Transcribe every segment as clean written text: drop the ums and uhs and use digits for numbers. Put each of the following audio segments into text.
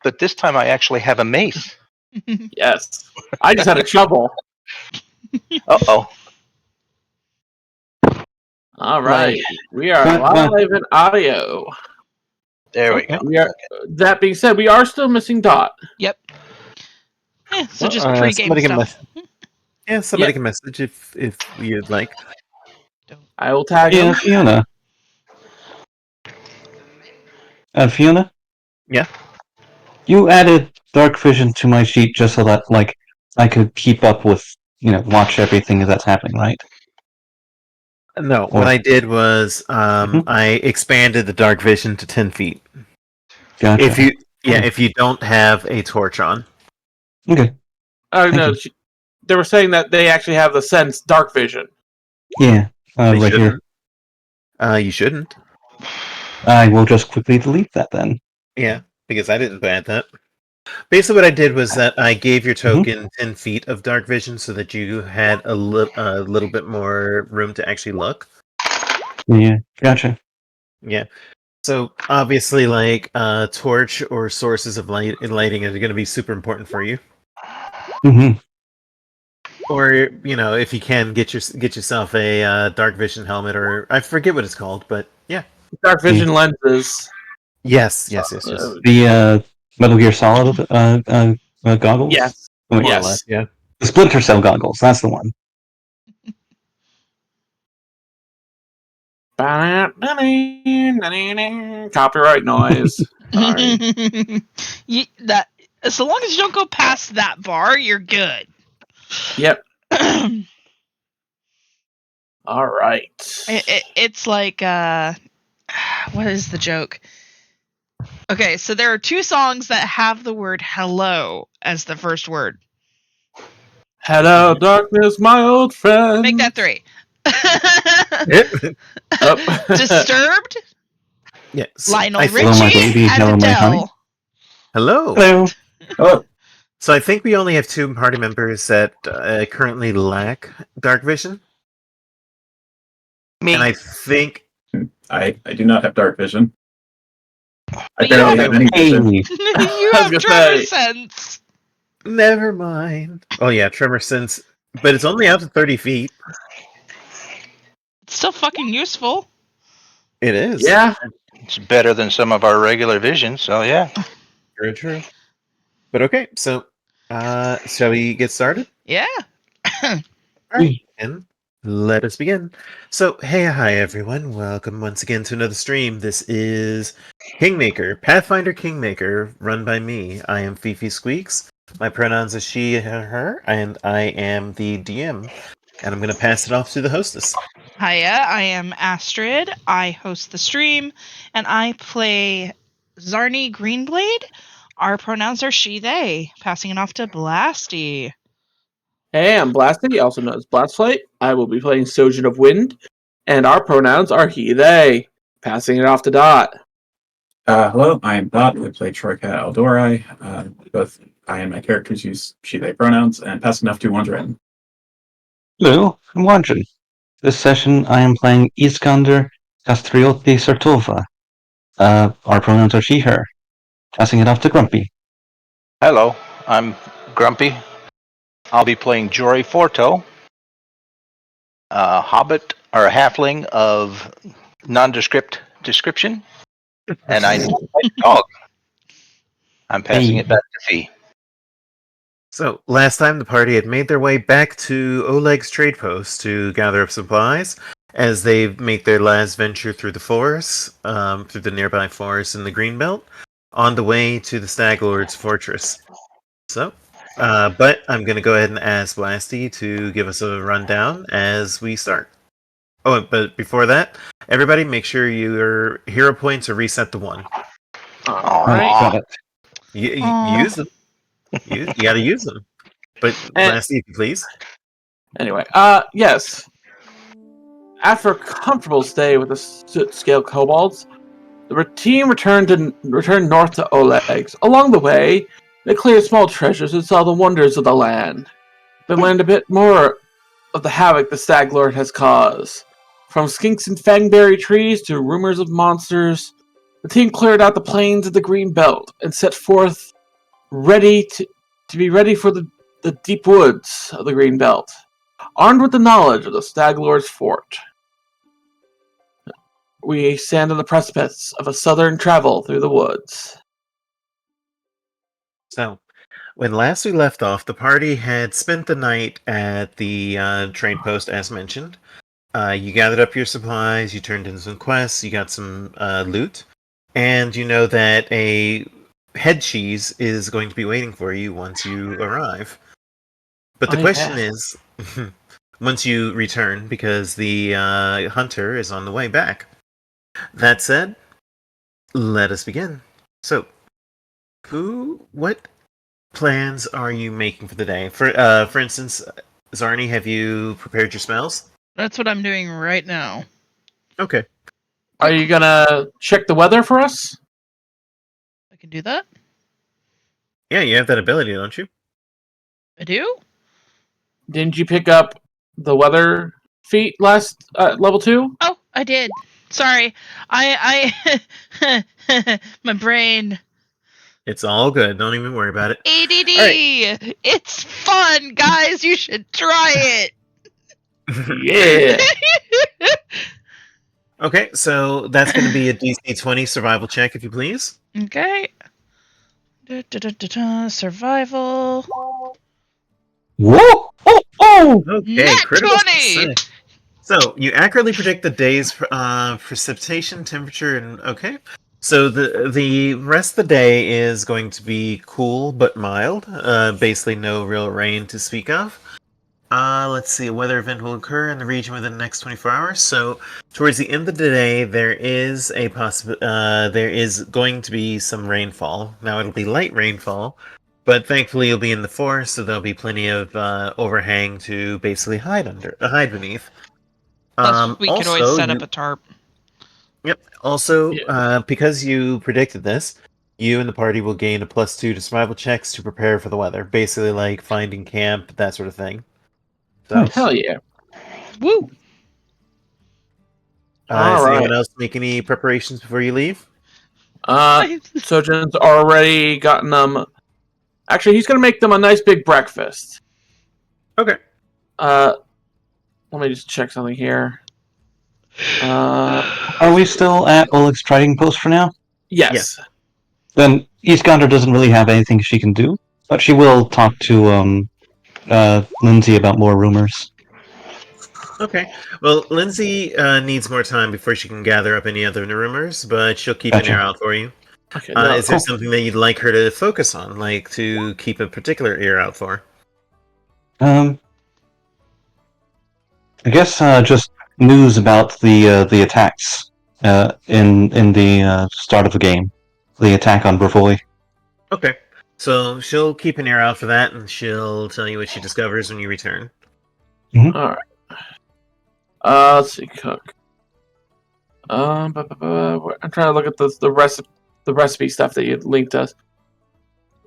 but this time I actually have a mace. Yes. I just had a shovel. Uh-oh. All right. We are live in audio. There we go. We are. That being said, we are still missing Dot. Yep. So just pre-game stuff. Somebody can message if you'd like. I will tag him. Fiona. Fiona? Yeah? You added dark vision to my sheet just so that, I could keep up with, watch everything that's happening, right? No, what I did was, I expanded the dark vision to 10 feet. Gotcha. If you don't have a torch on. Okay. Oh, no. They were saying that they actually have the sense dark vision. Yeah, right here. You shouldn't. I will just quickly delete that then. Yeah, because I didn't add that. Basically, what I did was that I gave your token 10 feet of dark vision so that you had a little bit more room to actually look. Yeah, gotcha. Yeah. So, obviously, torch or sources of lighting are going to be super important for you. Mm-hmm. Or, if you can, get yourself a dark vision helmet, or I forget what it's called, but yeah. Dark vision lenses. Yes. The Metal Gear Solid goggles? Yes. Yes. Yeah. The Splinter Cell goggles, that's the one. Copyright noise. So long as you don't go past that bar, you're good. Yep. All right. It's like what is the joke? Okay, so there are two songs that have the word hello as the first word. Hello, darkness, my old friend. Make that 3. Disturbed? Yes. Lionel Richie and Adele. Hello. Hello. Oh. So I think we only have 2 party members that currently lack dark vision. Me. And I think... I do not have dark vision. I barely have any vision. You have tremor sense. Never mind. Oh yeah, tremor sense. But it's only out to 30 feet. It's still fucking useful. It is. Yeah. It's better than some of our regular vision, so yeah. Very true. But okay, so shall we get started? Yeah. Alright, and let us begin. So, hi everyone. Welcome once again to another stream. This is Kingmaker, Pathfinder Kingmaker, run by me. I am Fifi Squeaks. My pronouns are she, her, and I am the DM. And I'm going to pass it off to the hostess. Hiya, I am Astrid. I host the stream, and I play Zarni Greenblade. Our pronouns are she, they. Passing it off to Blasty. Hey, I'm Blasty, also known as Blastflight. I will be playing Sojin of Wind, and our pronouns are he, they. Passing it off to Dot. Hello, I am Dot. I play Troyka Eldori. Both I and my characters use she, they pronouns, and passing off to Wandren. Hello, I'm Wandren. This session I am playing Iskander Kastrioti Sertova. Our pronouns are she, her. Passing it off to Grumpy. Hello, I'm Grumpy. I'll be playing Jory Fourtoes, a hobbit or a halfling of nondescript description, and I like dog. I'm passing it back to Fee. So, last time the party had made their way back to Oleg's trade post to gather up supplies as they make their last venture through the forest, through the nearby forest in the Greenbelt, on the way to the Stag Lord's fortress. So, but I'm going to go ahead and ask Blasty to give us a rundown as we start. Oh, but before that, everybody make sure your hero points are reset to 1. All Got it. You use them. You got to use them. But Blasty, if you please. Anyway, yes. After a comfortable stay with the Sootscale Kobolds, the team returned north to Oleg's. Along the way, they cleared small treasures and saw the wonders of the land. They learned a bit more of the havoc the Stag Lord has caused. From Skinks and Fangberry trees to rumors of monsters the team cleared out the plains of the Greenbelt and set forth ready to be ready for the deep woods of the Greenbelt, armed with the knowledge of the Stag Lord's fort. We stand on the precipice of a southern travel through the woods. So, when last we left off, the party had spent the night at the trade post, as mentioned. You gathered up your supplies, you turned in some quests, you got some loot, and you know that a head cheese is going to be waiting for you once you arrive. But the question is, once you return, because the hunter is on the way back. That said, let us begin. So, what plans are you making for the day? For instance, Zarni, have you prepared your spells? That's what I'm doing right now. Okay. Are you gonna check the weather for us? I can do that. Yeah, you have that ability, don't you? I do? Didn't you pick up the weather feat last level 2? Oh, I did. Sorry. I my brain. It's all good. Don't even worry about it. ADD. All It's fun, guys. You should try it. Yeah. Okay, so that's going to be a DC 20 survival check, if you please. Okay. Survival. Whoa! Oh, oh! Okay, Nat critical 20! success. So you accurately predict the day's precipitation, temperature, and okay. So the rest of the day is going to be cool but mild. Basically, no real rain to speak of. Let's see. A weather event will occur in the region within the next 24 hours. So towards the end of the day, there is there is going to be some rainfall. Now it'll be light rainfall. But thankfully, you'll be in the forest, so there'll be plenty of overhang to basically hide beneath. Plus, we could always Also, set up a tarp. Yep. Also, Yeah. because you predicted this, you and the party will gain a +2 to survival checks to prepare for the weather. Basically, like finding camp, that sort of thing. So, Hell yeah. Woo! does All anyone right. else make any preparations before you leave? Sojin's already gotten them. Actually, he's gonna make them a nice big breakfast. Okay. Let me just check something here. Are we still at Oleg's trading post for now? Yes. Then Iskander doesn't really have anything she can do, but she will talk to Lindsay about more rumors. Okay. Well, Lindsay needs more time before she can gather up any other rumors, but she'll keep an Gotcha. ear out for you. Okay. Is there cool. something that you'd like her to focus on, like to keep a particular ear out for? I guess just news about the attacks in the start of the game, the attack on Bravoy. Okay. So she'll keep an ear out for that, and she'll tell you what she discovers when you return. All right. Let's see, cook. I'm trying to look at the recipe stuff that you linked us.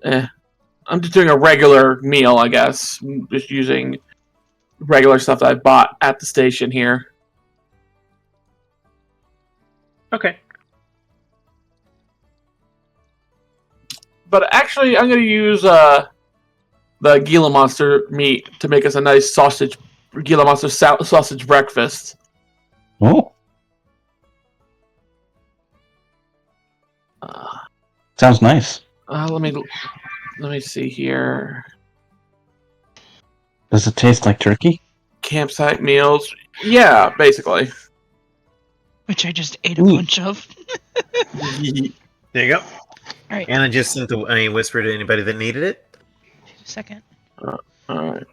I'm just doing a regular meal, I guess. Just using regular stuff that I bought at the station here. Okay. But actually, I'm going to use the Gila Monster meat to make us a nice Gila Monster sausage breakfast. Oh, sounds nice. Let me see here. Does it taste like turkey? Campsite meals. Yeah, basically. Which I just ate a bunch of. There you go. All right. And I just sent a whisper to anybody that needed it. Second. Alright.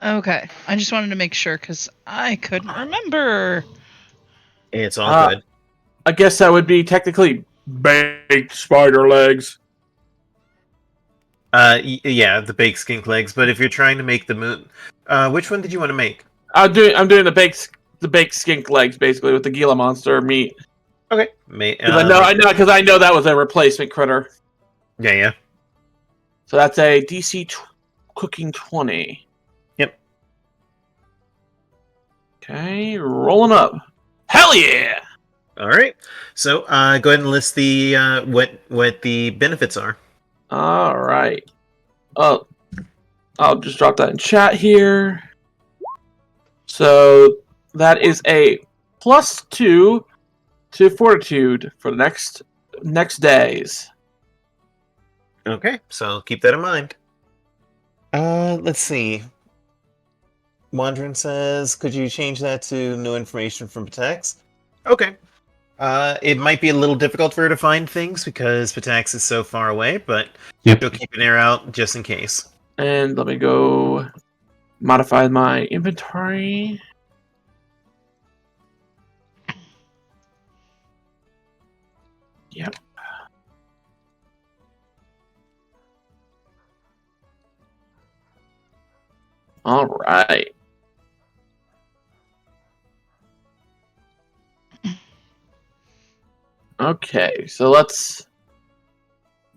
Okay. I just wanted to make sure because I couldn't remember. It's all good. I guess that would be technically baked spider legs. Yeah, the baked skink legs. But if you're trying to make the moon, which one did you want to make? I'm doing the baked skink legs basically with the Gila Monster meat. Okay. I know that was a replacement critter. Yeah. So that's a DC cooking 20. Yep. Okay, rolling up. Hell yeah! All right. So go ahead and list the what the benefits are. All right. Oh, I'll just drop that in chat here. So that is a +2 to Fortitude for the next days. Okay, so keep that in mind. Let's see. Wandren says, could you change that to no information from Patax? Okay. It might be a little difficult for her to find things because Patax is so far away, but she'll keep an ear out just in case. And let me go modify my inventory. Yep. All right. Okay, so let's.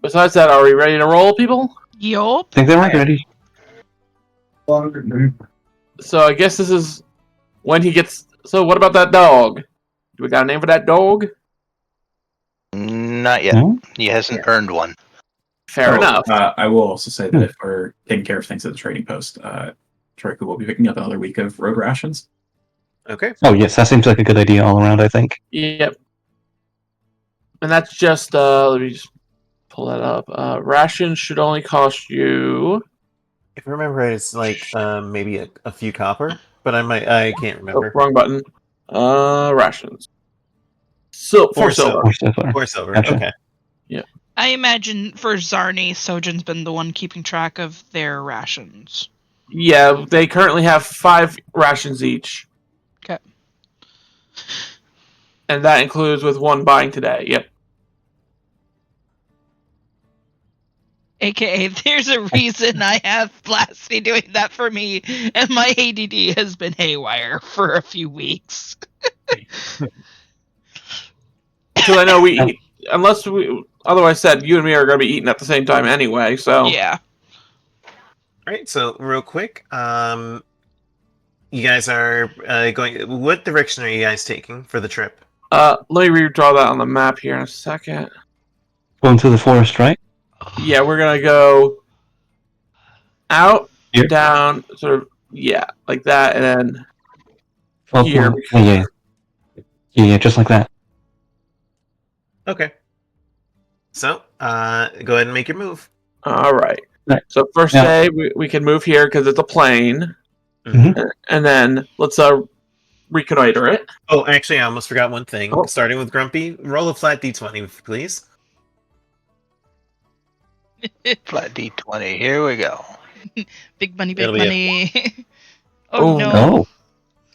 Besides that, are we ready to roll, people? Yup. I think they weren't ready. So I guess this is when he gets. So what about that dog? Do we got a name for that dog? Not yet. No? He hasn't earned one. Fair enough. I will also say that if we're taking care of things at the trading post, Troyka will be picking up another week of road rations. Okay. Oh, yes, that seems like a good idea all around, I think. Yep. And that's just let me just pull that up. Rations should only cost you. If I remember right, it's like maybe a few copper, but I can't Oh, remember. wrong button. Rations. So 4 silver. Or silver. 4 silver. Gotcha. Okay. I imagine for Zarni, Sojin's been the one keeping track of their rations. Yeah, they currently have 5 rations each. Okay. And that includes with 1 buying today. Yep. AKA, there's a reason I have Blasty doing that for me, and my ADD has been haywire for a few weeks. Because I know we eat, unless we otherwise said, you and me are going to be eating at the same time anyway. So Yeah. All right. So real quick, you guys are going. What direction are you guys taking for the trip? let me redraw that on the map here in a second. Going through the forest, right? Yeah, we're gonna go out, Here? down, sort of, yeah, like that, and then Oh, here. Yeah, just like that. Okay. So go ahead and make your move. All right. Right. So first Now- day we can move here because it's a plain, and then let's reconnoiter it. Oh, actually, I almost forgot one thing. Oh. Starting with Grumpy, roll a flat d20, please. Flat D20. Here we go. Big money, big It'll be money. Oh, Oh, no. Oh,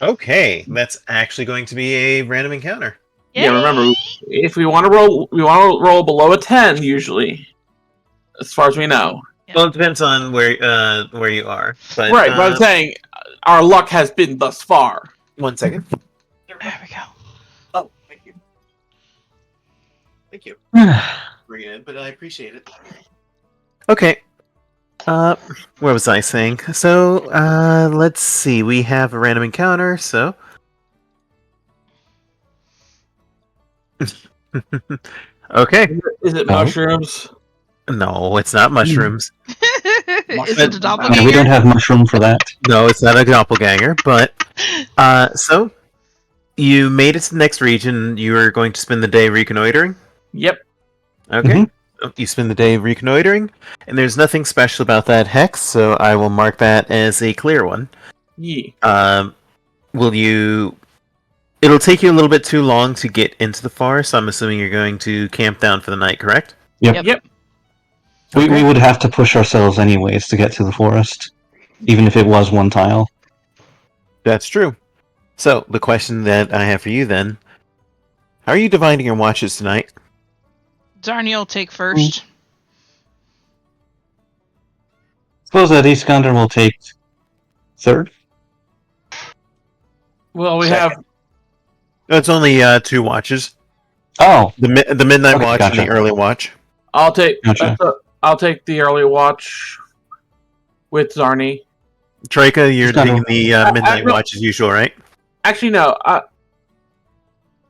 Okay, that's actually going to be a random encounter. Yeah, remember, if we want to roll, we want to roll below a 10 usually, as far as we know. Yeah. Well, it depends on where you are. But, Right, but I'm saying our luck has been thus far. 1 second. There we go. Oh, thank you. Thank you. Bring it in, but I appreciate it. Okay. What was I saying? So, let's see. We have a random encounter, so. Okay. Is it No. mushrooms? No, it's not mushrooms. Is it a yeah, doppelganger? we don't have mushroom for that. No, it's not a doppelganger, but so you made it to the next region. You are going to spend the day reconnoitering. Yep. Okay. Mhm. So you spend the day reconnoitering, and there's nothing special about that hex, so I will mark that as a clear one. Yeah. Will you? It'll take you a little bit too long to get into the forest. So I'm assuming you're going to camp down for the night, correct? Yep. Yep. We would have to push ourselves anyways to get to the forest, even if it was 1 tile. That's true. So the question that I have for you then: how are you dividing your watches tonight? Zarni will take first. Suppose that Iskander will take 3rd. Well, we Second. have. It's only 2 watches. Oh, The midnight Okay, watch gotcha. and the early watch. I'll take. Gotcha. I'll take the early watch with Zarni. Troyka, you're It's not taking the midnight no. watch as usual, right? Actually, no.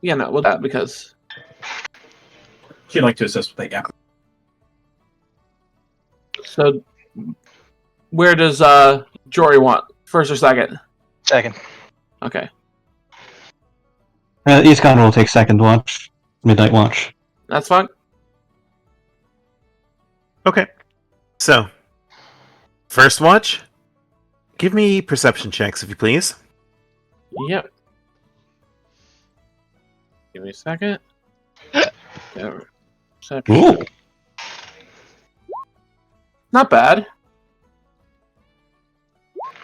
Yeah, no, well, that because She'd like to assist with that, yeah. so. Where does Jory want? First or second? Second. Okay, Iskander will take second watch, midnight watch. that's fine. Okay. So, first watch. Give me perception checks, if you please. Yep. Give me a second. Yeah, Ooh. not bad.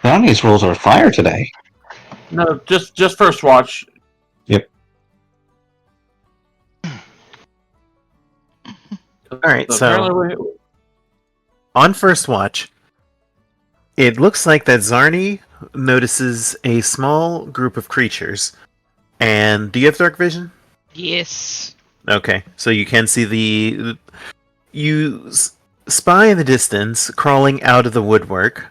Zarni's rolls are fire today. No, just first watch. Yep. Alright, so apparently on first watch, it looks like that Zarni notices a small group of creatures. And do you have dark vision? Yes. Okay, so you can see spy in the distance crawling out of the woodwork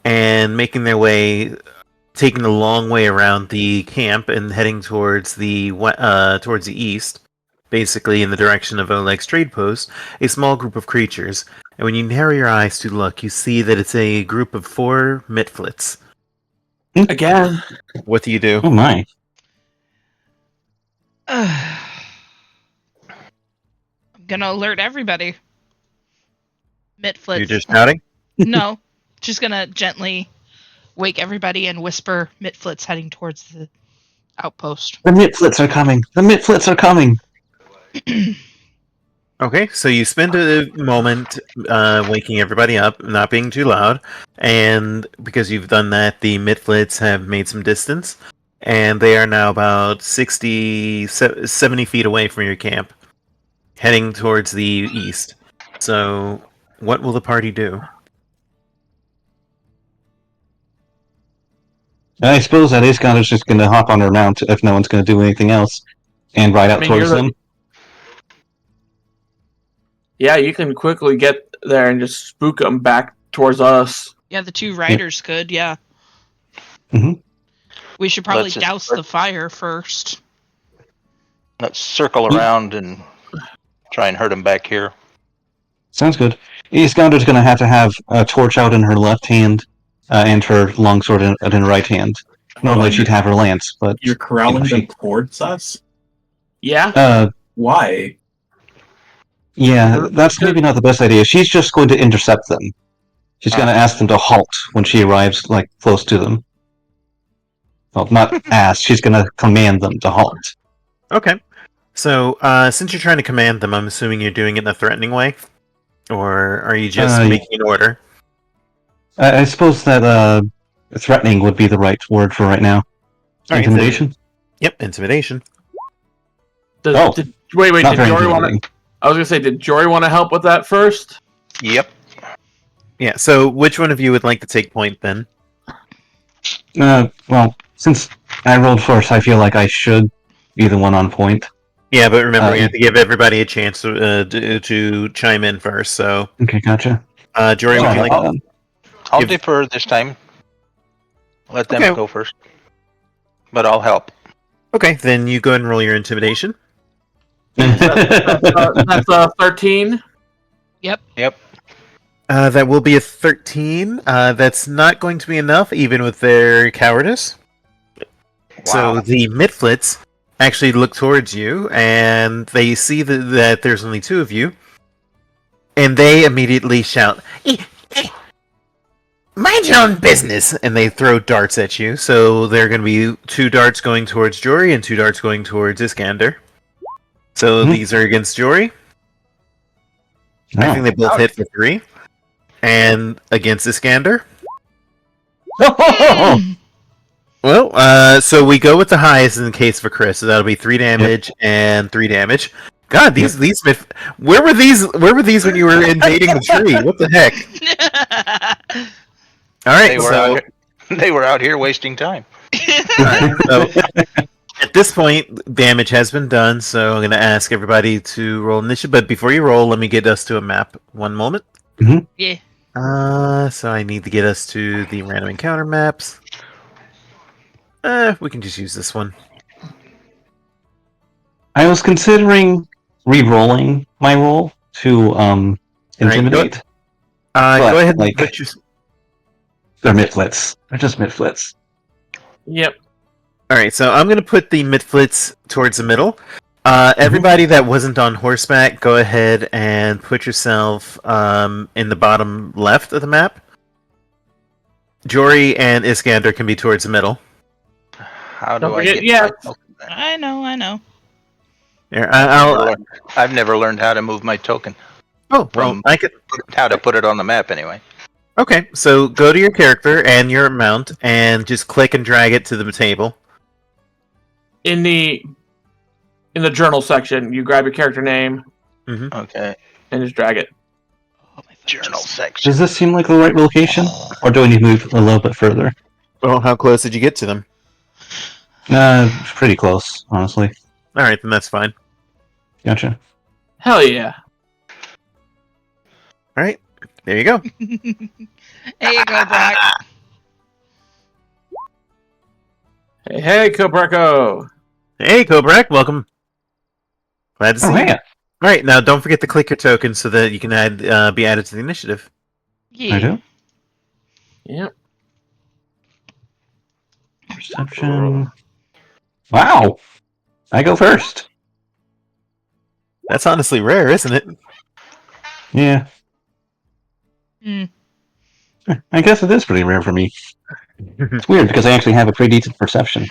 and making their way, taking the long way around the camp and heading towards the east, basically in the direction of Oleg's trade post, a small group of creatures. And when you narrow your eyes to look, you see that it's a group of 4 mitflits. again. What do you do? Oh my. I'm gonna alert everybody. Mitflits. You're just shouting? No, just gonna gently wake everybody and whisper Mitflits heading towards the outpost. The mitflits are coming. The mitflits are coming. Okay, so you spend a moment waking everybody up, not being too loud, and because you've done that, the mitflits have made some distance, and they are now about 70 feet away from your camp, heading towards the east. So, what will the party do? I suppose that Iskander's just going to hop on her mount if no one's going to do anything else, and ride out mean, towards you're the- them. Yeah, you can quickly get there and just spook them back towards us. Yeah, the 2 riders could, yeah. Mhm. We should probably Let's just- douse the fire first. Let's circle around and try and hurt him back here. Sounds good. Iskander's going to have a torch out in her left hand and her longsword in her right hand. Normally she'd have her lance, but You're corralling she- them towards us? Yeah. Why? Yeah, that's maybe not the best idea. She's just going to intercept them. She's going to ask them to halt when she arrives, like, close to them. Well, not ask, she's going to command them to halt. Okay. So, since you're trying to command them, I'm assuming you're doing it in a threatening way? Or are you just making an order? I suppose that threatening would be the right word for right now. Alright, Intimidation? Yep, intimidation. Wait, not did very Jory want to? intimidating. I was gonna say, did Jory want to help with that first? Yep. Yeah, so which one of you would like to take point then? Well, since I rolled first, I feel like I should be the one on point. Yeah, but remember, we have to give everybody a chance to chime in first, so... Okay, gotcha. Jory, would you like... I'll Give- defer this time. Let them Okay. go first. But I'll help. Okay, then you go ahead and roll your intimidation. That's 13. Yep. That will be a 13. That's not going to be enough, even with their cowardice. So Wow. the Mitflits actually look towards you, and they see that there's only 2 of you, and they immediately shout, "Mind your own business!" And they throw darts at you. So there are going to be 2 darts going towards Jory and 2 darts going towards Iskander. So these are against Jory. I think they both hit for 3. And against Iskander. Well, so we go with the highest in the case of a Chris, so that'll be 3 damage and 3 damage. God, these where were these when you were invading the tree? What the heck? All right, They were out here wasting time. so at this point, damage has been done, so I'm going to ask everybody to roll initiative. But before you roll, let me get us to a map. One moment. Yeah. So I need to get us to the random encounter maps. We can just use this one. I was considering re-rolling my roll to intimidate. Go ahead and like- put your. They're midflits. They're just midflits. Yep. All right, so I'm going to put the midflits towards the middle. Everybody that wasn't on horseback, go ahead and put yourself in the bottom left of the map. Jory and Iskander can be towards the middle. How do Don't I forget- get yeah. my token then? I know. Here, I've never learned how to move my token. oh, well, I could. How to put it on the map anyway. Okay, so go to your character and your mount, and just click and drag it to the table. In the journal section, you grab your character name Okay. and just drag it. Journal section. Does this seem like the right location, or do I need to move a little bit further? Well, how close did you get to them? Pretty close, honestly. All right, then that's fine. Gotcha. Hell yeah. All right, there you go. There you go, Brock. Hey, Cobraco. Hey, Kobrak, welcome. Glad to see Oh, you. hey. All right, now don't forget to click your token so that you can be added to the initiative. Yeah. I do. Yep. Perception. Wow. I go first. That's honestly rare, isn't it? Yeah. Hmm. I guess it is pretty rare for me. It's weird because I actually have a pretty decent perception.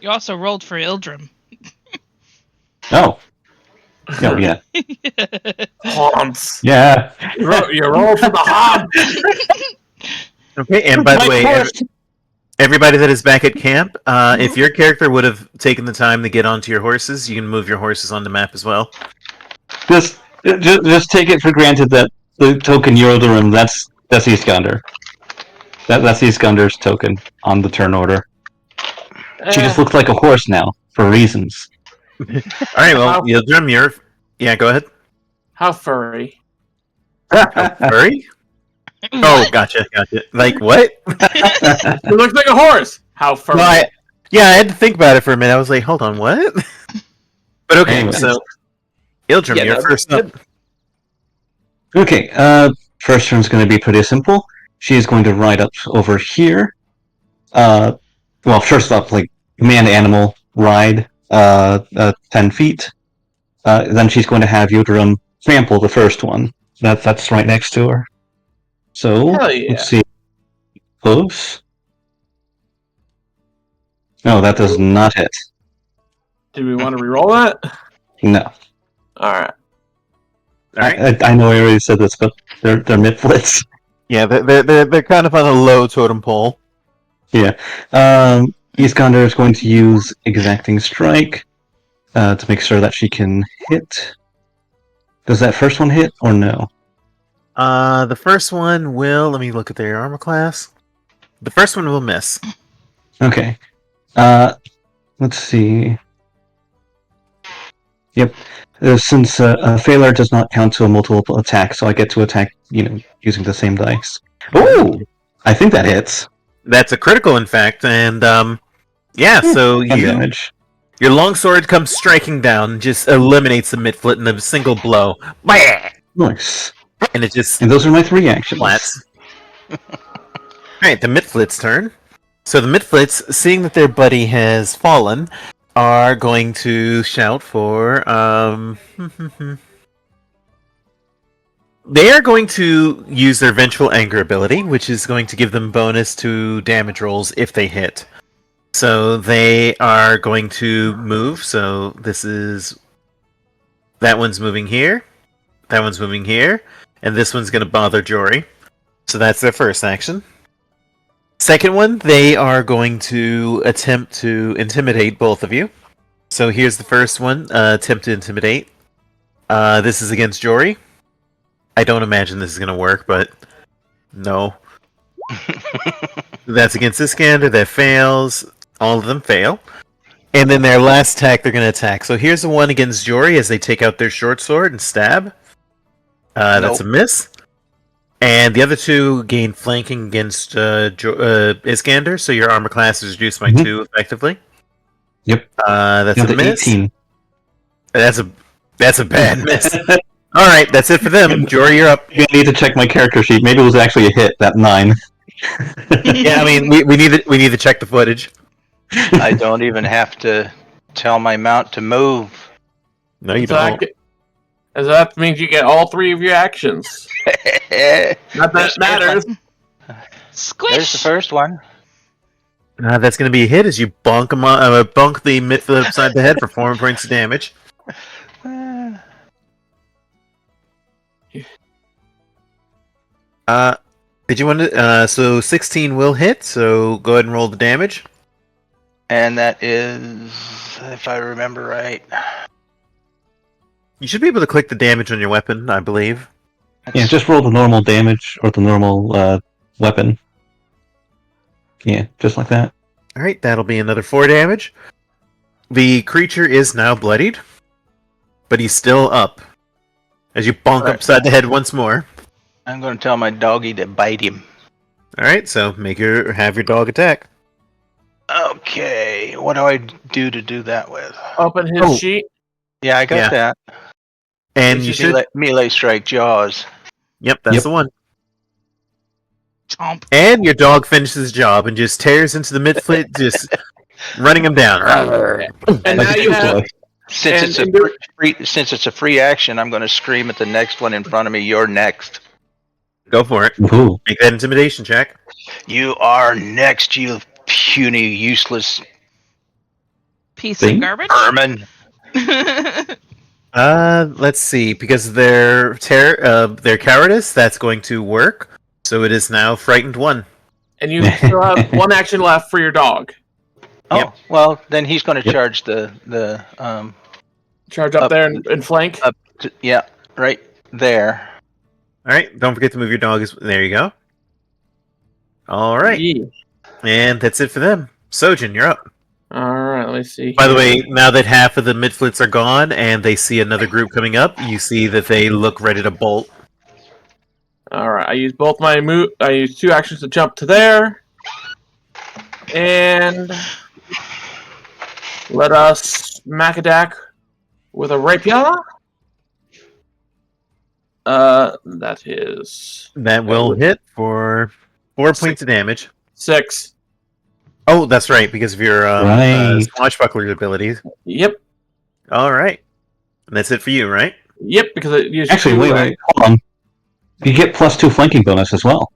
You also rolled for Ildrim. Oh. Oh, yeah. Haunts. Yeah. You roll for the haunt. Okay, and by the way, everybody that is back at camp, if your character would have taken the time to get onto your horses, you can move your horses on the map as well. Just take it for granted that the token Yonder, that's Iskander. That's Iskander's token on the turn order. She just looks like a horse now, for reasons. All right, well, Yildrim, yeah, go ahead. How furry. Furry? Oh, gotcha. Like, what? It looks like a horse. How furry. No, I had to think about it for a minute. I was like, hold on, what? But okay, Anyways. so Ildrim, Yeah, you're that's first up. Okay, first turn's going to be pretty simple. She is going to ride up over here. Well, first up, like, man-animal ride, 10 feet. Then she's going to have Yudrum trample the first one. That's right next to her. So, Hell yeah. let's see. Close. No, that does not hit. Do we want to re-roll that? No. Alright. All right. I know I already said this, but they're midflits. Yeah, they're kind of on a low totem pole. Yeah. Iskander is going to use Exacting Strike to make sure that she can hit. Does that first one hit or no? The first one will. Let me look at their armor class. The first one will miss. Okay. Let's see. Yep. Since a failure does not count to a multiple attack, so I get to attack, using the same dice. Oh, I think that hits. That's a critical, in fact, and yeah. So And damage. your longsword comes striking down, just eliminates the midfoot in a single blow. Blah! Nice. And it just And those are my 3 actions. flats. Alright, the midflit's turn. So the midflits, seeing that their buddy has fallen, are going to shout for they are going to use their Vengeful Anger ability, which is going to give them bonus to damage rolls if they hit. So they are going to move. So that one's moving here, that one's moving here, and this one's going to bother Jory. So that's their first action. Second one, they are going to attempt to intimidate both of you. So here's the first one, attempt to intimidate. This is against Jory. I don't imagine this is going to work, but no. That's against Iskander, that fails. All of them fail. And then their last attack, they're going to attack. So here's the one against Jory as they take out their short sword and stab. That's a miss. And the other two gain flanking against Iskander, so your armor class is reduced by 2 effectively. Yep. That's Down a to miss. 18. That's a bad miss. All right, that's it for them. Jory, you're up. I need to check my character sheet. Maybe it was actually a hit, that 9. Yeah, I mean, we need to check the footage. I don't even have to tell my mount to move. No, you So don't. that means you get all 3 of your actions. Not that There's it matters. Squish. There's the first one. That's going to be a hit as you bonk the Mitflip upside the head for 4 points of damage. Did you want to? So 16 will hit. So go ahead and roll the damage. And that is, if I remember right. You should be able to click the damage on your weapon, I believe. Yeah, just roll the normal damage or the normal weapon. Yeah, just like that. All right, that'll be another 4 damage. The creature is now bloodied, but he's still up. As you bonk Alright. upside the head once more. I'm going to tell my doggy to bite him. All right, so have your dog attack. Okay, what do I do to do that with? Open his Oh. sheet. Yeah, I got Yeah. that. And you should. melee strike jaws. Yep, that's Yep. the one. Chomp. And your dog finishes his job and just tears into the midfoot, just running him down. And Like now a you true have. boy. Since And- it's a free action, I'm going to scream at the next one in front of me. You're next. Go for it. Ooh. Make that intimidation check. You are next, you puny, useless Piece Thing? of garbage. vermin. Let's see. Because of their cowardice, that's going to work. So it is now frightened 1. And you still have 1 action left for your dog. Oh, Yep. well, then he's going to Yep. charge the Charge up Up- there and flank. yeah, right there. All right, don't forget to move your dog. There you go. All right, Yeah. and that's it for them. Sojin, you're up. All right, let me see. By the way, now that half of the midflits are gone and they see another group coming up, you see that they look ready to bolt. All right, I use both my move. I use 2 actions to jump to there, and let us Macadac with a rapier. That is That will hit for 4 points of damage. 6. Oh, that's right, because of your Right. swashbuckler abilities. Yep, All right, and that's it for you, right? yep. Because it used Actually, 2, wait. Hold on. You get +2 flanking bonus as well.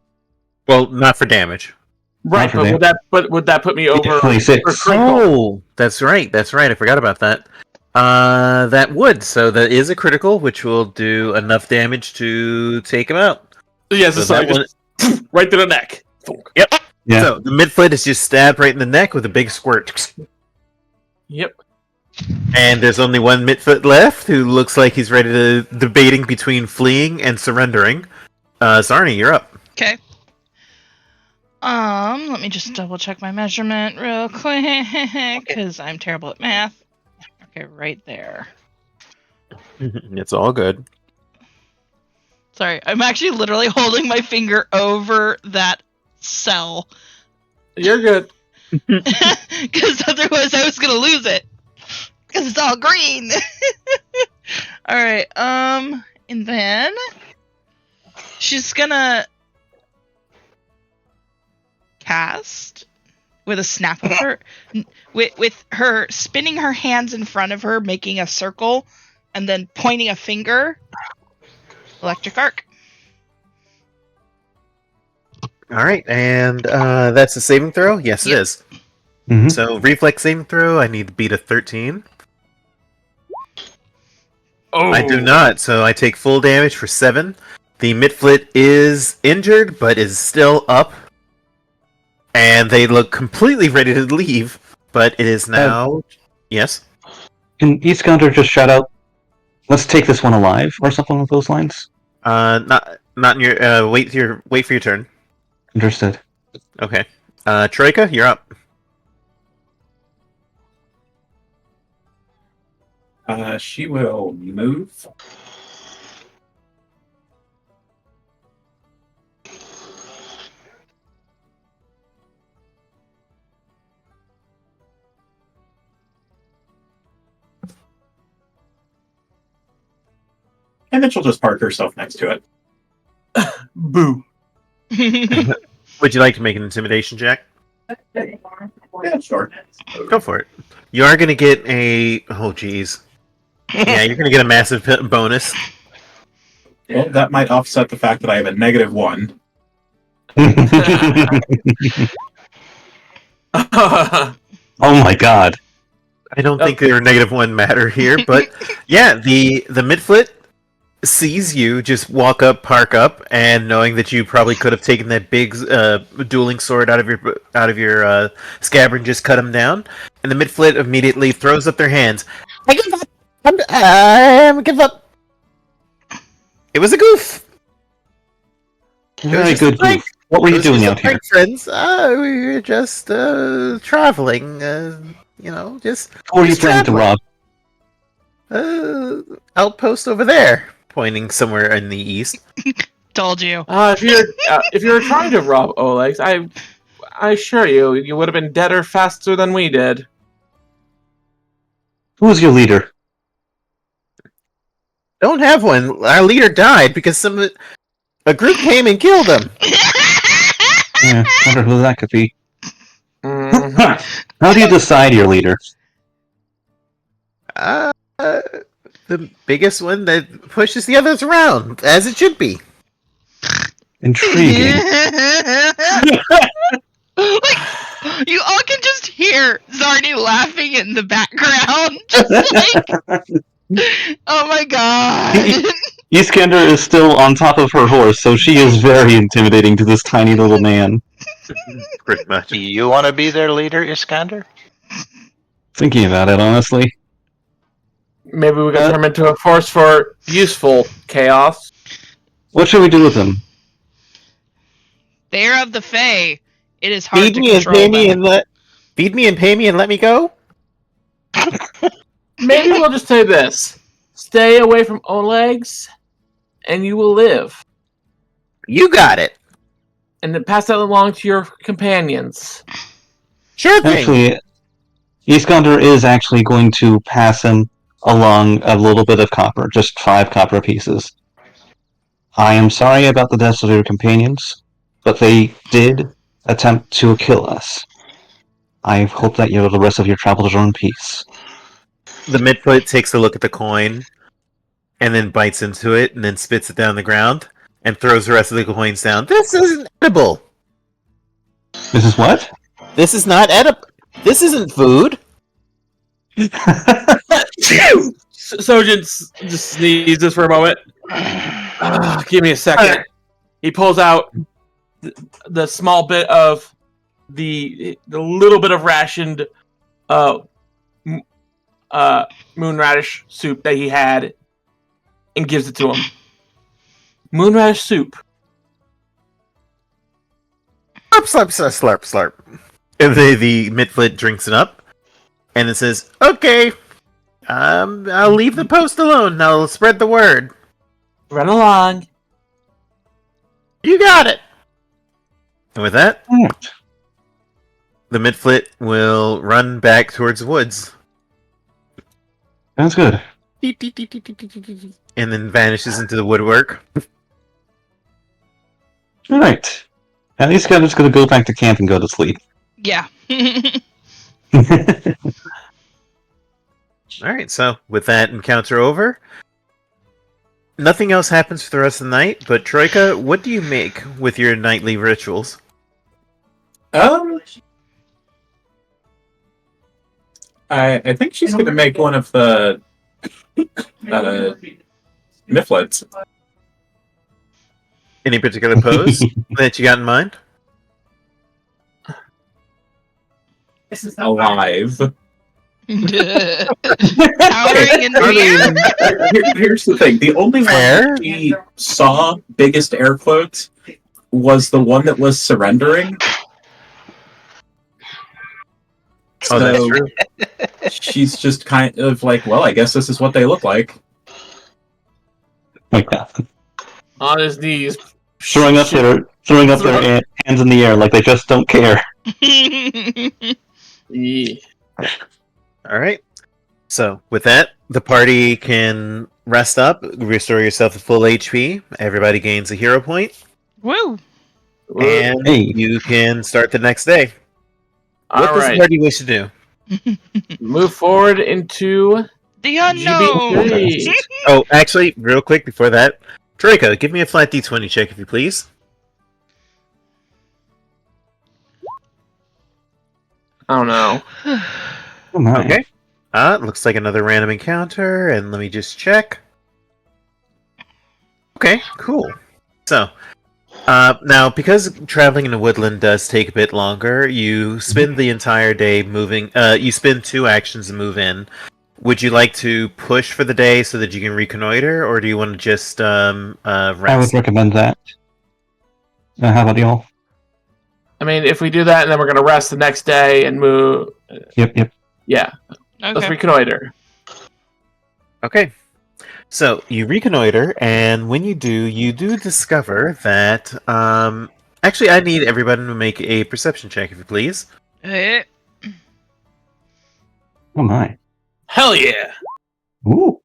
Well, not for damage. Right, for but them. would that put me You over get 26. for critical? Oh, that's right. That's right. I forgot about that. That would. So that is a critical, which will do enough damage to take him out. Yes, So so that I just right to the neck. Yep. Yeah. So the midfoot is just stabbed right in the neck with a big squirt. Yep. And there's only one midfoot left who looks like he's ready to debating between fleeing and surrendering. Zarni, you're up. Okay. Let me just double check my measurement real quick because I'm terrible at math. Okay, right there. It's all good. Sorry, I'm actually literally holding my finger over that cell You're good. because otherwise I was gonna lose it because it's all green. All right. And then she's gonna cast with a snap of her, with her spinning her hands in front of her, making a circle, and then pointing a finger. Electric arc. All right, and that's a saving throw. Yes, Yep. it is. Mhm. So reflex saving throw. I need to beat a 13. Oh, I do not, so I take full damage for 7. The midflit is injured, but is still up. And they look completely ready to leave, but it is now... Yes? Can Iskander just shout out, "Let's take this one alive," or something along those lines? Not in your... wait for your turn. Understood. Okay. Troyka, you're up. She will move. And then she'll just park herself next to it. Boo. Would you like to make an intimidation check? Yeah, sure. Go for it. You are going to get a... Oh, geez. Yeah, you're going to get a massive bonus. Well, that might offset the fact that I have a -1. Oh my god. I don't think your -1 matter here, but yeah, the midfoot sees you just walk up, park up, and knowing that you probably could have taken that big dueling sword out of your scabbard and just cut him down, and the midfoot immediately throws up their hands. I give up. I give up. It was a goof. Very good. Goof. What were you doing out here? Friends, we were just traveling. Just. Who are you planning to rob? Outpost over there, pointing somewhere in the east. Told you. If you're trying to rob Oleg's, I assure you would have been deader faster than we did. Who's your leader? Don't have one. Our leader died because a group came and killed him. Yeah, wonder who that could be. Mhm. How do you decide your leader? The biggest one that pushes the others around, as it should be. Intriguing. Like, you all can just hear Zarni laughing in the background. Just like, oh my god. Iskander is still on top of her horse, so she is very intimidating to this tiny little man. Pretty much. Do you want to be their leader, Iskander? Thinking about it, honestly. Maybe we can turn him into a force for useful chaos. What should we do with him? They are of the Fae. It is hard Feed to me and control pay me them. and pay me and let me go. Maybe we'll just say this. Stay away from Oleg's, and you will live. You got it. And then pass that along to your companions. Sure thing. Actually, Iskander is actually going to pass him along a little bit of copper, just 5 copper pieces. I am sorry about the deaths of your companions, but they did attempt to kill us. I hope that the rest of your travels are in peace. The midfoot takes a look at the coin, and then bites into it, and then spits it down the ground, and throws the rest of the coins down. This isn't edible. This is what? This is not edible. This isn't food. Sojin just sneezes for a moment. Give me a second. He pulls out the small bit of the little bit of rationed moonradish soup that he had and gives it to him. Moonradish soup. Slurp, slurp, slurp, slurp. And the midfoot drinks it up, and it says, "Okay, I'll leave the post alone. Now I'll spread the word." Run along. You got it. And with that, the midfoot will run back towards the woods. Sounds good. And then vanishes into the woodwork. Alright. At least I'm just going to go back to camp and go to sleep. Yeah. Alright, so with that encounter over, nothing else happens for the rest of the night, but Troyka, what do you make with your nightly rituals? I think she's going to make one of the Mifflets. Any particular pose that you got in mind? Alive. Towering in the air. Here's the thing. The only one that we saw, biggest air quotes, was the one that was surrendering. Oh, that's So true. she's just kind of like, well, I guess this is what they look like. Like that. On his knees. Throwing up their hands in the air like they just don't care. Yeah. Alright. So, with that, the party can rest up, restore yourself to full HP. Everybody gains a hero point, Woo! and Hey. you can start the next day. What All does the right. party wish to do? Move forward into The unknown. GB3. Oh, actually, real quick before that, Troyka, give me a flat D20 check if you please. Oh no. Oh my. Okay. Looks like another random encounter, and let me just check. Okay, cool. So, now, because traveling in the woodland does take a bit longer, you spend the entire day moving. You spend 2 actions to move in. Would you like to push for the day so that you can reconnoiter, or do you want to just rest? I would recommend that. How about y'all? I mean, if we do that and then we're gonna rest the next day and move, Yep. yeah, let's Okay. reconnoiter. Okay. So you reconnoiter, and when you do discover that. Actually, I need everybody to make a perception check, if you please. Eh, Oh my. Hell yeah! Ooh.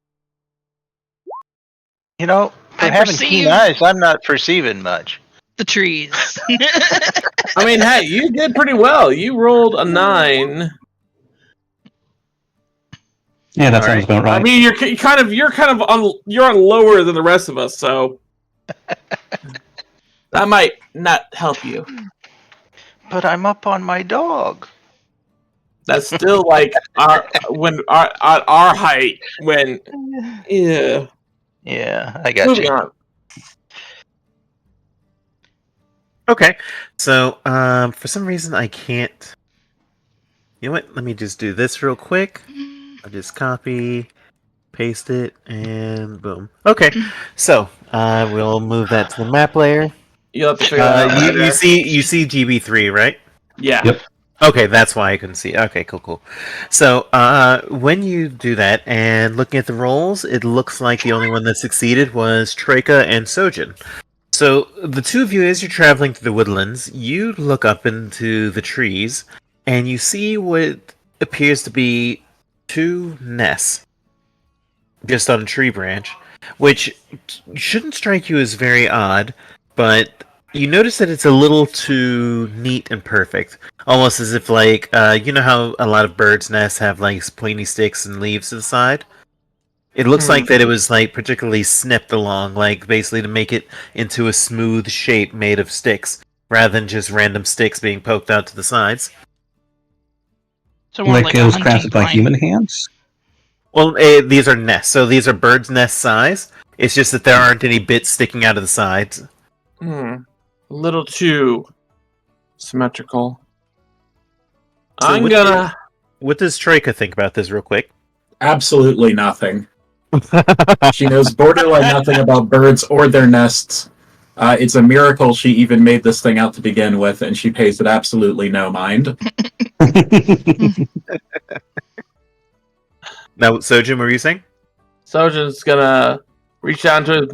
You know, for I having keen perceive- eyes, I'm not perceiving much. the trees. I mean, hey, you did pretty well. You rolled a 9. Yeah, that All sounds right. about right. I mean, you're on lower than the rest of us, so that might not help you. But I'm up on my dog. That's still like our height. When yeah, Yeah, I got moving you. on. Okay. So, for some reason, I can't. You know what? Let me just do this real quick. I'll just copy, paste it, and boom. Okay. So, we'll move that to the map layer. You'll have to figure that out. You later. see GB3, right? Yeah. Yep. Okay, that's why I couldn't see. Okay, cool. So, when you do that and looking at the rolls, it looks like the only one that succeeded was Troyka and Sojin. So, the two of you, as you're traveling through the woodlands, you look up into the trees and you see what appears to be 2 nests just on a tree branch, which shouldn't strike you as very odd, but you notice that it's a little too neat and perfect. Almost as if, like, you know how a lot of birds' nests have, like, pointy sticks and leaves to the side? It looks like that it was, like, particularly snipped along, like, basically to make it into a smooth shape made of sticks, rather than just random sticks being poked out to the sides. So more Like like it a was hunting crafted by blind. human hands? Well, these are nests, so these are birds' nest size. It's just that there aren't any bits sticking out of the sides. A little too symmetrical. So I'm what gonna. What does Troyka think about this, real quick? Absolutely nothing. She knows borderline nothing about birds or their nests. It's a miracle she even made this thing out to begin with, and she pays it absolutely no mind. Now, Sojin, what were you saying? Sojin's gonna reach down to his.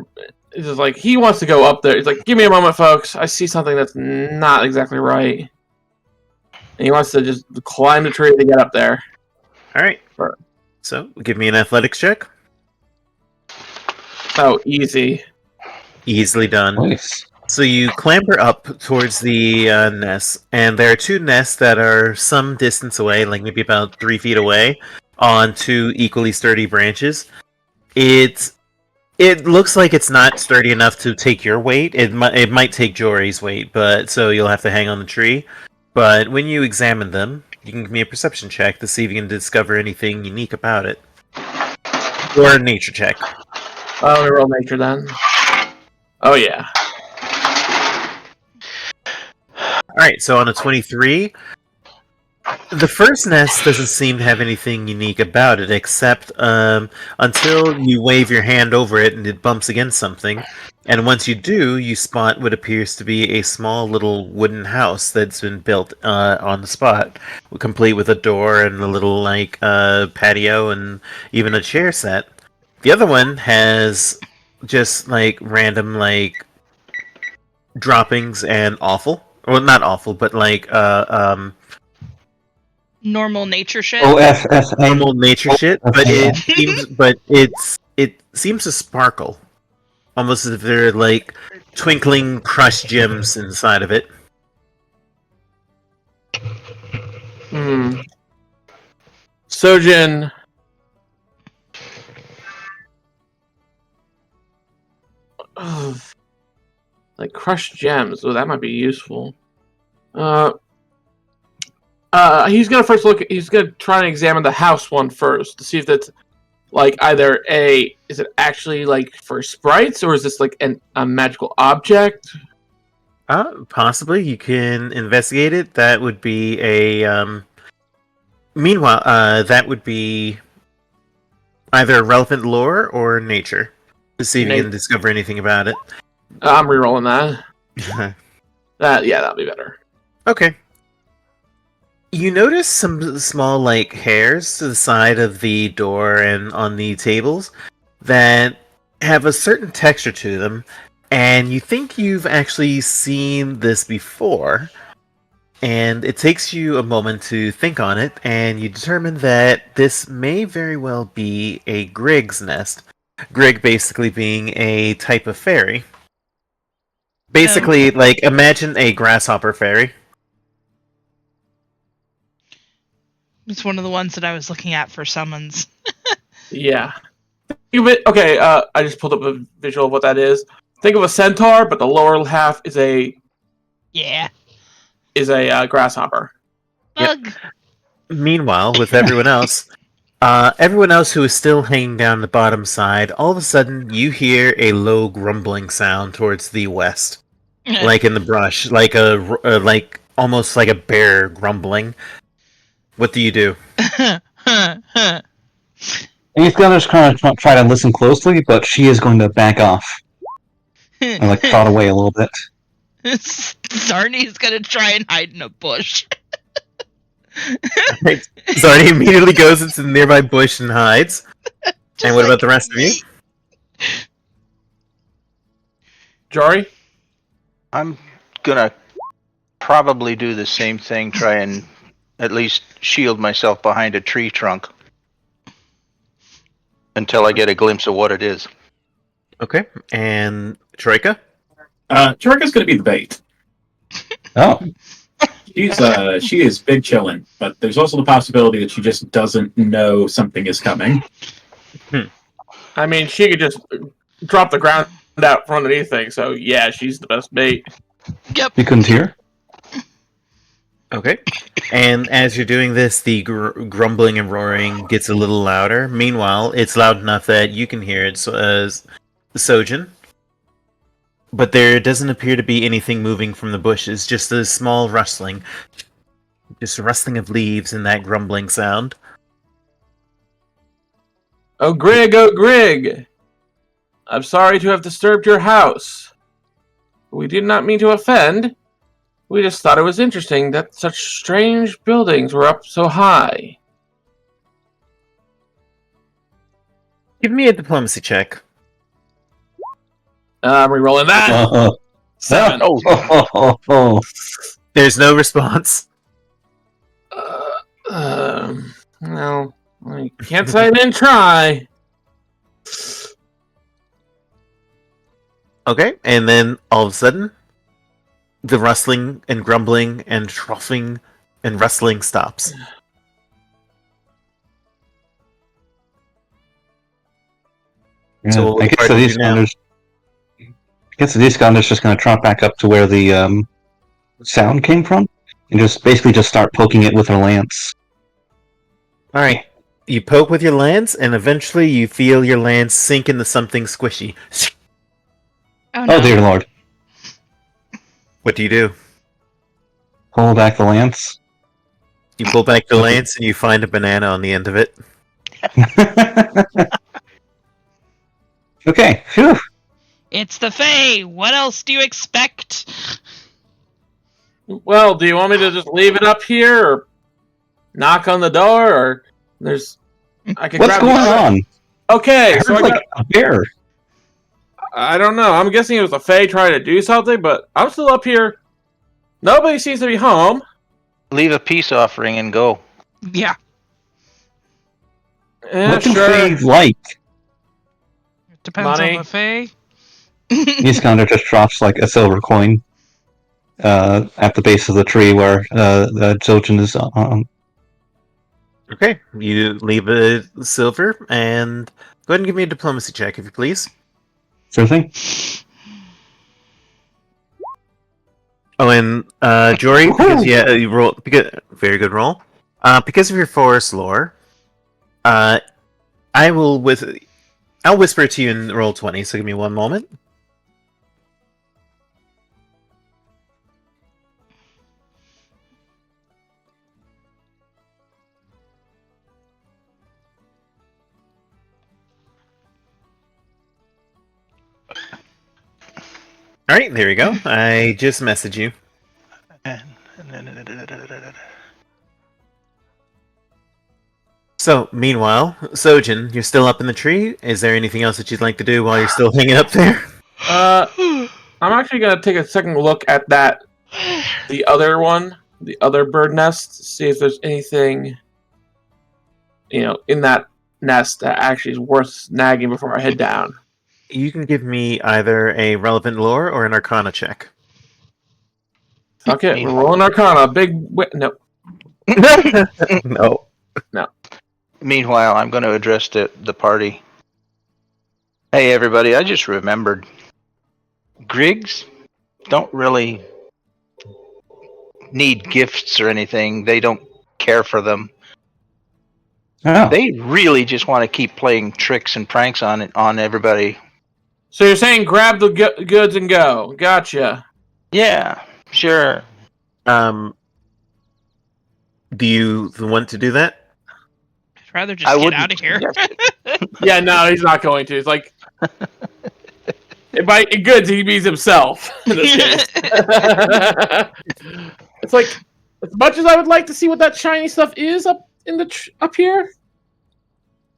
He's just like he wants to go up there. He's like, "Give me a moment, folks. I see something that's not exactly right." And he wants to just climb the tree to get up there. All right. So, give me an athletics check. Oh, easy. Easily done. Nice. So you clamber up towards the nest, and there are 2 nests that are some distance away, like maybe about 3 feet away, on 2 equally sturdy branches. It looks like it's not sturdy enough to take your weight. It might take Jory's weight, but so you'll have to hang on the tree. But when you examine them, you can give me a perception check to see if you can discover anything unique about it, or a nature check. Oh, we roll nature then. Oh yeah. Alright, so on a 23, the first nest doesn't seem to have anything unique about it, except until you wave your hand over it and it bumps against something. And once you do, you spot what appears to be a small little wooden house that's been built on the spot, complete with a door and a little like patio and even a chair set. The other one has just like random like droppings and offal. Well, not awful, but like Normal nature shit. Oh, FFA. Normal nature shit, but it seems to sparkle, almost as if they're like twinkling crushed gems inside of it. Sojin. Like crushed gems. Oh, that might be useful. He's gonna first look. He's gonna try and examine the house one first to see if that's like either is it actually like for sprites, or is this like a magical object? Possibly you can investigate it. That would be a meanwhile, that would be either relevant lore or nature to see if you can discover anything about it. I'm rerolling that. That'll be better. Okay. You notice some small, like, hairs to the side of the door and on the tables that have a certain texture to them, and you think you've actually seen this before, and it takes you a moment to think on it, and you determine that this may very well be a Grig's nest. Grig basically being a type of fairy. Basically, like, imagine a grasshopper fairy. It's one of the ones that I was looking at for summons. Yeah. Okay, I just pulled up a visual of what that is. Think of a centaur, but the lower half is a grasshopper. Bug. Yep. Meanwhile, with everyone else who is still hanging down the bottom side, all of a sudden you hear a low grumbling sound towards the west, like in the brush, like like almost like a bear grumbling. What do you do? He's gonna just kind of try to listen closely, but she is going to back off and like trot away a little bit. Zarni's gonna try and hide in a bush. Zarni immediately goes into the nearby bush and hides. And what about the rest of you? Jory? I'm gonna probably do the same thing, try and at least shield myself behind a tree trunk until I get a glimpse of what it is. Okay, and Troyka? Troyka's going to be the bait. Oh. She is big chillin', but there's also the possibility that she just doesn't know something is coming. I mean, she could just drop the ground out from underneath things, so yeah, she's the best bait. Yep. You couldn't hear? Okay. And as you're doing this, the grumbling and roaring gets a little louder. Meanwhile, it's loud enough that you can hear it, Sojin. But there doesn't appear to be anything moving from the bushes, just a small rustling. Just a rustling of leaves and that grumbling sound. Oh, Grig! I'm sorry to have disturbed your house. We did not mean to offend. We just thought it was interesting that such strange buildings were up so high. Give me a diplomacy check. I'm rerolling that. 7. Oh. There's no response. No, I can't say I didn't try. Okay, and then all of a sudden, the rustling and grumbling and troughing and rustling stops. Yeah, So what I will the guess party do now? the Iskander's just going to trot back up to where the sound came from, and just start poking it with her lance. All right, you poke with your lance, and eventually you feel your lance sink into something squishy. Oh, no. Oh dear lord! What do you do? Pull back the lance. You pull back the lance, and you find a banana on the end of it. Okay. Phew. It's the Fae. What else do you expect? Well, do you want me to just leave it up here, or knock on the door, or there's? I can. What's going on? Okay, so I Like got. a bear. I don't know. I'm guessing it was a Fae trying to do something, but I'm still up here. Nobody seems to be home. Leave a peace offering and go. Yeah. Yeah, What do sure. Fae like? Depends Money. on the Fae. Iskander just drops like a silver coin at the base of the tree where the Sojin is on. Okay, you leave a silver, and go ahead and give me a diplomacy check, if you please. Sure thing. Oh, and Jory, because you roll, because very good roll. Because of your forest lore, I'll whisper it to you in roll 20. So give me one moment. All right, there we go. I just messaged you. So, meanwhile, Sojin, you're still up in the tree. Is there anything else that you'd like to do while you're still hanging up there? I'm actually gonna take a second look at the other one, the other bird nest, see if there's anything, in that nest that actually is worth snagging before I head down. You can give me either a relevant lore or an arcana check. Fuck it, we're rolling Arcana. No. No. Meanwhile, I'm going to address the party. Hey, everybody, I just remembered. Griggs don't really need gifts or anything. They don't care for them. Oh. They really just want to keep playing tricks and pranks on everybody. So you're saying grab the goods and go. Gotcha. Yeah, sure. Do you want to do that? I'd rather just I get wouldn't out of here. Yeah, no, he's not going to. It's like, by goods, he means himself in this case. It's like, as much as I would like to see what that shiny stuff is up here,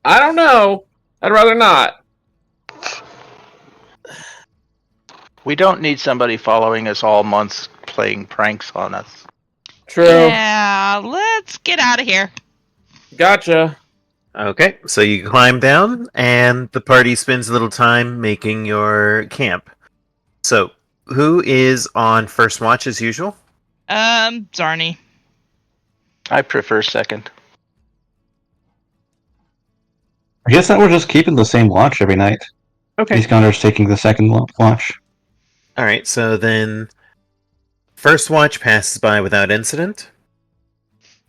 I don't know. I'd rather not. We don't need somebody following us all months playing pranks on us. True. Yeah, let's get out of here. Gotcha. Okay, so you climb down, and the party spends a little time making your camp. So, who is on first watch as usual? Zarni. I prefer second. I guess that we're just keeping the same watch every night. Okay. Iskander's taking the second watch. Alright, so then first watch passes by without incident.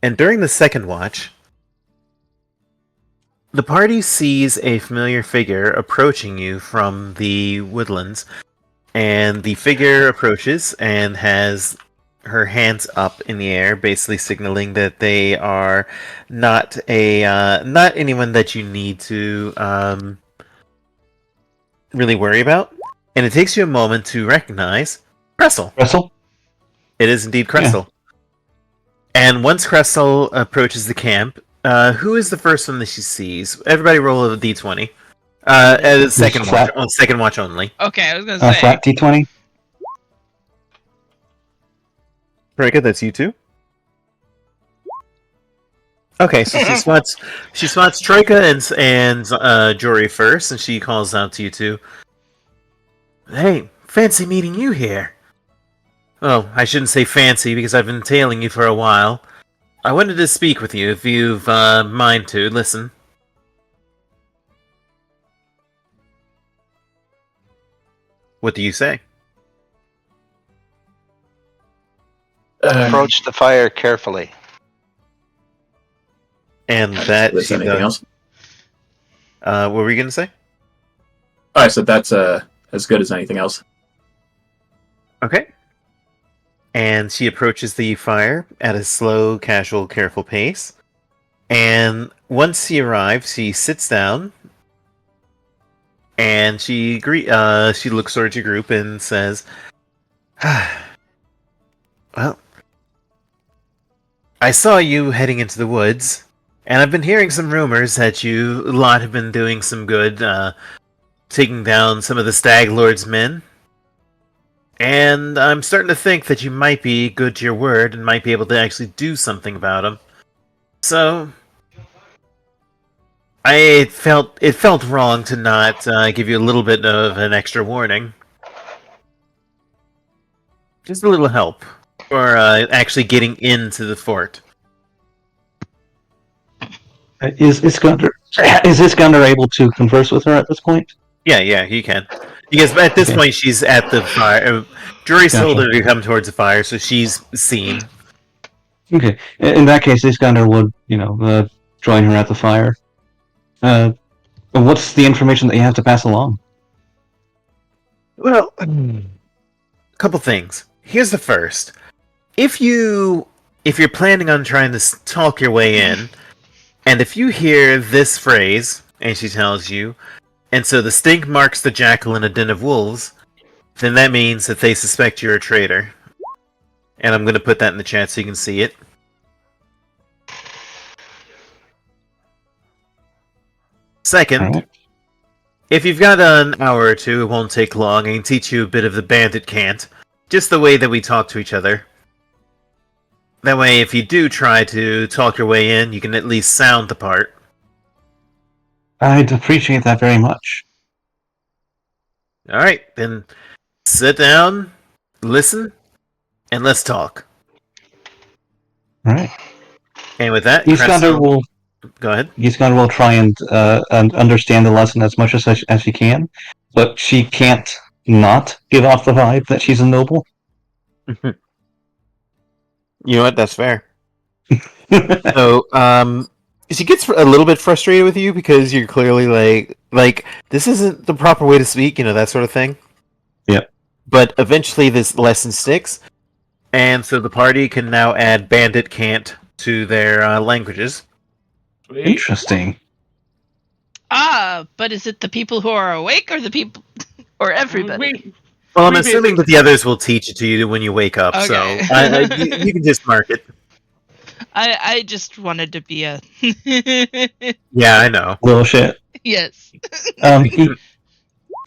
And during the second watch, the party sees a familiar figure approaching you from the woodlands. And the figure approaches and has her hands up in the air, basically signaling that they are not anyone that you need to really worry about. And it takes you a moment to recognize Cressel. Cressel? It is indeed Cressel. Yeah. And once Cressel approaches the camp, who is the first one that she sees? Everybody roll a d20. As second watch only. Okay, I was gonna say. Flat d20. Troyka, that's you too. Okay, so she spots Troyka and Jory first, and she calls out to you two. Hey, fancy meeting you here. Well, I shouldn't say fancy because I've been tailing you for a while. I wanted to speak with you if you've mind to listen. What do you say? Approach the fire carefully. And that Is she anything does. else? What were you gonna say? I said that's as good as anything else. Okay. And she approaches the fire at a slow, casual, careful pace. And once she arrives, she sits down. And she looks towards your group and says, well, I saw you heading into the woods, and I've been hearing some rumors that you lot have been doing some good, taking down some of the Stag Lord's men. And I'm starting to think that you might be good to your word and might be able to actually do something about them. So it felt wrong to not give you a little bit of an extra warning. Just a little help for actually getting into the fort. Is Iskander able to converse with her at this point? Yeah, you can. Because at this Okay. point, she's at the fire. Jory told Gotcha. her to come towards the fire, so she's seen. Okay. In that case, Iskander would, join her at the fire. What's the information that you have to pass along? Well, a couple things. Here's the first. If you're planning on trying to talk your way in, and if you hear this phrase, and she tells you, and so the stink marks the jackal in a den of wolves, then that means that they suspect you're a traitor. And I'm going to put that in the chat so you can see it. Second, Alright. if you've got an hour or two, it won't take long. I can teach you a bit of the bandit cant. Just the way that we talk to each other. That way, if you do try to talk your way in, you can at least sound the part. I'd appreciate that very much. Alright, then sit down, listen, and let's talk. Alright. And with that, Iskander will go ahead. try and understand the lesson as much as she can, but she can't not give off the vibe that she's a noble. You know what? That's fair. So, she gets a little bit frustrated with you because you're clearly like this isn't the proper way to speak, that sort of thing. Yep. But eventually, this lesson sticks, and so the party can now add bandit cant to their languages. Interesting. But is it the people who are awake or the people or everybody? Well, I'm assuming that the others will teach it to you when you wake up, Okay. so you can just mark it. I just wanted to be a Yeah, I know. Little shit. yes.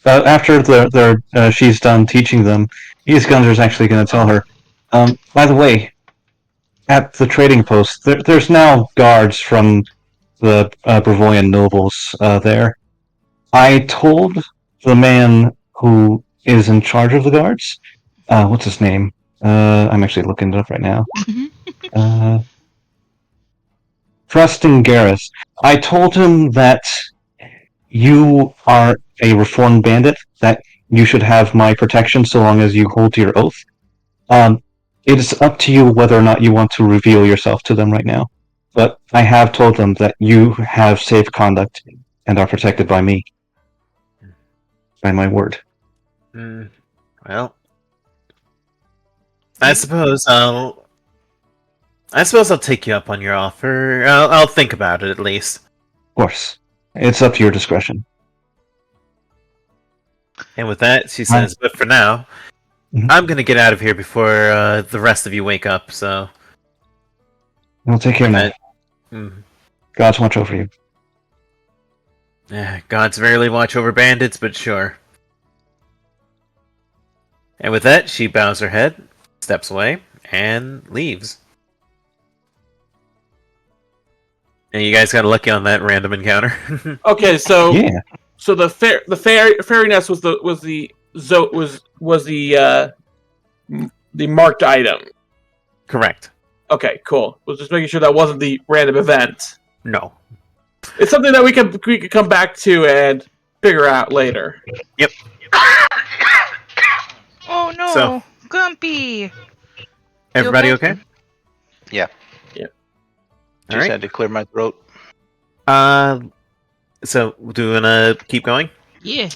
After she's done teaching them, Iskander's actually going to tell her. By the way, at the trading post, there's now guards from the Brevoyan nobles there. I told the man who is in charge of the guards. What's his name? I'm actually looking it up right now. Preston Garris. I told him that you are a reformed bandit, that you should have my protection so long as you hold to your oath. It is up to you whether or not you want to reveal yourself to them right now. But I have told them that you have safe conduct and are protected by me. By my word. Well, I suppose I'll take you up on your offer. I'll think about it at least. Of course. It's up to your discretion. And with that, she says, but for now, I'm going to get out of here before the rest of you wake up, so... Well, take care now. God's watch over you. Gods rarely watch over bandits, but sure. And with that, she bows her head, steps away, and leaves. And you guys got lucky on that random encounter. Okay, so Yeah. so the fairy nest was the marked item. Correct. Okay, cool. Was just making sure that wasn't the random event. No. It's something that we could come back to and figure out later. Yep. Oh no, So- Grumpy. Everybody okay? okay? Yeah. Yeah. Just Alright. had to clear my throat. So, do we want to keep going? Yeah.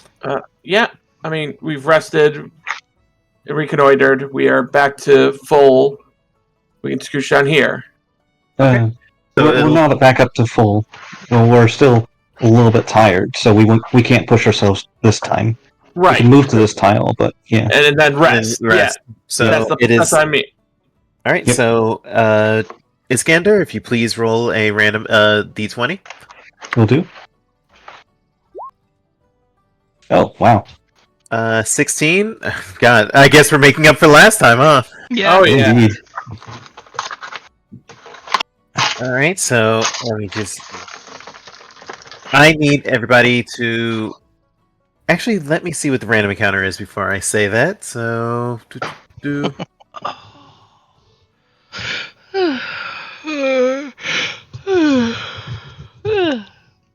Yeah, I mean, we've rested, reconnoitered. We are back to full. We can scooch down here. So We're it'll- not back up to full. Well, we're still a little bit tired, so we can't push ourselves this time. We Right, can move to this tile, but yeah. and then rest. And rest. So it that's is... what I mean. Alright, Yep. so, Iskander, if you please roll a random d20. Will do. Oh, wow. 16? God, I guess we're making up for last time, huh? Yeah. Oh yeah. Indeed. All right, so let me just. I need everybody to. Actually, let me see what the random encounter is before I say that. So.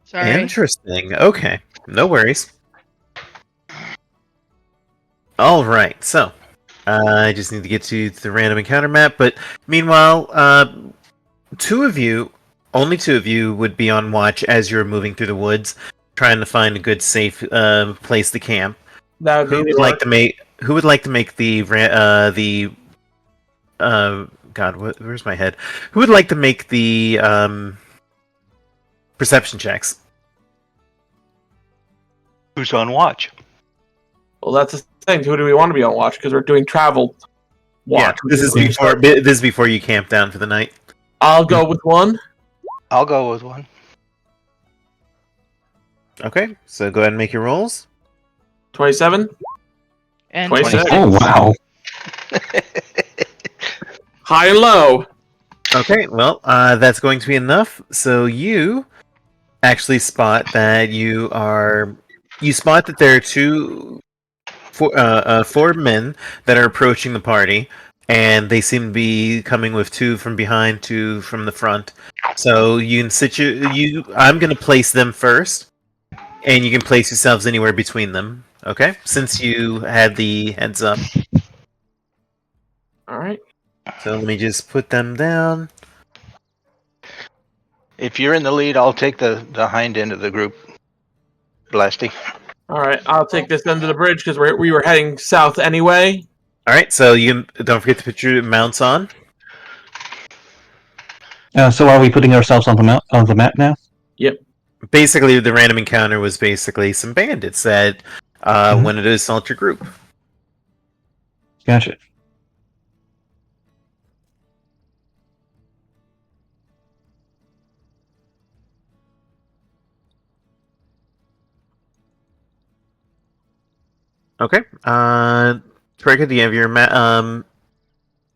Sorry. Interesting. Okay, no worries. All right, so I just need to get to the random encounter map. But meanwhile, only two of you, would be on watch as you're moving through the woods, trying to find a good, safe place to camp. That would be Who the would like to make? Who would like to make the God, where's my head? Who would like to make the perception checks? Who's on watch? Well, that's the thing. Who do we want to be on watch? Because we're doing travel watch. Yeah, this is before you camp down for the night. I'll go with one. I'll go with one. Okay, so go ahead and make your rolls. 27. And 26. Oh wow! High and low. Okay, well, that's going to be enough. So you actually spot that you spot that there are four men that are approaching the party, and they seem to be coming with two from behind, two from the front. So you can I'm going to place them first, and you can place yourselves anywhere between them. Okay, since you had the heads up. All right. So let me just put them down. If you're in the lead, I'll take the hind end of the group. Blasty. All right. I'll take this end of the bridge because we were heading south anyway. All right, so you don't forget to put your mounts on. So are we putting ourselves on the map now? Basically, the random encounter was basically some bandits that wanted to assault your group. Gotcha. Okay. Troyka, do you have your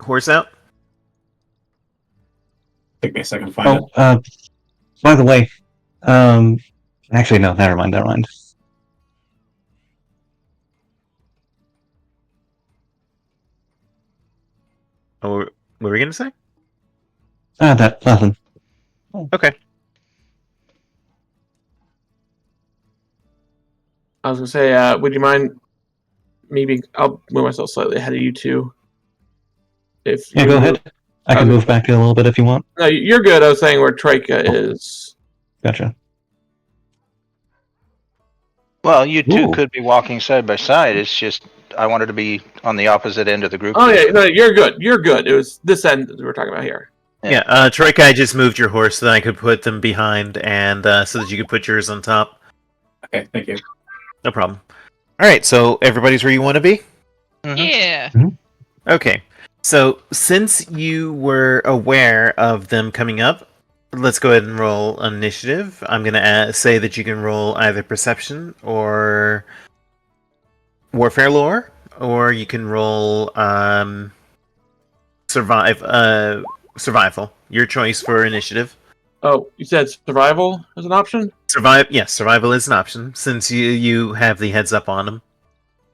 horse out? Take me a second to find it. Oh, by the way, actually no, never mind. Oh, what were we gonna say? That nothing. Okay. I was gonna say, would you mind maybe I'll move myself slightly ahead of you two. If Yeah, you go move- ahead. I can move back a little bit if you want. No, you're good. I was saying where Troyka is. Gotcha. Well, you two Ooh. could be walking side by side. It's just I wanted to be on the opposite end of the group. Oh yeah, no, you're good. You're good. It was this end that we're talking about here. Yeah, Troyka, I just moved your horse so that I could put them behind, and so that you could put yours on top. Okay, thank you. No problem. All right, so everybody's where you want to be? Yeah. Okay. So since you were aware of them coming up, let's go ahead and roll initiative. I'm going to say that you can roll either perception or warfare lore, or you can roll survival. Your choice for initiative. Oh, you said survival as an option? Yes, survival is an option since you have the heads up on them.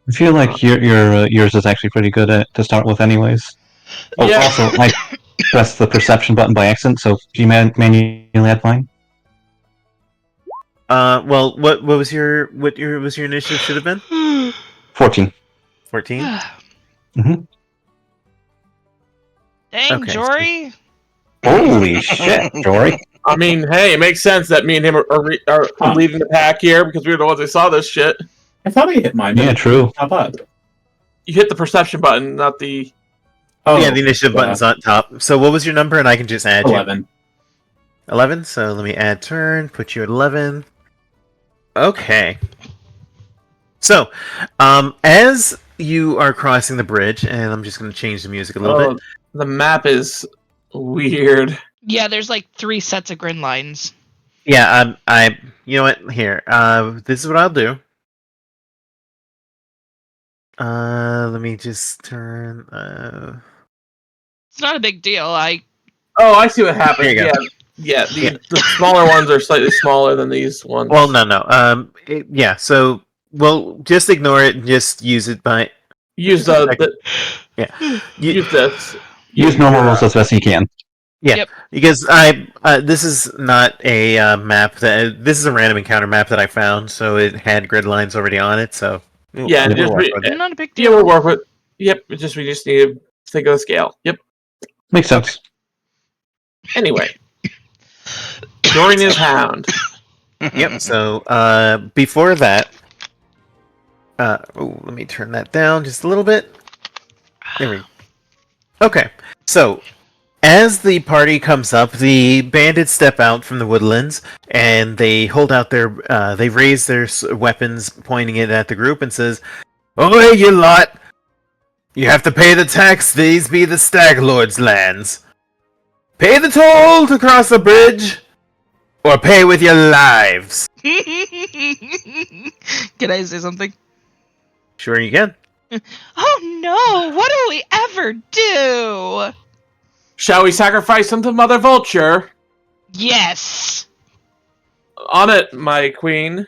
I feel like yours is actually pretty good to start with, anyways. Oh, Yeah. also, I pressed the perception button by accident, so do you manually add mine? Well, what was your initiative should have been? 14. 14. Dang, Okay, Jory. Holy shit, Jory. I mean, hey, it makes sense that me and him are leading the pack here because we were the ones that saw this shit. I thought I hit mine. Yeah, true. How bad? You hit the perception button, not the. Oh, Yeah, the initiative button's on top. So what was your number, and I can just add 11. you. 11. So let me add turn. Put you at 11. Okay. So, as you are crossing the bridge, and I'm just going to change the music a little bit. The map is weird. Yeah, there's like 3 sets of grin lines. Yeah, you know what? Here, this is what I'll do. Let me just turn. It's not a big deal. Oh, I see what happened. There you go. Yeah, Yeah, the smaller ones are slightly smaller than these ones. Well, no. Yeah. So we'll just ignore it and just use it by. Use Yeah. use this. Use normal rules as best you can. Yeah, Yep. because this is not a map this is a random encounter map that I found, so it had grid lines already on it. So Yeah, we'll just work with it. Not a big Yeah, deal. we'll work with. Yep, we just need to think of the scale. Yep. Makes sense. Anyway, join his hound. Yep. So before that, let me turn that down just a little bit. There we go. Okay, so as the party comes up, the bandits step out from the woodlands, and they hold out they raise their weapons, pointing it at the group, and says, "Oh, you lot! You have to pay the tax. These be the Stag Lord's lands. Pay the toll to cross the bridge, or pay with your lives." Can I say something? Sure you can. Oh no! What will we ever do? Shall we sacrifice him to Mother Vulture? Yes. On it, my queen.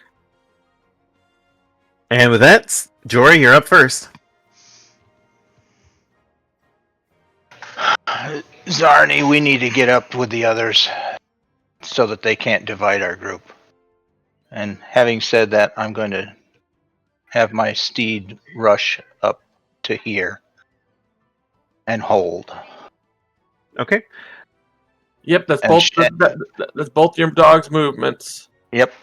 And with that, Jory, you're up first. Zarni, we need to get up with the others so that they can't divide our group. And having said that, I'm going to have my steed rush up to here and hold. Okay. Yep, that's And both. shit. That's both your dog's movements. Yep.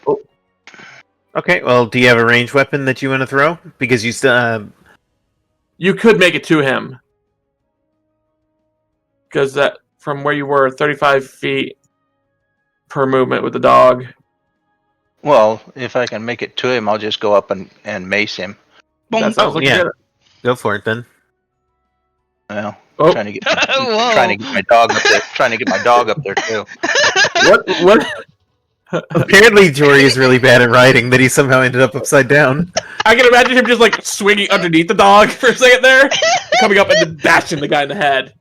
Okay. Well, do you have a ranged weapon that you want to throw? Because you still. You could make it to him, because that from where you were, 35 feet per movement with the dog. Well, if I can make it to him, I'll just go up and mace him. Boom. That sounds like yeah. a good. Go for it then. Well, Oh. trying to get Whoa. trying to get my dog up there. Trying to get my dog up there too. What? Apparently, Jory is really bad at riding. That he somehow ended up upside down. I can imagine him just like swinging underneath the dog for a second there, coming up and then bashing the guy in the head.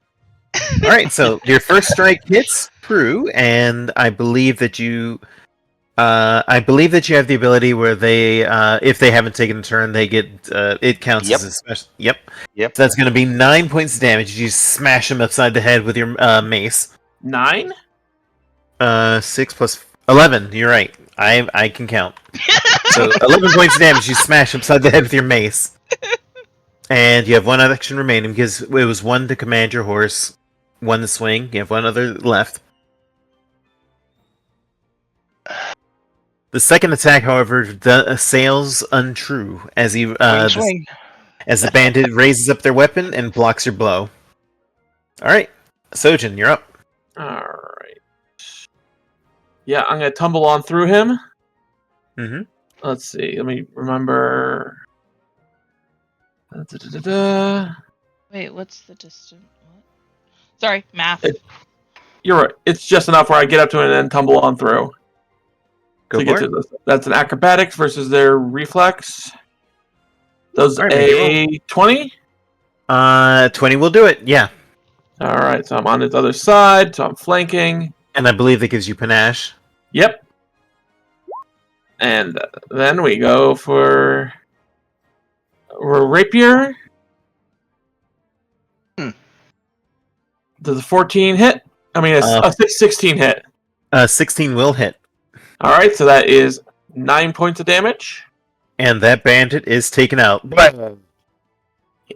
All right. So your first strike hits true, and I believe that you. I believe that you have the ability where they, if they haven't taken a turn, they get it counts Yep. as a special. Yep. Yep. So that's going to be 9 points of damage. You smash him upside the head with your mace. 9? 6 plus 11. You're right. I can count. So 11 points of damage. You smash him upside the head with your mace, and you have one action remaining because it was one to command your horse, one to swing. You have one other left. The second attack, however, sails untrue as he Swing. as the bandit raises up their weapon and blocks your blow. All right, Sojin, you're up. Alright. Yeah, I'm gonna tumble on through him. Mm-hmm. Let's see, let me remember. Wait, what's the distance? What? Sorry, math. You're right. It's just enough where I get up to it and then tumble on through. Go to for get it. to this. That's an acrobatics versus their reflex. Does All right, make a 20? 20 will do it. Yeah, Alright, so I'm on his other side, so I'm flanking. and I believe that gives you panache. Yep. And then we go for rapier. Does a 14 hit? I mean, a 16 hit. 16 will hit, Alright, so that is 9 points of damage. and that bandit is taken out.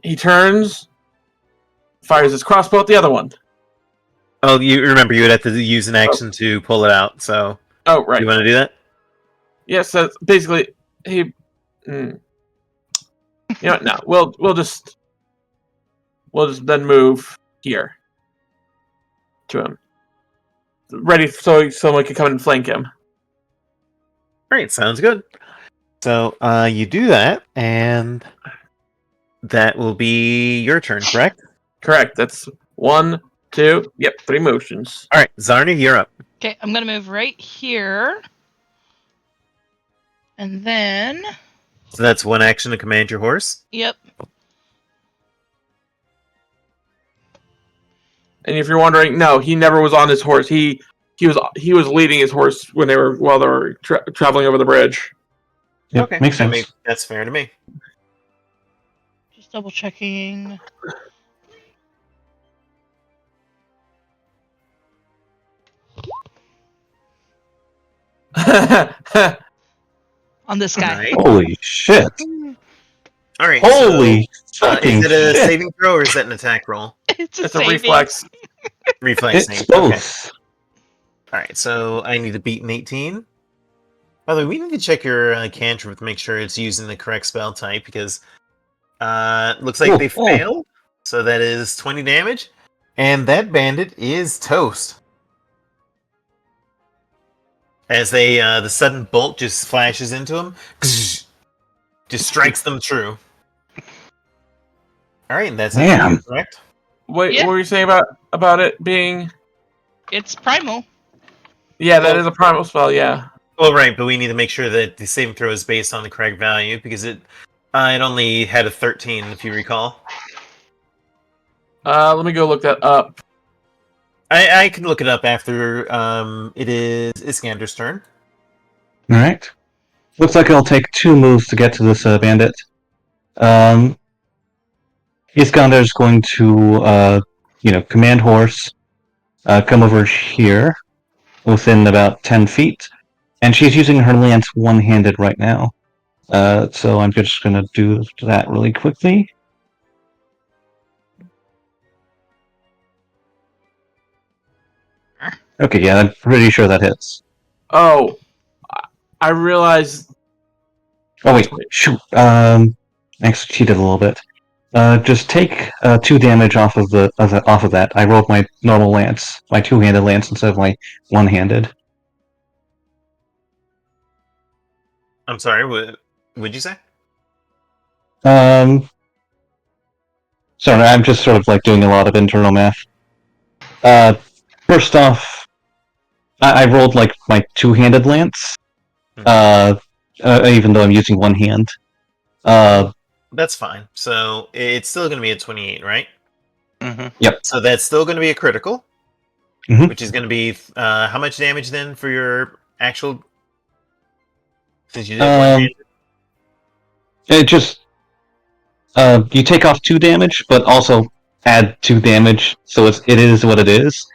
He turns, fires his crossbow at the other one. Oh, you remember you would have to use an action to pull it out. So Oh, right. you want to do that? Yes, so basically, he. You know what? No, we'll just then move here to him, ready so someone can come and flank him. All right, sounds good. So you do that, and that will be your turn, correct? Correct. That's 1, 2. Yep, 3 motions. All right, Zarni, you're up. Okay, I'm gonna move right here. And then, So that's one action to command your horse. yep. And if you're wondering, no, he never was on his horse. He he was leading his horse while they were traveling over the bridge. Yep, Okay, makes sense. That's fair to me. Just double checking. On this guy. Right. Holy shit! All right. Holy so, fucking is it a shit! saving throw or is that an attack roll? It's a It's a saving. reflex. Reflex It's save. both. Okay. All right. So I need to beat an 18. By the way, we need to check your cantrip to make sure it's using the correct spell type because looks like they failed. So that is 20 damage, and that bandit is toast. As the sudden bolt just flashes into him, just strikes them true. All right, and that's it. Damn. Correct. Wait, Yeah. what were you saying about it being? It's primal. Yeah, that Well- is a primal spell. Yeah. Well, right, but we need to make sure that the saving throw is based on the correct value because it only had a 13, if you recall. Let me go look that up. I can look it up after it is Iskander's turn. All right. Looks like it'll take 2 moves to get to this bandit. Iskander's going to, command horse, come over here, within about 10 feet, and she's using her lance one-handed right now. So I'm just going to do that really quickly. Okay, yeah, I'm pretty sure that hits. Oh, I realized. Oh wait, shoot. I actually cheated a little bit. Just take 2 damage off of that. I rolled my normal lance, my 2-handed lance instead of my one-handed. I'm sorry, what would you say? Sorry, I'm just sort of like doing a lot of internal math. First off, I rolled like my 2-handed lance, even though I'm using one hand. That's fine. So it's still going to be a 28, right? Mm-hmm. Yep. So that's still going to be a critical, Mhm. which is going to be how much damage then for your actual? Since you did one-handed? It just you take off 2 damage, but also add 2 damage, so it is what it is.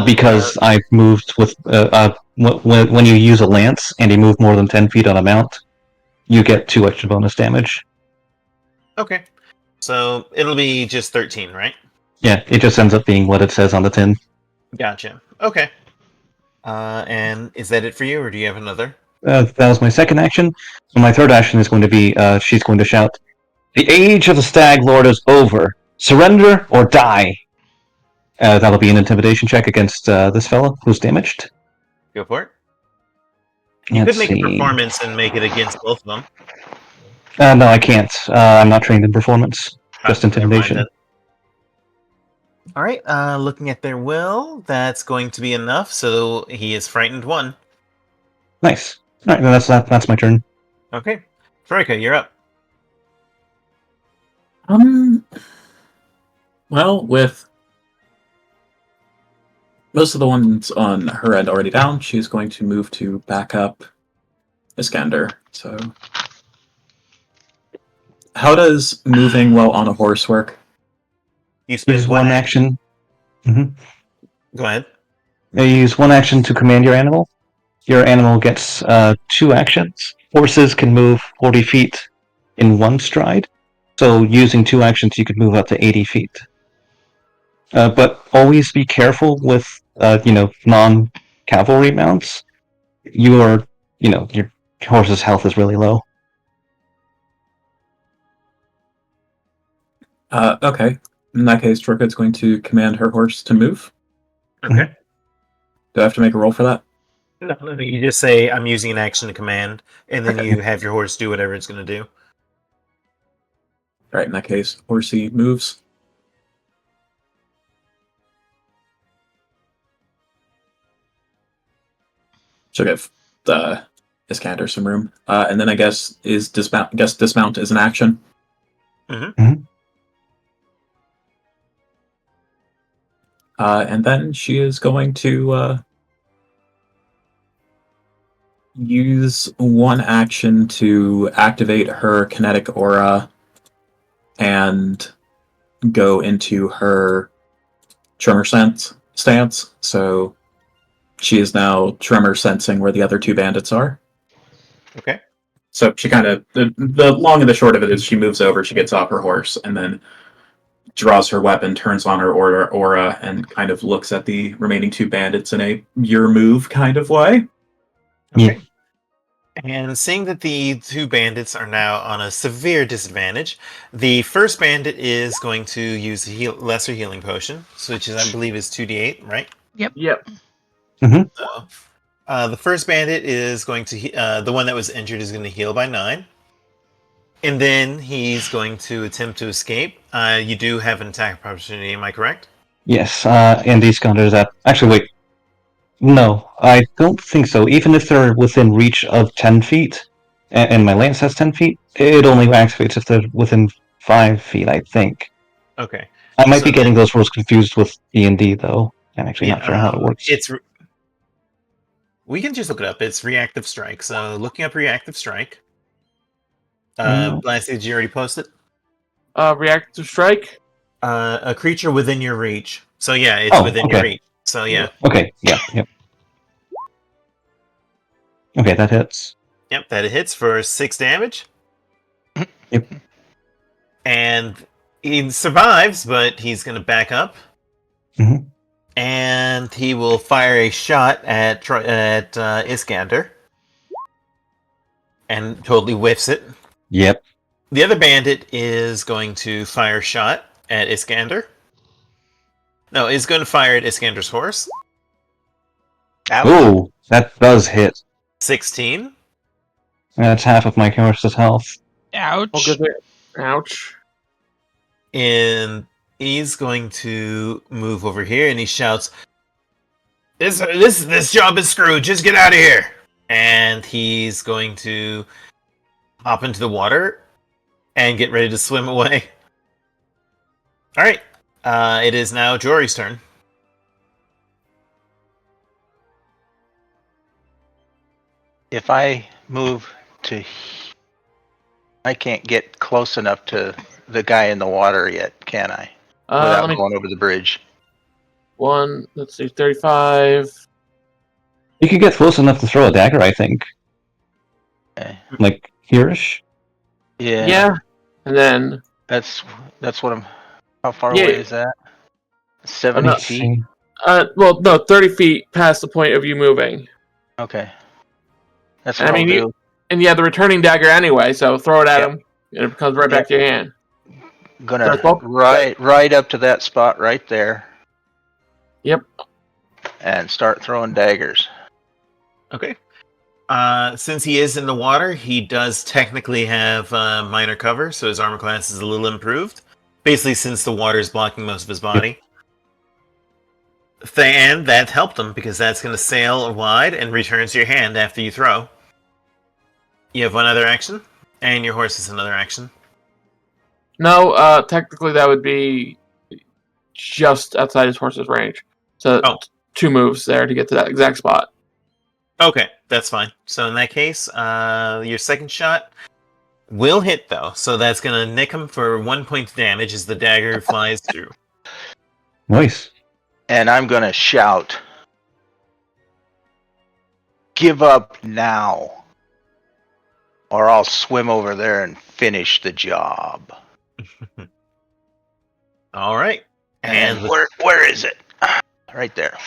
Because I've moved with when you use a lance and you move more than 10 feet on a mount, you get 2 extra bonus damage. Okay. So it'll be just 13, right? Yeah, it just ends up being what it says on the tin. Gotcha. Okay. And is that it for you, or do you have another? That was my second action. And my third action is going to be she's going to shout, "The age of the Stag Lord is over. Surrender or die." That'll be an intimidation check against this fella who's damaged. Go for it. You Let's could make see. a performance and make it against both of them. No, I can't. I'm not trained in performance. Just Never mind intimidation. then. All right. Looking at their will, that's going to be enough. So he is frightened 1. Nice. All right, then that's my turn. Okay. Troyka, you're up. Well, with most of the ones on her end already down, she's going to move to back up Iskander. So, how does moving while on a horse work? You spend Use one action. Go ahead. You use one action to command your animal. Your animal gets 2 actions. Horses can move 40 feet in 1 stride. So using 2 actions, you could move up to 80 feet. But always be careful with, non-cavalry mounts. Your horse's health is really low. Okay. In that case, Troyka going to command her horse to move. Okay. Do I have to make a roll for that? No, you just say, I'm using an action to command, and then Okay. you have your horse do whatever it's going to do. All right, in that case, horsey moves. She'll give the Iskander some room. And then I guess dismount is an action. And then she is going to use one action to activate her kinetic aura and go into her tremor stance. So she is now tremor sensing where the other two bandits are. Okay. So she kind of, the long and the short of it is she moves over, she gets off her horse, and then draws her weapon, turns on her aura, and kind of looks at the remaining two bandits in a your move kind of way. Okay. And seeing that the two bandits are now on a severe disadvantage, the first bandit is going to use a lesser healing potion, which is, I believe, is 2d8, right? Yep. So, the first bandit is going to, the one that was injured is going to heal by 9. And then he's going to attempt to escape. You do have an attack opportunity, am I correct? Yes, and these counters that. Actually, wait. No, I don't think so. Even if they're within reach of 10 feet, and my lance has 10 feet, it only activates if they're within 5 feet, I think. Okay. I might So be getting those rules confused with D&D, though. I'm actually not sure how it works. We can just look it up. It's reactive strike. So looking up reactive strike. No. Blast, did you already post it? Reactive strike? A creature within your reach. So yeah, it's within your reach. So yeah. Okay, yep. Okay, that hits. Yep, that hits for 6 damage. Yep. And he survives, but he's going to back up. Mhm. And he will fire a shot at Iskander. And totally whiffs it. Yep. The other bandit is going to fire a shot at Iskander. No, is going to fire at Iskander's horse. Ouch. Ooh, that does hit. 16. That's half of my horse's health. Ouch. Oh, good there. Ouch. And he's going to move over here and he shouts, This job is screwed, just get out of here. And he's going to hop into the water and get ready to swim away. Alright. It is now Jory's turn. If I move to... I can't get close enough to the guy in the water yet, can I? Without going over the bridge. Let's see, 35. You could get close enough to throw a dagger, I think. Okay. Like, here-ish? Yeah. And then... That's what I'm... How far away is that? 70 not feet? Well, no, 30 feet past the point of you moving. Okay. That's what I'll do. And you have the returning dagger anyway, so throw it at him, and it comes right back to your hand. Gonna right up to that spot right there. Yep. And start throwing daggers. Okay. Since he is in the water, he does technically have minor cover, so his armor class is a little improved. Basically, since the water is blocking most of his body. And that helped him, because that's going to sail wide and returns to your hand after you throw. You have one other action, and your horse is another action. No, technically that would be just outside his horse's range. So 2 moves there to get to that exact spot. Okay, that's fine. So in that case, your second shot will hit, though. So that's going to nick him for 1 point of damage as the dagger flies through. Nice. And I'm gonna shout, "Give up now, or I'll swim over there and finish the job." All right. And where is it? Right there.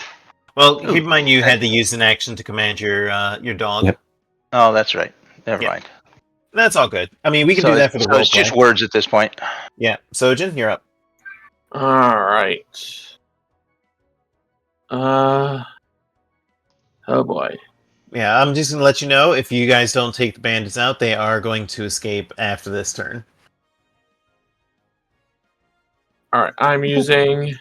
Well, keep in mind you had to use an action to command your dog. Yep. Oh, that's right. Never mind. That's all good. I mean, we can do that for the role it's just words at this point. Yeah. Sojin, you're up. All right. Oh boy. Yeah, I'm just going to let you know, if you guys don't take the bandits out, they are going to escape after this turn. All right, I'm using...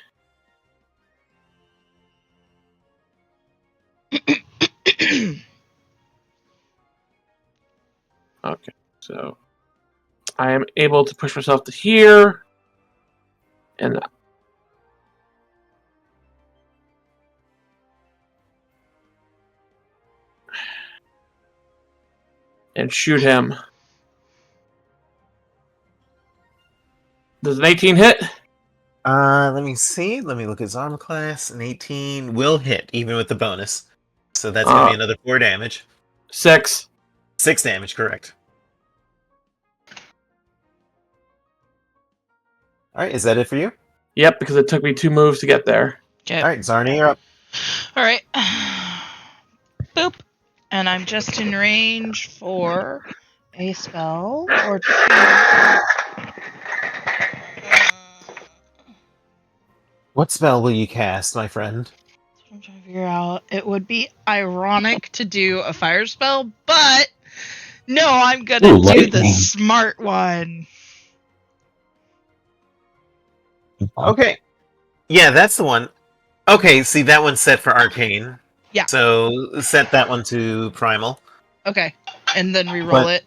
Okay, so I am able to push myself to here, and and shoot him. Does an 18 hit? Let me see. Let me look at his armor class. An 18 will hit, even with the bonus. So that's going to be another 4 damage. 6. 6 damage, correct. Alright, is that it for you? Yep, because it took me 2 moves to get there. Okay. Alright, Zarni, you're up. All right. Boop. And I'm just in range for a spell or 2. What spell will you cast, my friend? I'm trying to figure out. It would be ironic to do a fire spell, but no, I'm gonna do the lightning. smart one. Okay. Yeah, that's the one. Okay, see, that one's set for Arcane. Yeah. So set that one to Primal. Okay, and then re-roll But- it.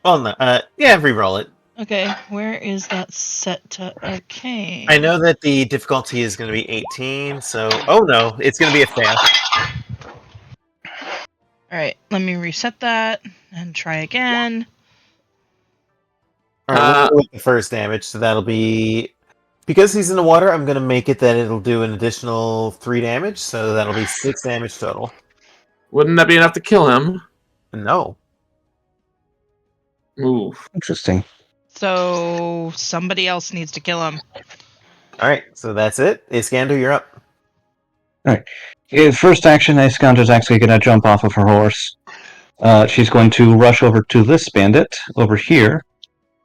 Oh, no. Yeah, re-roll it. Okay, where is that set to arcane? I know that the difficulty is going to be 18, so... Oh, no, it's going to be a fail. Alright, let me reset that and try again. Alright, we'll go with the first damage, so that'll be... Because he's in the water, I'm going to make it that it'll do an additional 3 damage, so that'll be 6 damage total. Wouldn't that be enough to kill him? No. Ooh. Interesting. So somebody else needs to kill him. Alright, so that's it. Iskander, you're up. First action, Iskander's actually going to jump off of her horse. She's going to rush over to this bandit over here.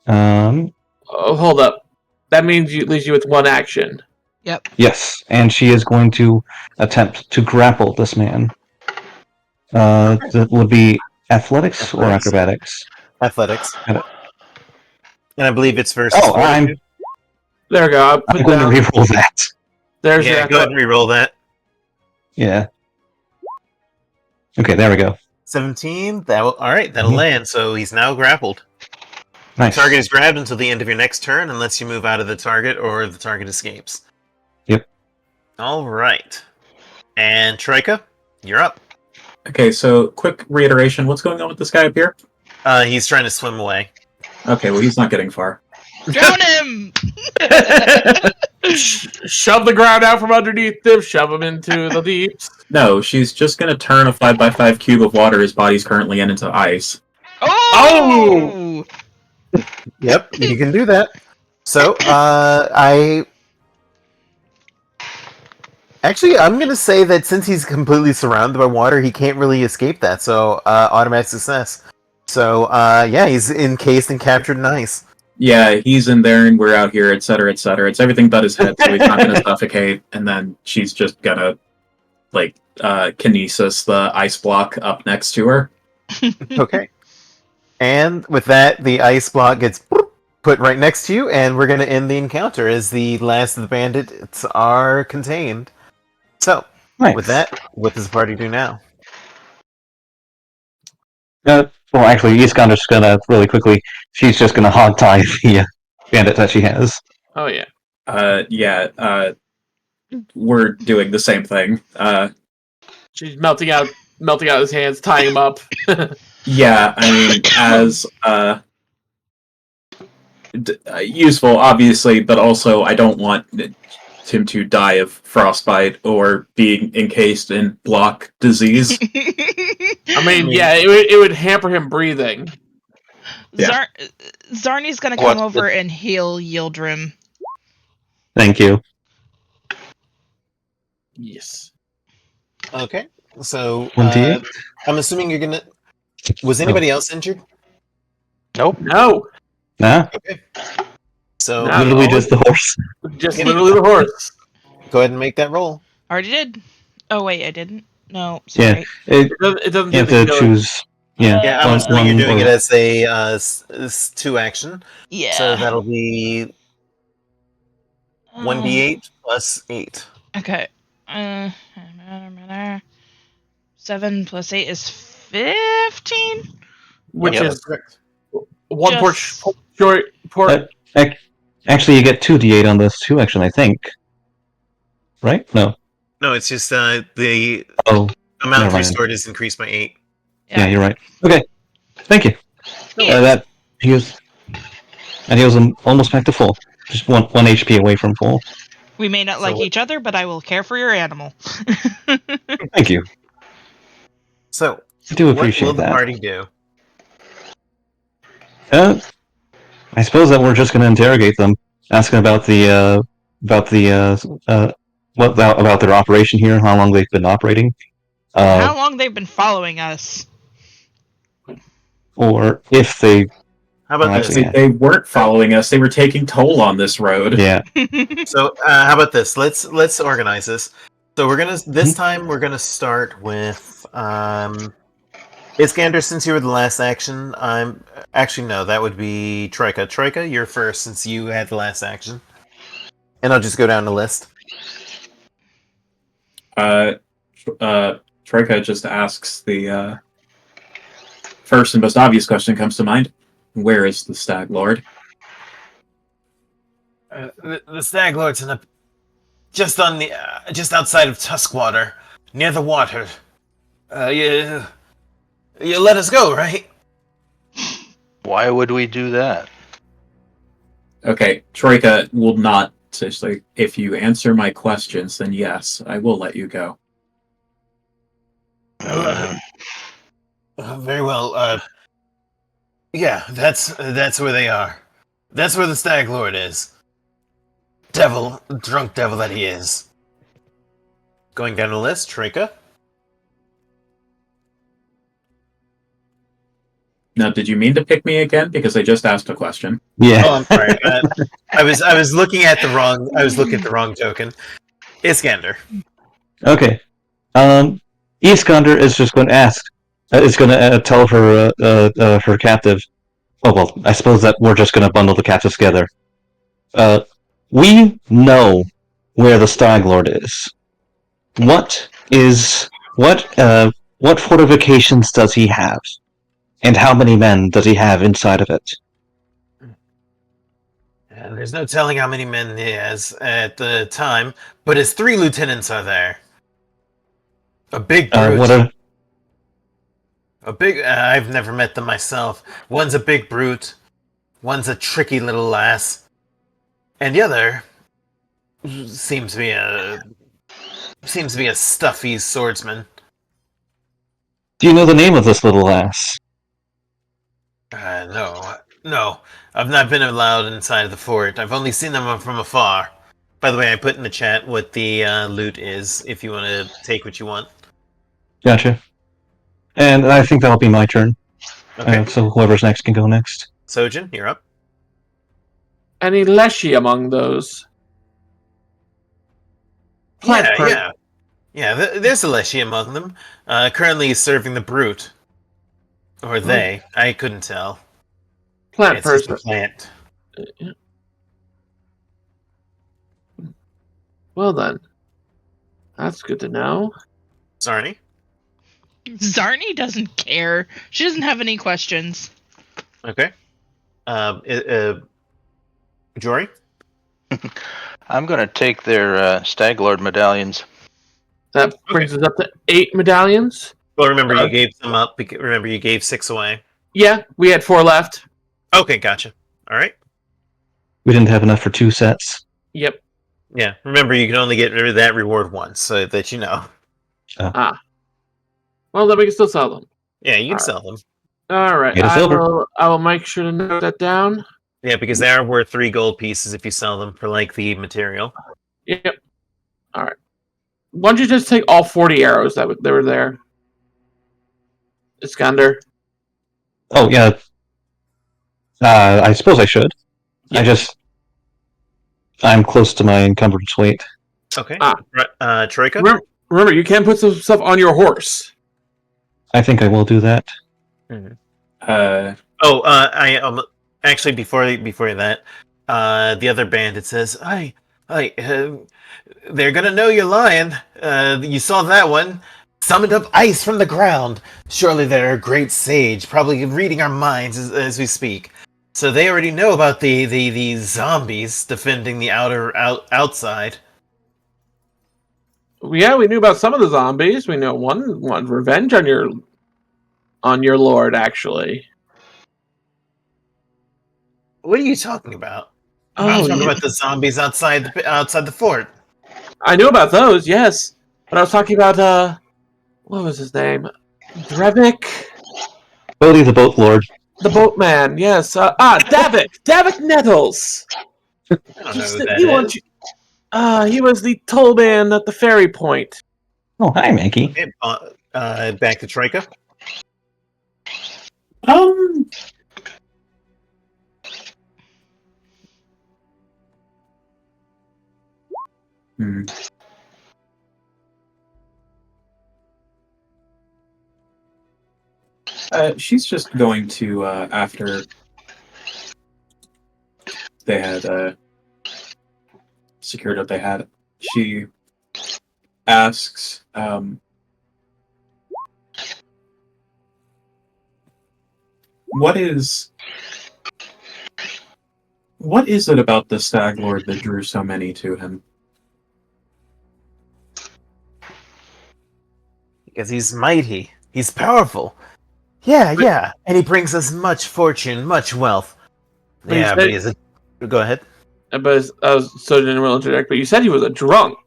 Oh, hold up. That means it leaves you with 1 action. Yep. Yes, and she is going to attempt to grapple this man. That would be athletics or Athletics. acrobatics. Athletics. Got it. And I believe it's versus... Oh, I'm There we go. I'll put going to down. reroll that. There's Yeah, your go ahead and re-roll that. Yeah. Okay, there we go. 17. Alright, that'll Mhm. land, so he's now grappled. Nice. Target is grabbed until the end of your next turn, unless you move out of the target or the target escapes. Yep. Alright. And Troyka, you're up. Okay, so quick reiteration. What's going on with this guy up here? He's trying to swim away. Okay, well, he's not getting far. Drown him! Shove the ground out from underneath them, shove him into the deeps. No, she's just going to turn a 5x5 cube of water his body's currently in into ice. Oh! Yep, you can do that. So, Actually, I'm going to say that since he's completely surrounded by water, he can't really escape that, so automatic success. So, yeah, he's encased and captured in ice. Yeah, he's in there and we're out here, etc., etc. It's everything but his head, so he's not going to suffocate. And then she's just going to, like, kinesis the ice block up next to her. Okay. And with that, the ice block gets put right next to you, and we're going to end the encounter as the last of the bandits are contained. So, Nice. with that, what does the party do now? Well, actually, Iskander's gonna really quickly. She's just gonna hog tie the bandit that she has. Oh, yeah. We're doing the same thing. She's melting out his hands, tying him up. Yeah, I mean, as useful, obviously, but also I don't want him to die of frostbite or being encased in block disease. I mean, yeah, it would hamper him breathing. Yeah. Zarni's gonna What come over and heal Yildrim. Thank you. Yes. Okay. So, 28? I'm assuming you're going to... Was anybody else injured? Nope. No, Nah, Okay. So, No. literally just the horse. just literally the horse. go ahead and make that roll. Already did. Oh wait, I didn't. No, Yeah. sorry. It doesn't You do have the to healing. choose. Yeah. Yeah, I'm one- assuming you're one doing or- it as a 2 action. Yeah. So that'll be 1d8 plus 8. Okay. 7 plus 8 is 15? Which Yep, is that's correct. one Just- port. Actually, you get 2d8 on this too, actually, I think. Right? No. No, it's just the Oh, amount Never mind. restored is increased by 8. yeah, you're right. Okay. Thank you. Yes. That he was, and he was almost back to full. Just one HP away from full. We may not So like what- each other, but I will care for your animal. Thank you. So, I do what will appreciate the that. party do? I suppose that we're just going to interrogate them, asking about the about their operation here, how long they've been operating, How long they've been following us? or if they. How about Well, this? actually, yeah. They weren't following us. They were taking toll on this road. Yeah. So, how about this? Let's organize this. So this time we're gonna start with Iskander, since you were the last action. Actually no, that would be Troyka. Troyka, you're first since you had the last action, and I'll just go down the list. Troyka just asks the first and most obvious question comes to mind. Where is the Stag Lord? The Stag Lord's just outside of Tuskwater, near the water. You let us go, right? Why would we do that? Okay, Troyka will not say, if you answer my questions, then yes, I will let you go. Very well. Yeah, that's where they are. That's where the Stag Lord is. Drunk devil that he is. Going down the list, Troyka. Now, did you mean to pick me again? Because I just asked a question. Yeah. Oh, I'm sorry. I was looking at the wrong. I was looking at the wrong token. Iskander. Okay. Iskander is just going to ask. Is going to tell her captive. Oh well, I suppose that we're just going to bundle the captives together. We know where the Stag Lord is. What fortifications does he have, and how many men does he have inside of it? There's no telling how many men he has at the time, but his 3 lieutenants are there. A big brute. I've never met them myself. One's a big brute. One's a tricky little lass. And the other seems to be a stuffy swordsman. Do you know the name of this little lass? No. I've not been allowed inside of the fort. I've only seen them from afar. By the way, I put in the chat what the loot is, if you want to take what you want. Gotcha. And I think that'll be my turn. Okay. So whoever's next can go next. Sojin, you're up. Any leshy among those? Yeah. There's a leshy among them. Currently serving the brute. Or they. I couldn't tell. Plant It's just a person. plant. Well then, that's good to know. Zarni? Zarni doesn't care. She doesn't have any questions. Okay. Jory? I'm going to take their Stag Lord medallions. That brings us up to 8 medallions. Well, remember you gave some up. Remember you gave 6 away. Yeah, we had 4 left. Okay, gotcha. All right. We didn't have enough for 2 sets. Yep. Yeah, remember you can only get rid of that reward once, so that you know. Well, then we can still sell them. Yeah, you can All sell them. All right. Get a silver. I will make sure to note that down. Yeah, because they are worth 3 gold pieces if you sell them for like the material. Yep. All right. Why don't you just take all 40 arrows that were there? Iskander. Oh yeah. I suppose I should. Yeah. I'm close to my encumbrance weight. Okay. Ah. Troyka? Remember, you can put some stuff on your horse. I think I will do that. Actually, before that, the other bandit says, they're gonna know you're lying. You saw that one. Summoned up ice from the ground. Surely they're a great sage, probably reading our minds as we speak. So they already know about the zombies defending the outside. Yeah, we knew about some of the zombies. We know one revenge on on your lord, actually. What are you talking about? I'm Oh, talking yeah. about the zombies outside the fort. I knew about those, yes. But I was talking about, what was his name? Drevik? Bodhi the Boat Lord. The boatman, yes. Davik! Davik Nettles! I don't know who that He is. wants you. He was the tollman at the ferry point. Oh, hi, Mankey. Okay, back to Troyka. Um. Hmm. She's just going to after they had secured what they had. She asks, what is it about the Stag Lord that drew so many to him? Because he's mighty. He's powerful. Yeah. And he brings us much fortune, much wealth. But Yeah, but he's a... Go ahead. But I was so didn't want to interject, but you said he was a drunk.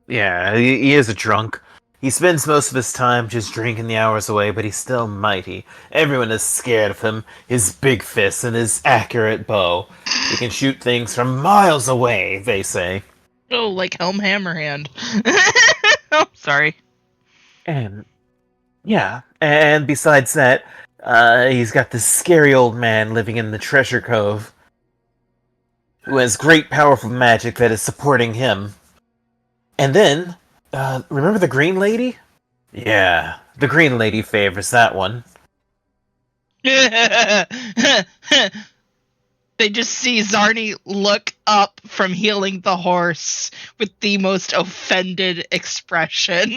Yeah, he is a drunk. He spends most of his time just drinking the hours away, but he's still mighty. Everyone is scared of him, his big fists and his accurate bow. He can shoot things from miles away, they say. Oh, like Helm Hammerhand. Oh, sorry. And besides that, he's got this scary old man living in the Treasure Cove who has great powerful magic that is supporting him. And then, remember the Green Lady? Yeah, the Green Lady favors that one. They just see Zarni look up from healing the horse with the most offended expression.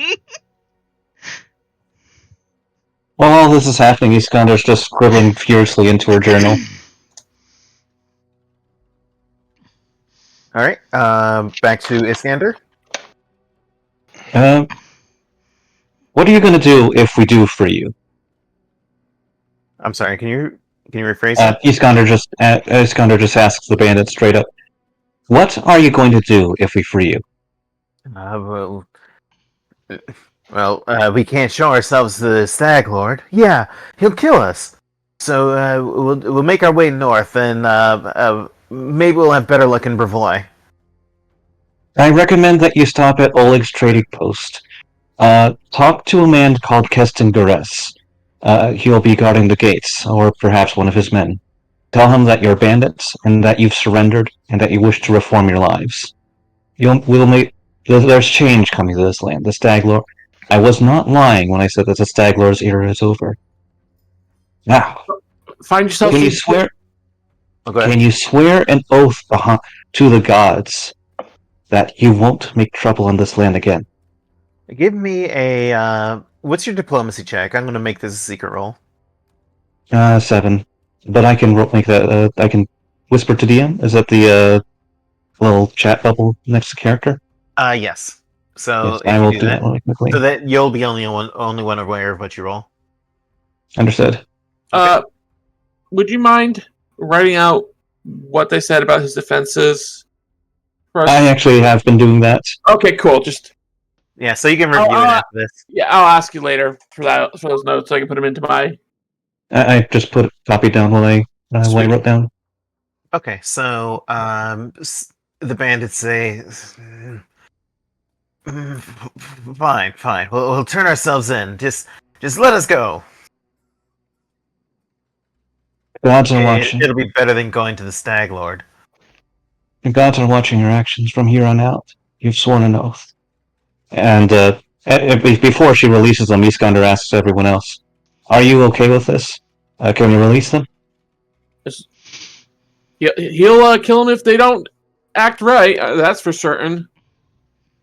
While all this is happening, Iskander's just scribbling furiously into her journal. Alright, back to Iskander. What are you going to do if we do free you? I'm sorry, can you rephrase that? Iskander just asks the bandit straight up. What are you going to do if we free you? We can't show ourselves to the Stag Lord. Yeah, he'll kill us. So we'll make our way north, and maybe we'll have better luck in Brevoy. I recommend that you stop at Oleg's trading post. Talk to a man called Keston Gares. He'll be guarding the gates, or perhaps one of his men. Tell him that you're bandits, and that you've surrendered, and that you wish to reform your lives. There's change coming to this land. The Stag Lord. I was not lying when I said that the Stag Lord's era is over. Now, Find yourself. can you swear? Oh, go ahead. Can you swear an oath to the gods that you won't make trouble on this land again? Give me a what's your diplomacy check? I'm going to make this a secret roll. 7. But I can make that. I can whisper to DM. Is that the little chat bubble next to character? Yes. So Yes, if I you will do do that, that really quickly. so that you'll be only one aware of what you roll. Understood. Would you mind writing out what they said about his defenses? First? I actually have been doing that. Okay, cool. Just Yeah, so you can review it after this. yeah, I'll ask you later for those notes so I can put them into my. I just put copy down what I wrote down. Okay, so the bandits say, fine. We'll turn ourselves in. Just let us go. Gods are watching. It'll be better than going to the Stag Lord. The gods are watching your actions from here on out. You've sworn an oath. And before she releases them, Iskander asks everyone else, "Are you okay with this? Can we release them?" He'll kill them if they don't act right. That's for certain.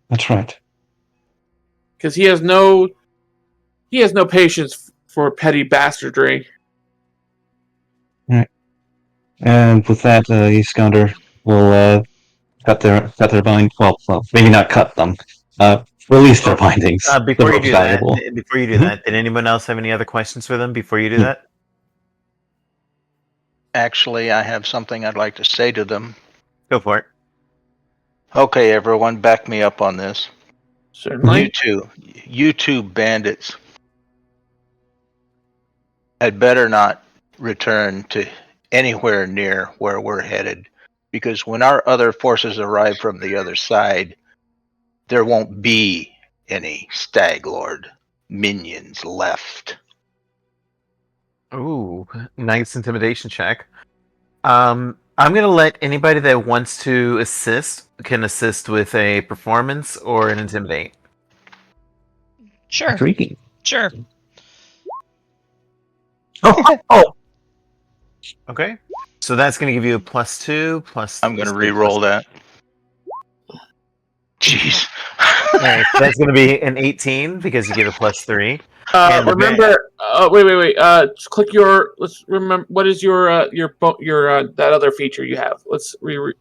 That's right. Because he has no patience for petty bastardry. Right. And with that, Iskander will cut their bind. Well, maybe not cut them. Release their findings. Before The you rope's do valuable. that, did anyone else have any other questions for them before you do that? Actually, I have something I'd like to say to them. Go for it. Okay, everyone, back me up on this. Certainly. You two bandits had better not return to anywhere near where we're headed, because when our other forces arrive from the other side, there won't be any Stag Lord minions left. Ooh, nice intimidation check. I'm gonna let anybody that wants to can assist with a performance or an intimidate. Sure. Intriguing. Sure. Oh. Okay. So that's gonna give you a +2 plus. I'm going to re-roll that. Jeez. Alright, so that's gonna be an 18 because you get a +3. And the Remember. Wait. Just click your. Let's remember. What is your that other feature you have? Let's I'm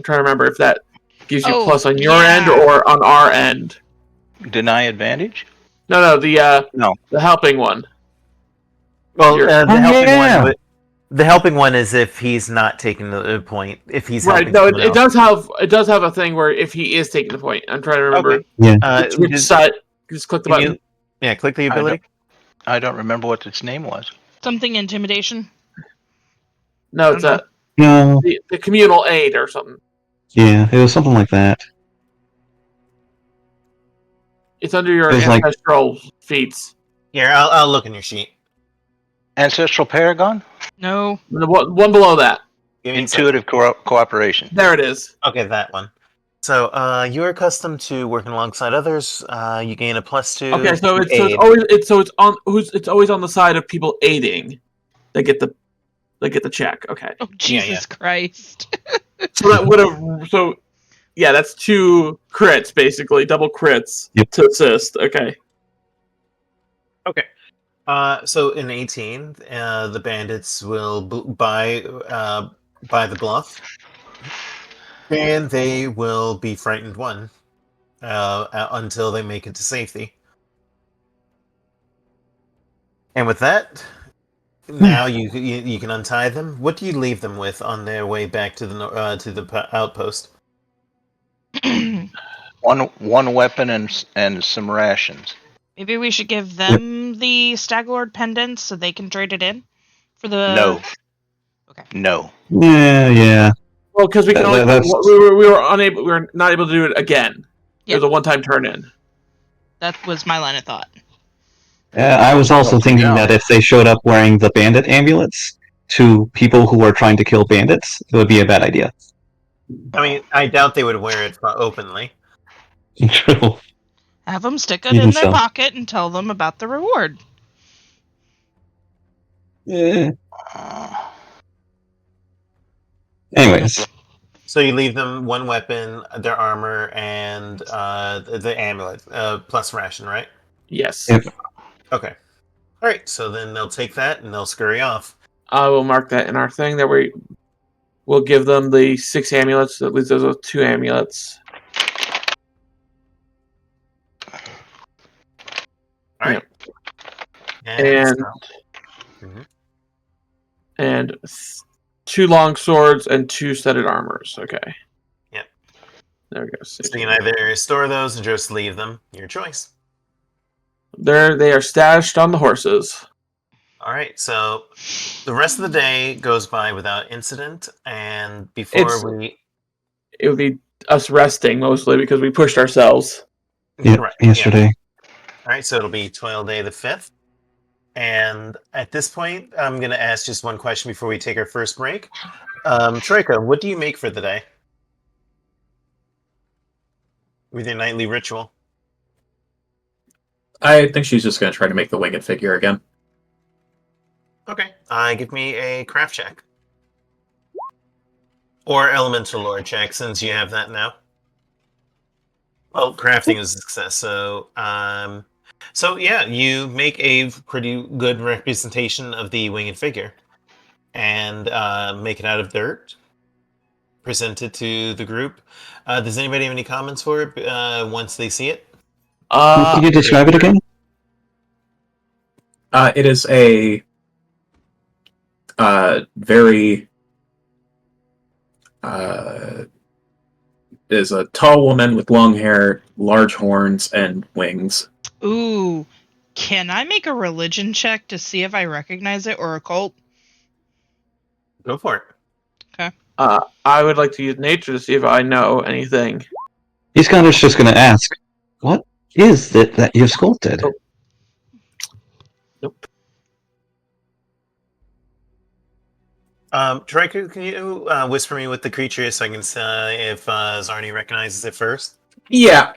trying to remember if that gives you Oh, plus on your yeah. end or on our end. Deny advantage? No. No. The helping one. Well, Your- the helping one is if he's not taking the point. If he's Right. helping No, someone it else. does have a thing where if he is taking the point. I'm trying to remember Okay. Yeah. which side. Just click the Can button. you, click the ability. I don't remember what its name was. Something intimidation. No, it's I No. the communal aid or something. Yeah, it was something like that. It's under your It was like- ancestral feats. Here, I'll look in your sheet. Ancestral Paragon? No. The one below that. Give me a second. Intuitive cooperation. There it is. Okay, that one. So, you're accustomed to working alongside others. You gain a +2. Okay, so to it's aid. always on the side of people aiding. They get the check. Okay, Oh, Jesus Christ. so that would have that's 2 crits basically, double crits Yep. to assist. Okay, Okay. So in 18, the bandits will buy the bluff, and they will be frightened one until they make it to safety. And with that, now you can untie them. What do you leave them with on their way back to the outpost? One weapon and some rations. Maybe we should give them the Stag Lord pendants so they can trade it in for the. No. Okay. No. Yeah. well, because we can only That's- we were not able to do it again. It was a one-time turn in. That was my line of thought. I was also thinking yeah. that if they showed up wearing the bandit amulets to people who are trying to kill bandits, it would be a bad idea. I mean, I doubt they would wear it openly. True. Have them stick it Even in their so. pocket and tell them about the reward. Yeah. Uh, Anyways, So you leave them one weapon, their armor, and the amulet plus ration, right? Yes, Yep. Okay. All right. So then they'll take that and they'll scurry off. I will mark that in our thing that we'll give them the 6 amulets. At least those are 2 amulets. All right. And Mhm. and 2 long swords and 2 studded armors. Okay. Yep. There we go. So you can either store those or just leave them. Your choice. They are stashed on the horses. All right. So the rest of the day goes by without incident, and before It would be us resting mostly because we pushed ourselves. yeah, yesterday. All right. So it'll be Toil Day the 5th. And at this point, I'm going to ask just one question before we take our first break. Troyka, what do you make for the day? With your nightly ritual? I think she's just going to try to make the winged figure again. Okay. Give me a craft check. Or elemental lore check, since you have that now. Well, crafting is a success, so yeah, you make a pretty good representation of the winged figure. And make it out of dirt. Present it to the group. Does anybody have any comments for it once they see it? Can you describe it again? It is a very is a tall woman with long hair, large horns, and wings. Ooh. Can I make a religion check to see if I recognize it or occult? Go for it. I would like to use nature to see if I know anything. Iskander's just going to ask, what is it that you've sculpted? Oh. Nope. Troyka, can you whisper me what the creature is so I can see if Zarni recognizes it first? Yeah.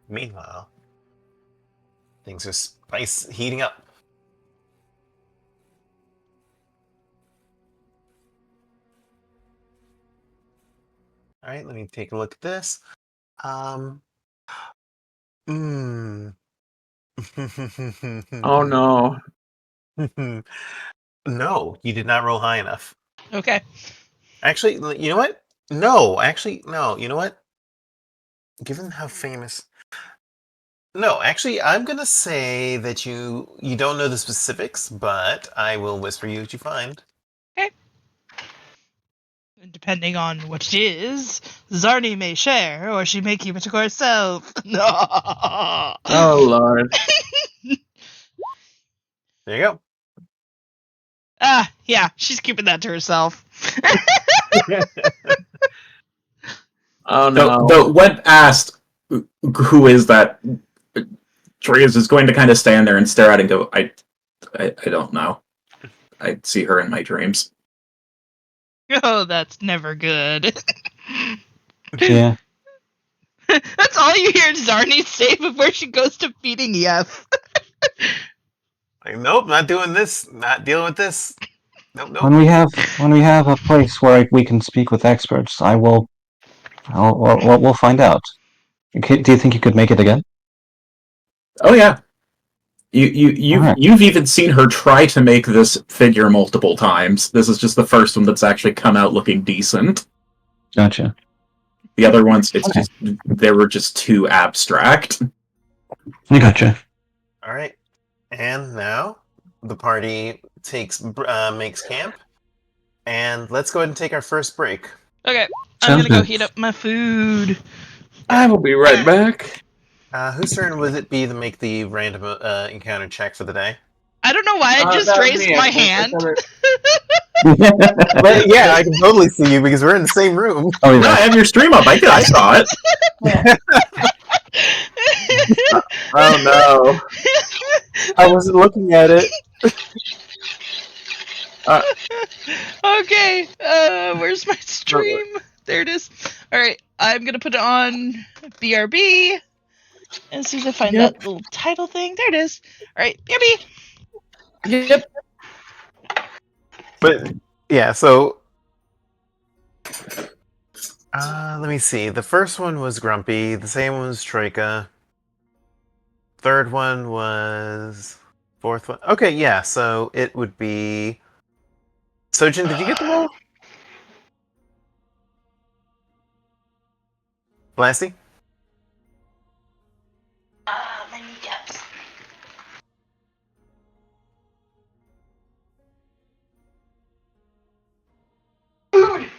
Meanwhile, things are heating up. All right, let me take a look at this. Hmm. Oh no. No, you did not roll high enough. Okay. Actually, you know what? No, actually, no. You know what? Given how famous. No, actually, I'm gonna say that you don't know the specifics, but I will whisper you what you find. Depending on what it is, Zarni may share, or she may keep it to herself. No. Oh lord. There you go. Yeah, she's keeping that to herself. Oh no. Though when asked who is that, Trias is going to kind of stand there and stare at it and go, I don't know. I see her in my dreams. Oh, that's never good. Yeah. That's all you hear Zarni say before she goes to feeding Yef. Like, nope, not doing this. Not dealing with this. Nope, nope. When we have a place where we can speak with experts, we'll find out. Okay, do you think you could make it again? Oh yeah. You've Alright. you've even seen her try to make this figure multiple times. This is just the first one that's actually come out looking decent. Gotcha. The other ones, it's Okay. just they were just too abstract. I gotcha. All right, and now the party makes camp, and let's go ahead and take our first break. Okay, I'm Sounds gonna go good. heat up my food. I will be right back. Whose turn would it be to make the random encounter check for the day? I don't know why I just That was raised me. my I hand. said it. But yeah, I can totally see you because we're in the same room. Oh No, I yeah. have your stream up. I saw it. Oh no. I wasn't looking at it. Okay, where's my stream? There it is. Alright, I'm gonna put it on BRB. As soon as I find Yep. that little title thing. There it is. Alright, BRB. Yep. But yeah, so let me see. The first one was Grumpy. The second one was Troyka. Third one was fourth one. Okay, yeah. So it would be Sojin. Did you get them all? Blasty? My kneecaps. Food!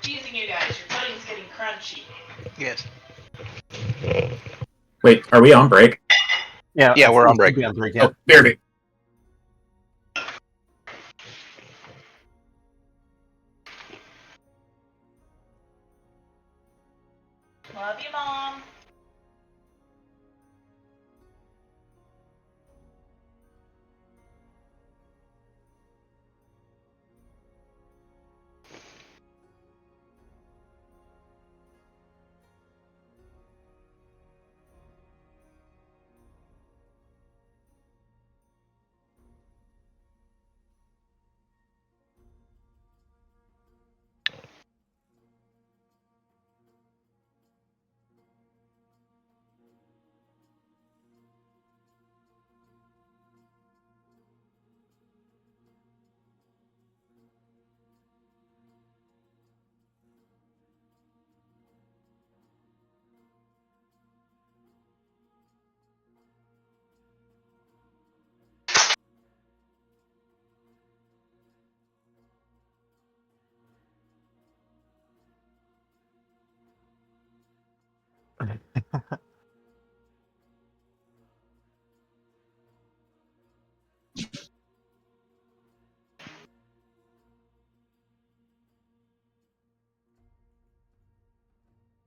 Teasing you guys, your pudding's getting crunchy. Yes. Wait, are we on break? Yeah, we're on break. Yeah, break. Yeah. Oh, BRB. Love you, Mom.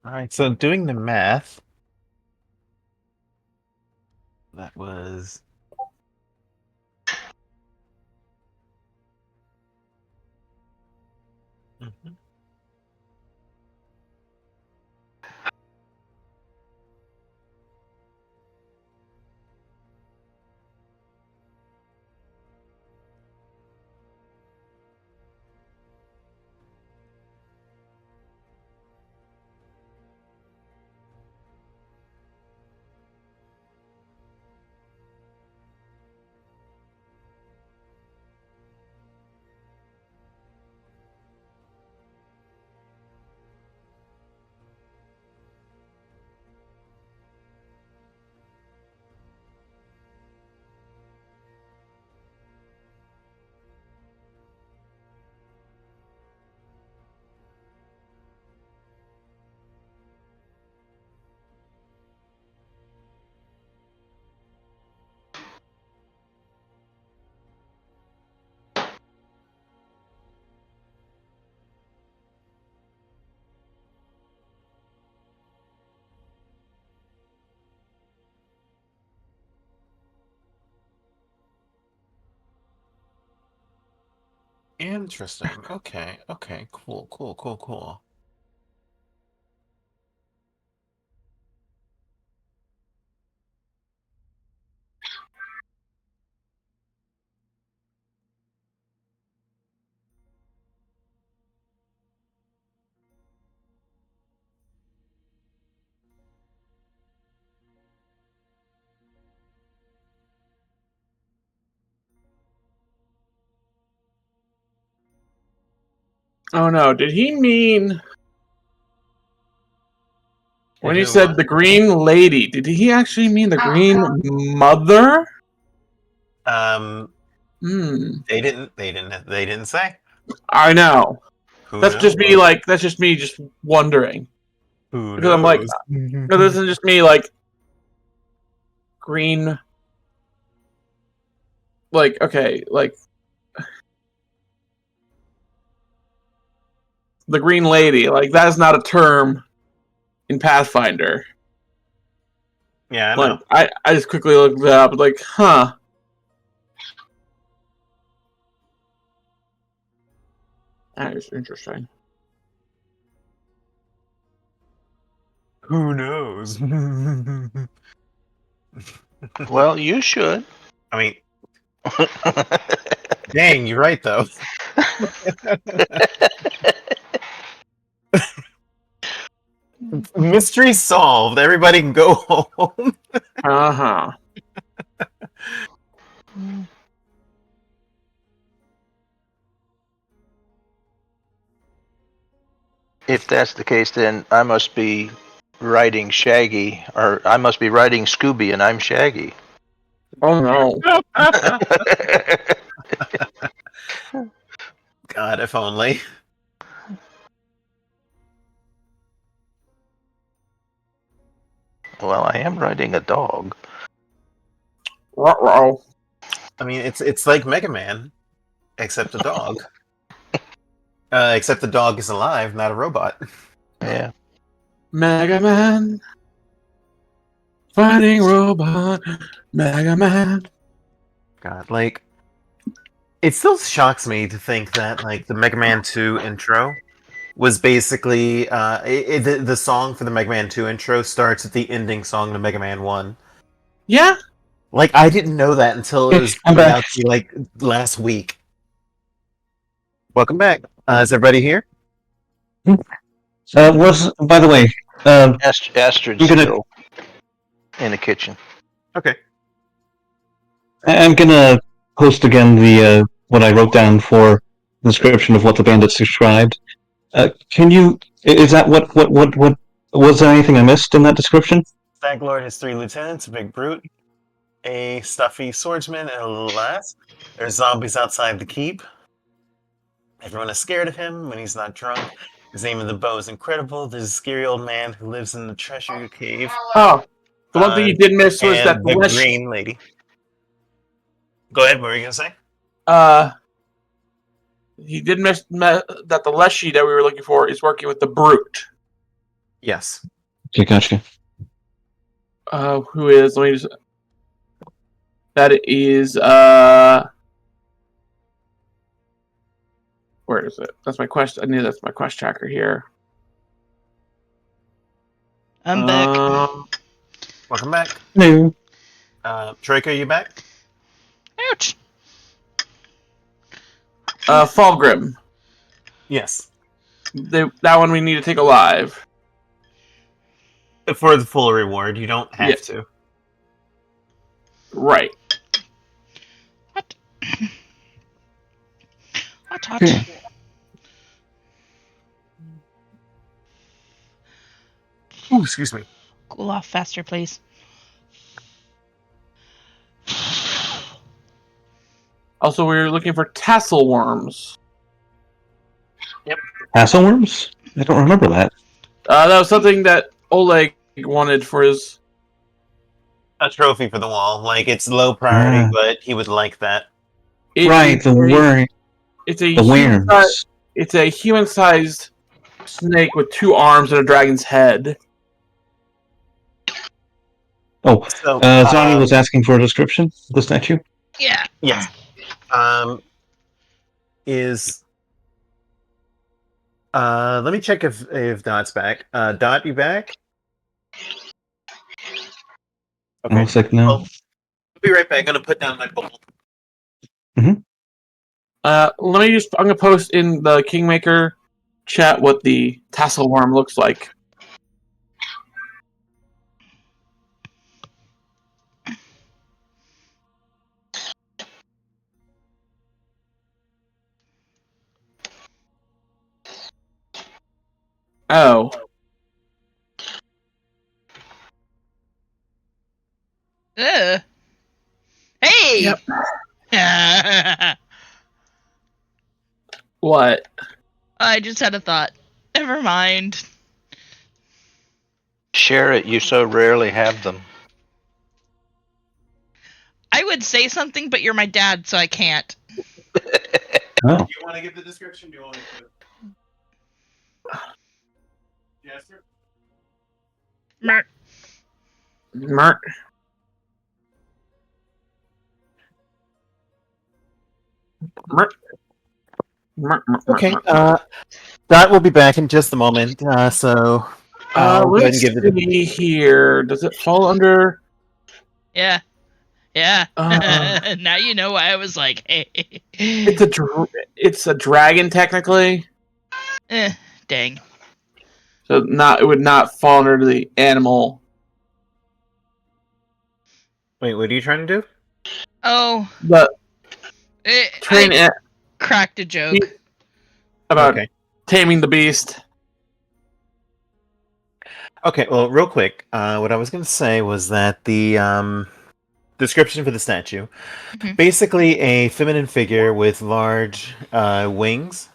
All right, so doing the math, that was. Mhm. Interesting. Okay. Okay. Cool. Cool. Cool. Cool. Oh no, did he mean when he do said what? the Green Lady? Did he actually mean the Green Mother? Um, Hmm. they didn't. They didn't. They didn't say. I know. Who That's just me. knows? Like that's just me, just wondering Who because I'm like, knows? no, this isn't just me. Like Green. Like okay, like the Green Lady. Like that is not a term in Pathfinder. Yeah, I Like know. I just quickly looked it up. Like, huh. That is interesting. Who knows? Well, you should. I mean, dang, you're right though. Mystery solved. Everybody can go home. Uh huh. If that's the case, then I must be riding Shaggy, or I must be riding Scooby, and I'm Shaggy. Oh no. God, if only. Well, I am riding a dog. Ruh-roh. I mean, it's like Mega Man, except a dog. Except the dog is alive, not a robot. Yeah. Mega Man. Fighting robot. Mega Man. God, like, it still shocks me to think that like the Mega Man 2 intro was basically the song for the Mega Man 2 intro starts at the ending song to Mega Man 1. Yeah. Like, I didn't know that until it was I'm pointed back. out to me like last week. Welcome back. Is everybody here? Was by the way, Astrid's I'm gonna still in the kitchen. Okay. I'm gonna post again the what I wrote down for the description of what the bandits described. Can you? Is that what was there anything I missed in that description? Stag Lord has 3 lieutenants, a big brute, a stuffy swordsman, and a little lass. There's zombies outside the keep. Everyone is scared of him when he's not drunk. His name of the bow is incredible. There's a scary old man who lives in the treasure cave. Oh, the one thing you did miss was that And the green lady. Go ahead, what were you going to say? He did miss that the Leshy that we were looking for is working with the Brute. Yes. Okay, gotcha. Who is? Let me just. That is. Where is it? That's my quest. I knew that's my quest tracker here. I'm back. Welcome back. No. Troyka, are you back? Ouch. Fallgrim. Yes. That one we need to take alive. For the full reward, you don't have to. Right. What? What? Okay. Ooh, excuse me. Cool off faster, please. Also, we were looking for tassel worms. Hasselworms? I don't remember that. That was something that Oleg wanted for his. A trophy for the wall. Like, it's low priority, but he would like that. Right, the worm. It's a The worms. It's a human-sized snake with 2 arms and a dragon's head. Oh, So, Zarni was asking for a description of the statue. Yeah. Yes. Let me check if Dot's back. Dot, you back? Okay. Looks like no. Well, I'll be right back. I'm gonna put down my bowl. Let me just. I'm gonna post in the Kingmaker chat what the tassel worm looks like. Oh. Hey! Yep. What? I just had a thought. Never mind. Share it. You so rarely have them. I would say something, but you're my dad, so I can't. Oh. Do you want to give the description? Do you want me to? Yes, sir. Mer. Mark. Okay. Dot will be back in just a moment. So I'll go ahead Let's and give the. see here. Does it fall under? Yeah. Yeah. Uh. Now you know why I was like, hey. It's a dragon technically. Dang. So it would not fall under the animal. Wait, what are you trying to do? Oh. But I cracked a joke. About taming the beast. Okay, well, real quick, what I was going to say was that the description for the statue, basically a feminine figure with large wings,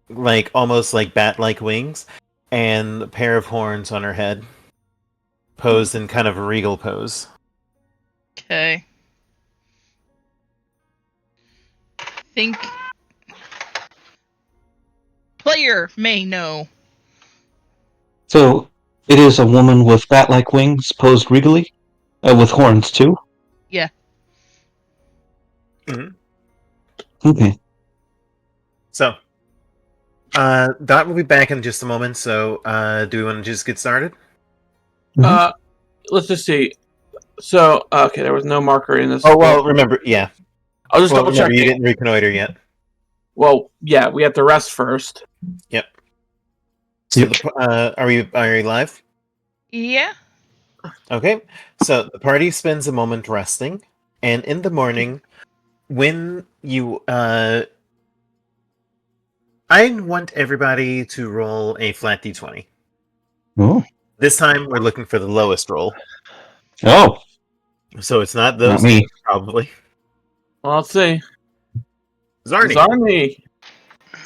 like almost like bat-like wings, and a pair of horns on her head, posed in kind of a regal pose. Okay. Think player may know. So, it is a woman with bat-like wings, posed regally, with horns too? Yeah. Okay. So, Dot will be back in just a moment, so do we want to just get started? Let's just see. So, okay, there was no marker in this. Oh, well, remember, yeah. I'll just double check. You didn't reconnoiter yet. Well, yeah, we have to rest first. Yep. So, are we live? Yeah. Okay. So the party spends a moment resting, and in the morning, when you I want everybody to roll a flat d20. Oh. This time we're looking for the lowest roll. Oh. So it's not those Not me. two, probably. Well, let's see. Zarni. Zarni.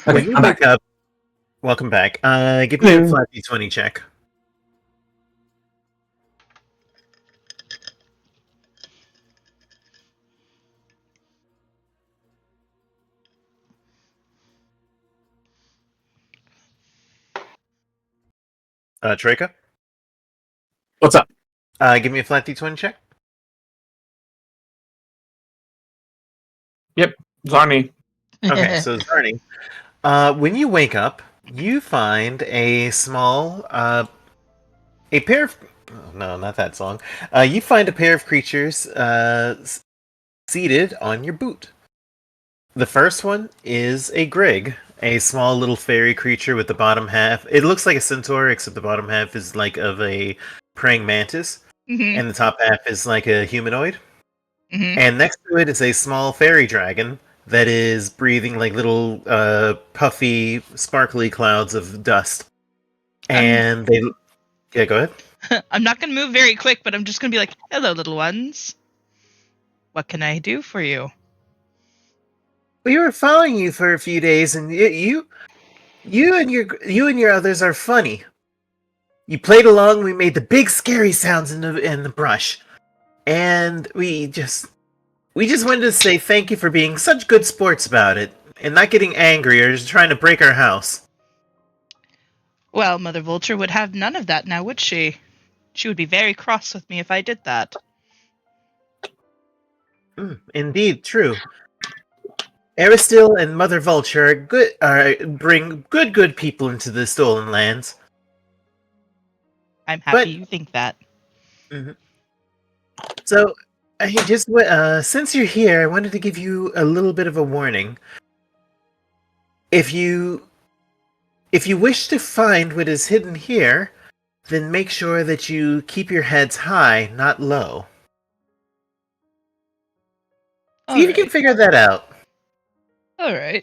When you wake up, Welcome back. Give me a Hello. flat d20 check. Troyka? What's up? Give me a flat d20 check. Zarni. Okay, so Zarni, when you wake up, you find a small, a pair of... Oh, no, not that song. You find a pair of creatures seated on your boot. The first one is a Grig, a small little fairy creature with the bottom half. It looks like a centaur, except the bottom half is like of a praying mantis, Mhm, and the top half is like a humanoid. mhm. And next to it is a small fairy dragon that is breathing like little puffy, sparkly clouds of dust. And they... Yeah, go ahead. I'm not gonna move very quick, but I'm just gonna be like, "Hello, little ones. What can I do for you?" We were following you for a few days, and you and your others are funny. You played along. We made the big scary sounds in the brush, and we just wanted to say thank you for being such good sports about it, and not getting angry or just trying to break our house. Well, Mother Vulture would have none of that now, would she? She would be very cross with me if I did that. Indeed, true. Aristil and Mother Vulture bring good people into the stolen lands. I'm But- happy you think that. So, I just since you're here, I wanted to give you a little bit of a warning. If you wish to find what is hidden here, then make sure that you keep your heads high, not low. See if you can figure that out. All right.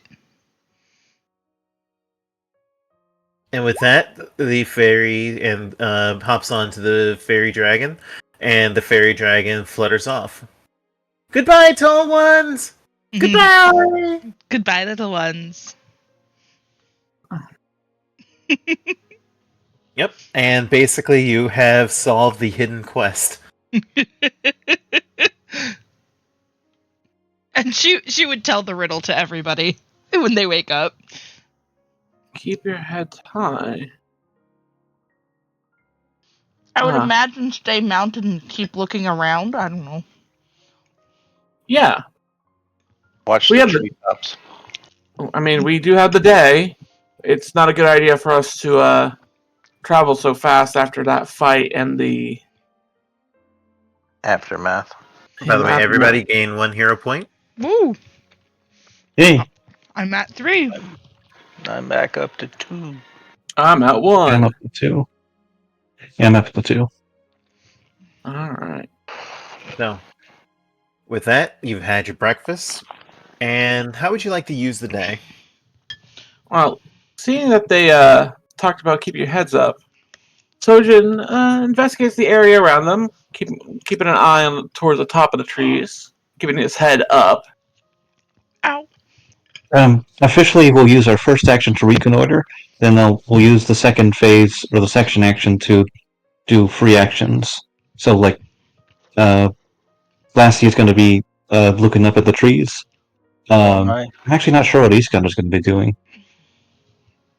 And with that, the fairy and hops onto the fairy dragon, and the fairy dragon flutters off. Goodbye, tall ones. Goodbye. Goodbye, little ones. Yep. And basically, you have solved the hidden quest. And she would tell the riddle to everybody when they wake up. Keep your head high. I would Ah. imagine stay mounted and keep looking around. I don't know. Yeah. Watch We the have the- treetops. I mean, we do have the day. It's not a good idea for us to travel so fast after that fight and the... Aftermath. By the way, aftermath. everybody gain 1 hero point. Woo! Hey, I'm at 3. I'm back up to 2. I'm at 1. I'm up to 2. Yeah, I'm up to 2. Alright. So, with that, you've had your breakfast. And how would you like to use the day? Well, seeing that they talked about keep your heads up, Sojin investigates the area around them, keeping an eye on towards the top of the trees, keeping his head up. Ow. Officially, we'll use our first action to reconnoiter. Then we'll use the second phase or the section action to do free actions. So, like, Lassie is going to be looking up at the trees. I'm actually not sure what Iskander is going to be doing.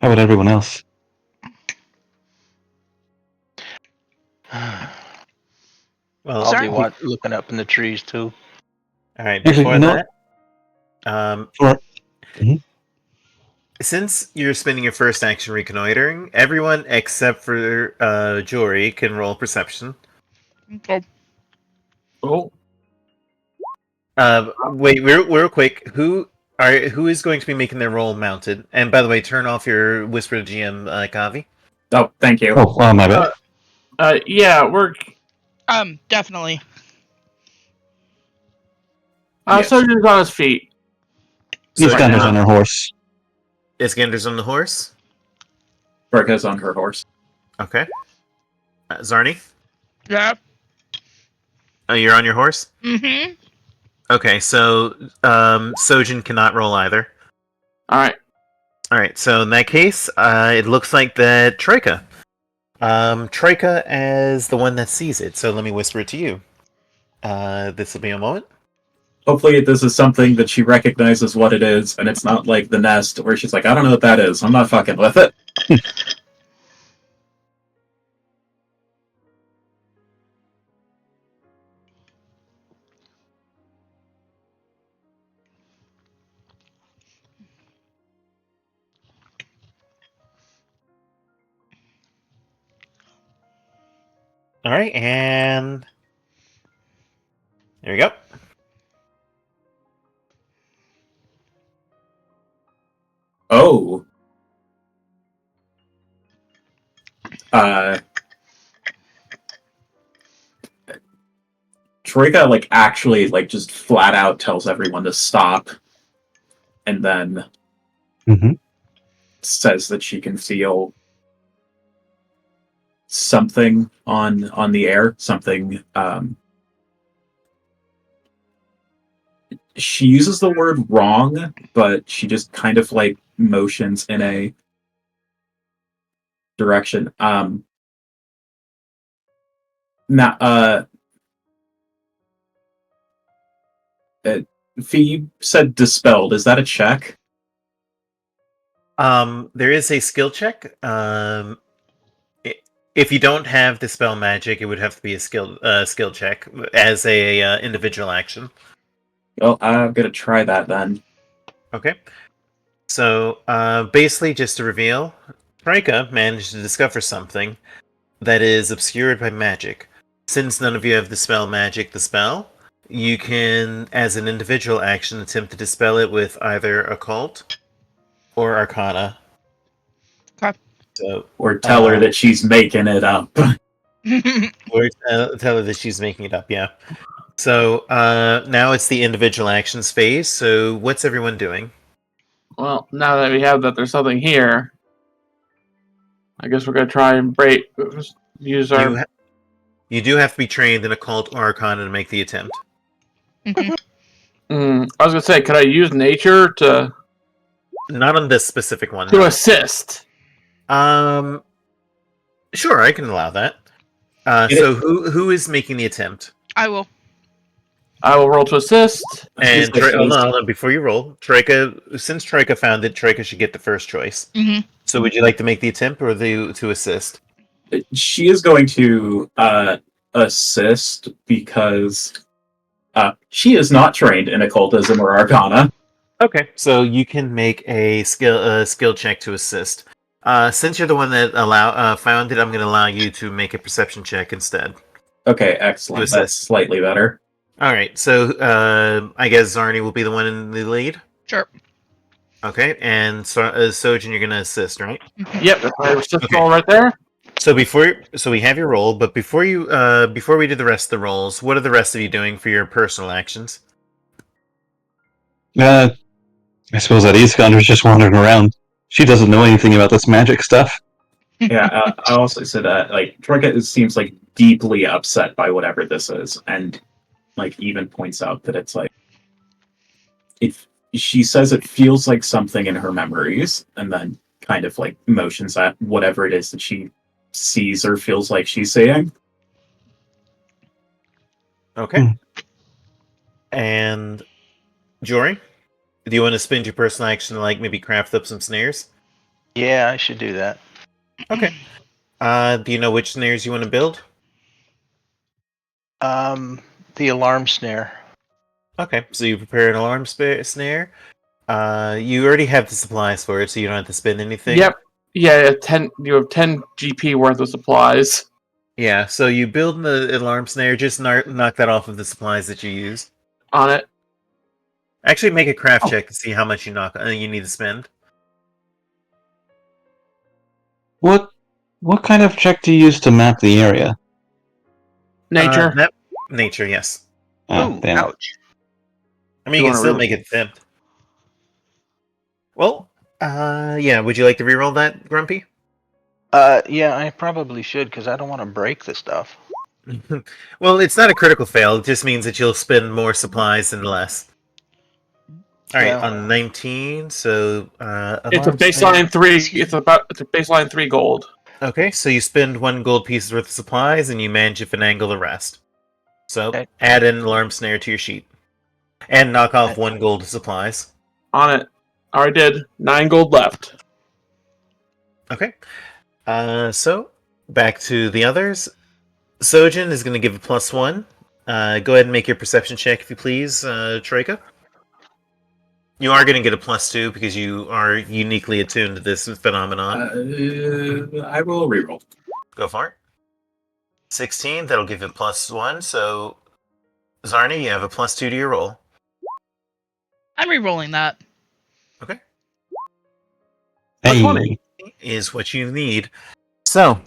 How about everyone else? Well, I'll Sorry? be looking up in the trees too. all right. Actually, Before you know that, For- since you're spending your first action reconnoitering, everyone except for Jory can roll perception. Okay. Oh, Wait, real quick. Who is going to be making their roll mounted? And by the way, turn off your whisper to GM, Kavi. Oh, thank you. Oh, my bad. yeah, we're... Definitely. Yes. Sojin's on his feet. So Iskander's now- on her horse. Iskander's on the horse. Troyka's on her horse. Okay. Zarni, Yeah. you're on your horse. Mm-hmm. Okay, so Sojin cannot roll either. Alright. All right, so in that case, it looks like that Troyka. Troyka as the one that sees it. So let me whisper it to you. This will be a moment. Hopefully, this is something that she recognizes what it is, and it's not like the nest where she's like, I don't know what that is. I'm not fucking with it. All right, and there we go. Oh. Troyka, like, actually, like, just flat out tells everyone to stop, and then Mhm. says that she can feel something on the air, something. She uses the word wrong, but she just kind of like motions in a direction. Now, Phoebe said dispelled. Is that a check? There is a skill check. If you don't have dispel magic, it would have to be a skill check as a individual action. Well, I'm gonna try that then. Okay. So basically, just to reveal, Troyka managed to discover something that is obscured by magic. Since none of you have dispel magic, the spell, you can, as an individual action, attempt to dispel it with either occult or arcana. Okay. So, Or tell her that she's making it up. or tell her that she's making it up. Yeah. So now it's the individual actions phase. So what's everyone doing? Well, now that we have that, there's something here. I guess we're gonna try and use our. You do have to be trained in occult or arcana to make the attempt. Mhm. I was gonna say, could I use nature to Not on this specific one. No. assist? Sure, I can allow that. So who is making the attempt? I will. I will roll to assist. And hold on, before you roll, Troyka. Since Troyka found it, Troyka should get the first choice. Mm-hmm. So, would you like to make the attempt or to assist? She is going to assist because she is not trained in occultism or arcana. Okay, so you can make a skill check to assist. Since you're the one that found it, I'm going to allow you to make a perception check instead. Okay, excellent. That's slightly better. All right, so I guess Zarni will be the one in the lead. Sure. Okay, and Sojin, you're going to assist, right? Yep, that's my assist roll right there. So we have your roll, but before we do the rest of the rolls, what are the rest of you doing for your personal actions? I suppose that Iskander's just wandering around. She doesn't know anything about this magic stuff. Yeah, I also said that like Troyka seems like deeply upset by whatever this is, and like even points out that it's like she says it feels like something in her memories, and then kind of like motions at whatever it is that she sees or feels like she's seeing. Okay. And Jory, do you want to spend your personal action to like maybe craft up some snares? Yeah, I should do that. Okay. Do you know which snares you want to build? The alarm snare. Okay, so you prepare an alarm snare. You already have the supplies for it, so you don't have to spend anything. Yep. Yeah, 10. You have 10 GP worth of supplies. Yeah, so you build the alarm snare. Just knock that off of the supplies that you use On it. Actually, make a craft check to see how much you need to spend. What kind of check do you use to map the area? Nature. Nature, yes. Oh, Ooh, damn. ouch. I mean, you can still make it attempt. Well, yeah. Would you like to reroll that, Grumpy? Yeah, I probably should because I don't want to break the stuff. Well, it's not a critical fail. It just means that you'll spend more supplies and less. All right, Yeah. on 19. So It's a alarm baseline spend. 3. It's a baseline 3 gold. Okay, so you spend 1 gold piece worth of supplies, and you manage to finagle the rest. So Okay. add an alarm snare to your sheet, and knock off 1 gold of supplies. On it. Already did. 9 gold left. Okay. So back to the others. Sojin is going to give a +1. Go ahead and make your perception check, if you please, Troyka. You are going to get a +2 because you are uniquely attuned to this phenomenon. I will reroll. Go for it. 16, that'll give it +1. So, Zarni, you have a +2 to your roll. I'm re-rolling that. Okay. A Hey, 20. Is what you need. So,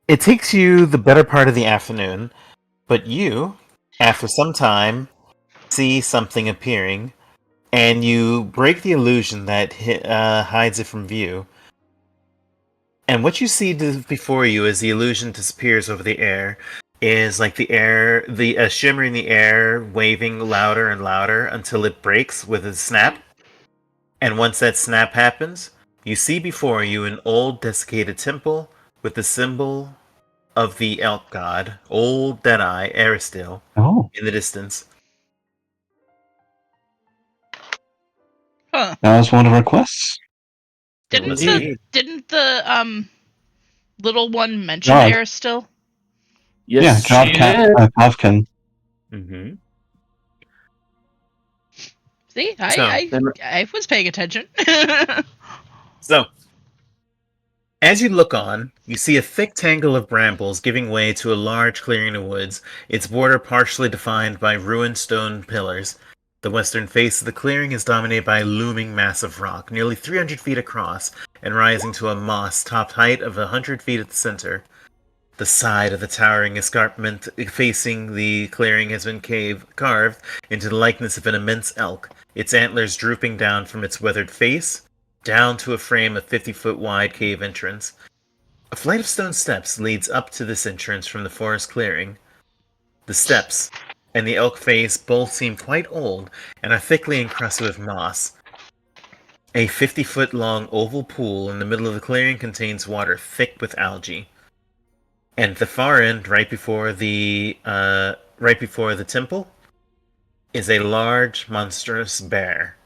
it takes you the better part of the afternoon, but you, after some time, see something appearing, and you break the illusion that hides it from view. And what you see before you as the illusion disappears over the air is like the air, the shimmer in the air, waving louder and louder until it breaks with a snap. And once that snap happens, you see before you an old desiccated temple with the symbol of the elk god, old Deadeye Aristil, oh, in the distance. Huh. that was one of our quests. It was Indeed. Didn't the little one mention God. Aristotle? Yes, Yeah, God she Cat did. Pavkin. Mm-hmm. See, So- I was paying attention. So, as you look on, you see a thick tangle of brambles giving way to a large clearing of woods, its border partially defined by ruined stone pillars. The western face of the clearing is dominated by a looming mass of rock, nearly 300 feet across, and rising to a moss-topped height of 100 feet at the center. The side of the towering escarpment facing the clearing has been carved into the likeness of an immense elk, its antlers drooping down from its weathered face, down to a frame of 50-foot wide cave entrance. A flight of stone steps leads up to this entrance from the forest clearing. The steps and the elk face both seem quite old and are thickly encrusted with moss. A 50-foot long oval pool in the middle of the clearing contains water thick with algae. And at the far end, right before the temple, is a large, monstrous bear,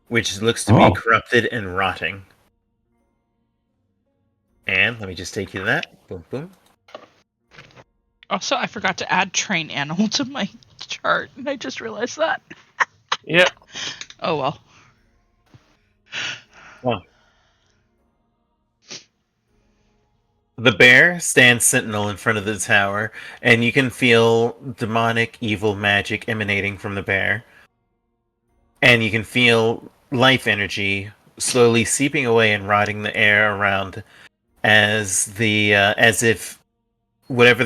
which looks to Oh. be corrupted and rotting. And let me just take you to that. Boom, boom. Also, I forgot to add train animal to my chart, and I just realized that. Yep. Oh well. The bear stands sentinel in front of the tower, and you can feel demonic, evil magic emanating from the bear. And you can feel life energy slowly seeping away and rotting the air around, as if whatever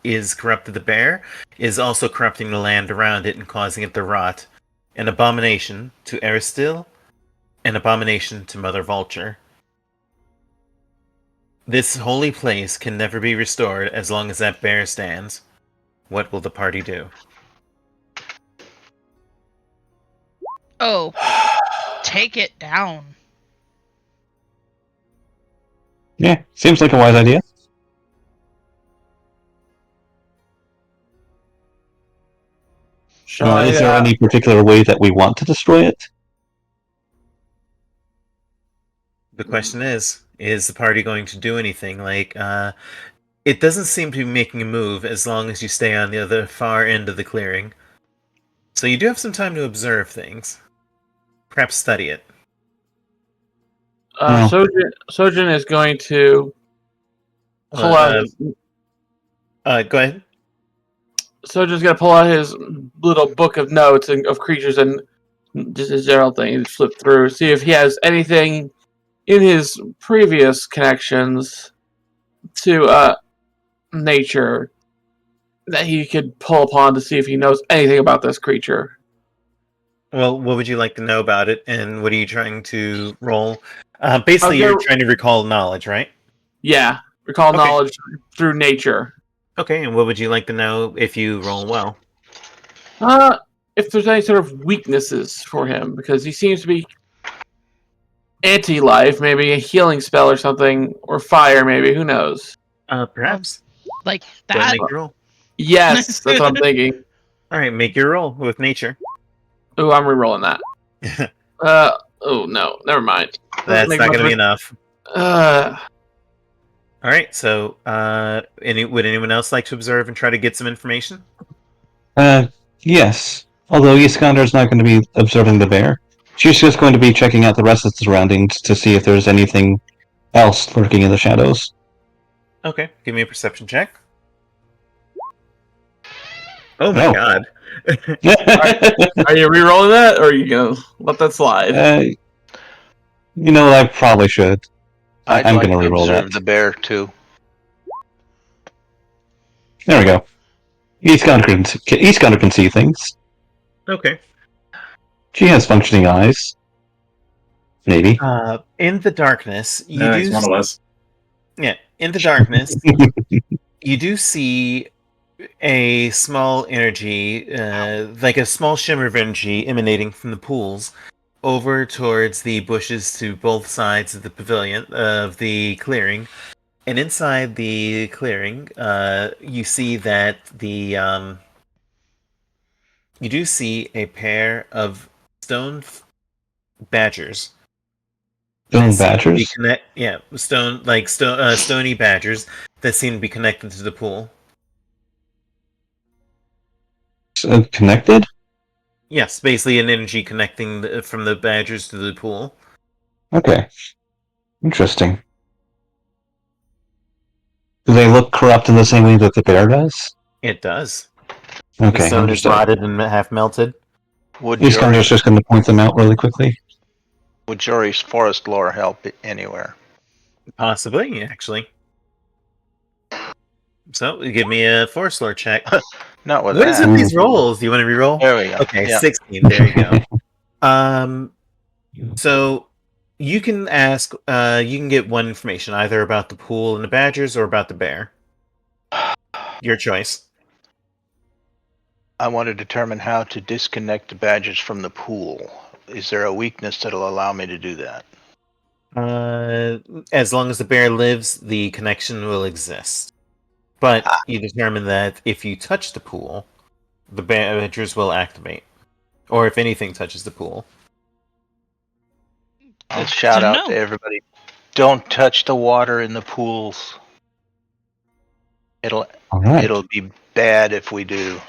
is corrupted the bear is also corrupting the land around it and causing it to rot. An abomination to Aristil, an abomination to Mother Vulture. This holy place can never be restored as long as that bear stands. What will the party do? Oh, take it down. Yeah, seems like a wise idea. Shall I, Is there any particular way that we want to destroy it? The question is the party going to do anything? It doesn't seem to be making a move as long as you stay on the other far end of the clearing. So you do have some time to observe things. Perhaps study it. No. Sojin is going to pull out. Go ahead. Sojin's going to pull out his little book of notes of creatures and just a general thing. And flip through, see if he has anything in his previous connections to nature that he could pull upon to see if he knows anything about this creature. Well, what would you like to know about it, and what are you trying to roll? Basically, Okay. you're trying to recall knowledge, right? Yeah, recall Okay. knowledge through nature. Okay, and what would you like to know if you roll well? if there's any sort of weaknesses for him, because he seems to be anti-life, maybe a healing spell or something, or fire, maybe. Who knows? Perhaps. Like Go ahead that. and make your roll. Yes, that's what I'm thinking. All right, make your roll with nature. Oh, I'm re-rolling that. Oh no, never mind. That's Make not much going to be of enough. a- All right, so would anyone else like to observe and try to get some information? Yes. Although Iskander's not going to be observing the bear. She's just going to be checking out the rest of the surroundings to see if there's anything else lurking in the shadows. Okay, give me a perception check. Oh my Oh. god. Are you re-rolling that, or are you gonna let that slide? You know what? I probably should. I'd I'm like going to to re-roll observe that. the bear too. There we go. Iskander can see things. Okay. She has functioning eyes. Maybe. In the darkness, you No, do he's one of us. yeah, in the darkness, you do see a small energy, like a small shimmer of energy emanating from the pools over towards the bushes to both sides of the pavilion of the clearing. And inside the clearing, you see that you do see a pair of stone badgers. Stone that seem to be badgers? stony badgers that seem to be connected to the pool. Connected? Yes, basically an energy connecting from the badgers to the pool. Okay. Interesting. Do they look corrupt in the same way that the bear does? It does. The Okay, stone is understood. rotted and half melted. Would Iskander's just going to point them out really quickly. would Jory's forest lore help anywhere? Possibly, actually. So, give me a force lore check. Not with What is that. with these rolls? Do you want to reroll? There we go. Okay, Yeah. 16. There you go. So you can ask. You can get one information either about the pool and the badgers or about the bear. Your choice. I want to determine how to disconnect the badgers from the pool. Is there a weakness that'll allow me to do that? As long as the bear lives, the connection will exist. But you determine that if you touch the pool, the badgers will activate. Or if anything touches the pool. I'll Good shout to out know. to everybody. Don't touch the water in the pools. All right. It'll be bad if we do.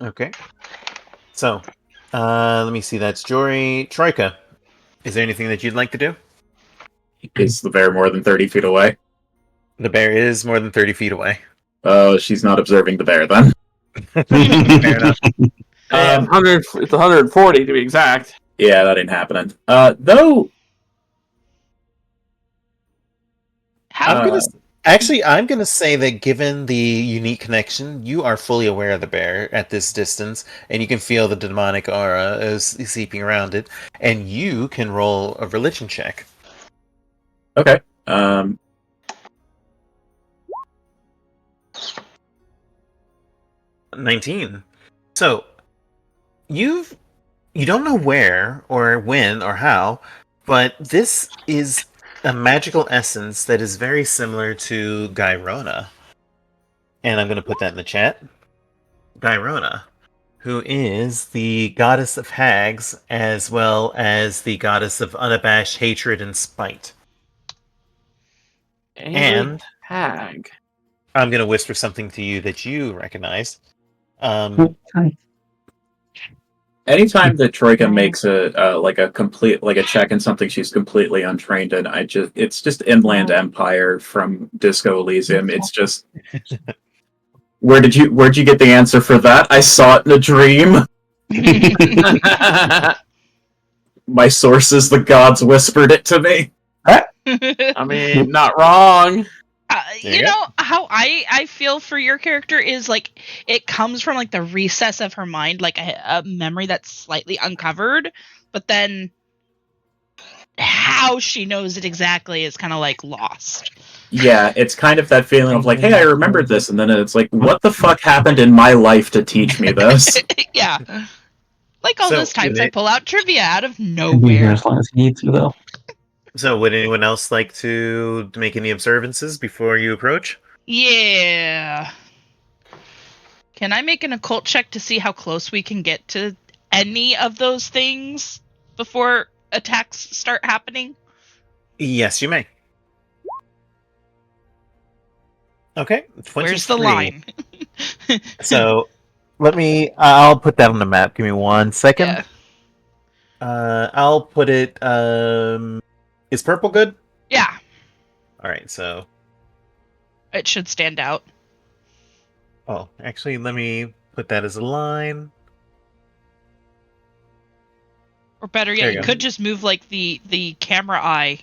Okay. So, let me see. That's Jory. Troyka. Is there anything that you'd like to do? Is the bear more than 30 feet away? The bear is more than 30 feet away. Oh, she's not observing the bear then. Fair enough. 100, it's 140 to be exact. Yeah, that ain't happening. Though. How? I'm gonna say that given the unique connection, you are fully aware of the bear at this distance, and you can feel the demonic aura is seeping around it, and you can roll a religion check. Okay. 19. So you don't know where or when or how, but this is a magical essence that is very similar to Gyrona. And I'm going to put that in the chat. Gyrona, who is the goddess of hags as well as the goddess of unabashed hatred and spite. And hag. I'm going to whisper something to you that you recognize. Anytime that Troyka makes a check in something she's completely untrained in, it's just Inland Empire from Disco Elysium. It's just where'd you get the answer for that? I saw it in a dream. My sources, the gods whispered it to me. I mean, not wrong. You know how I feel for your character is like it comes from like the recess of her mind, like a memory that's slightly uncovered, but then how she knows it exactly is kind of like lost. Yeah, it's kind of that feeling of like, hey, I remembered this, and then it's like, what the fuck happened in my life to teach me this? Yeah. Like all So, those times would I it- pull out trivia out of Can be here nowhere. as long as he needs to, though. So, would anyone else like to make any observances before you approach? Yeah. Can I make an occult check to see how close we can get to any of those things before attacks start happening? Yes, you may. Okay, 23. Where's the line? So, I'll put that on the map. Give me 1 second. Yeah. I'll put it, is purple good? Yeah. Alright, so, It should stand out. oh, actually, let me put that as a line. Or better There yet, you you go. could just move like the camera eye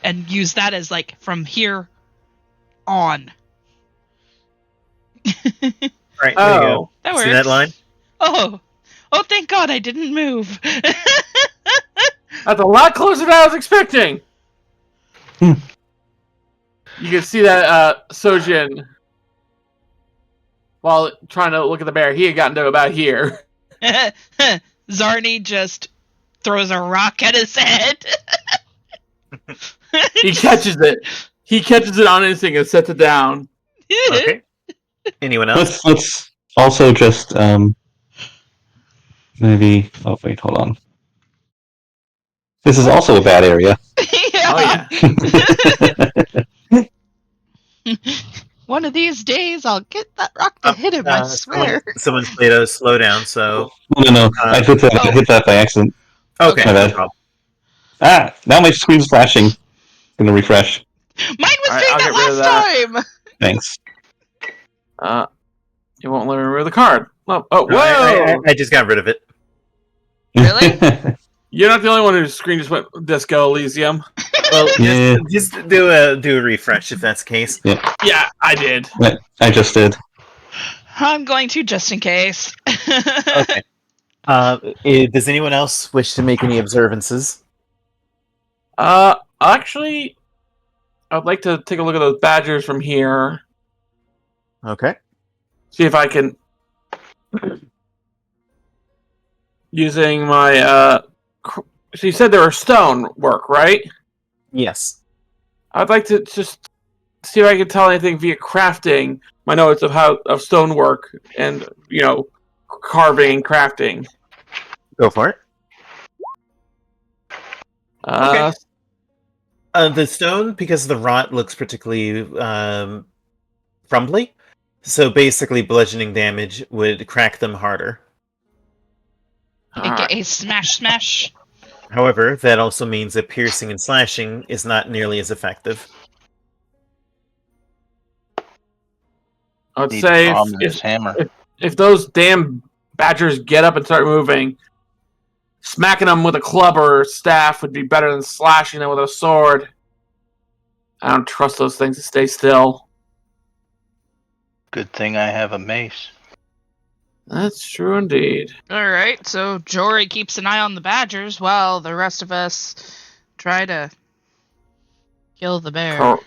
and use that as like from here on. Alright, there you go. That works. See that line? Oh, thank God I didn't move. That's a lot closer than I was expecting. Hmm. You can see that Sojin, while trying to look at the bear, he had gotten to about here. Zarni just throws a rock at his head. He catches it. He catches it on instinct and sets it down. Okay. Anyone else? Let's also just maybe. Oh wait, hold on. This is also a bad area. Yeah. Oh yeah. One of these days, I'll get that rock to hit him. I swear. Someone's played a slowdown, so... No. I hit that by accident. Okay, My no bad. problem. Now my screen's flashing. Gonna refresh. Mine was Alright, doing I'll that get rid of last time. Thanks. It won't let me remove the card. Oh, whoa! No, I just got rid of it. Really? You're not the only one whose screen just went Disco Elysium. Well, Yeah. just do a refresh if that's the case. Yeah, I did. I just did. I'm going to just in case. Okay. Does anyone else wish to make any observances? Actually, I'd like to take a look at those badgers from here. Okay. See if I can, using my so you said there were stone work, right? Yes. I'd like to just see if I can tell anything via crafting my notes of stone work and carving and crafting. Go for it. Okay. The stone, because the rot looks particularly crumbly, so basically bludgeoning damage would crack them harder. AKA smash. However, that also means that piercing and slashing is not nearly as effective. I'd Need say to bomb this hammer. if those damn badgers get up and start moving, smacking them with a club or staff would be better than slashing them with a sword. I don't trust those things to stay still. Good thing I have a mace. That's true indeed. Alright, so Jory keeps an eye on the badgers while the rest of us try to kill the bear. Cor-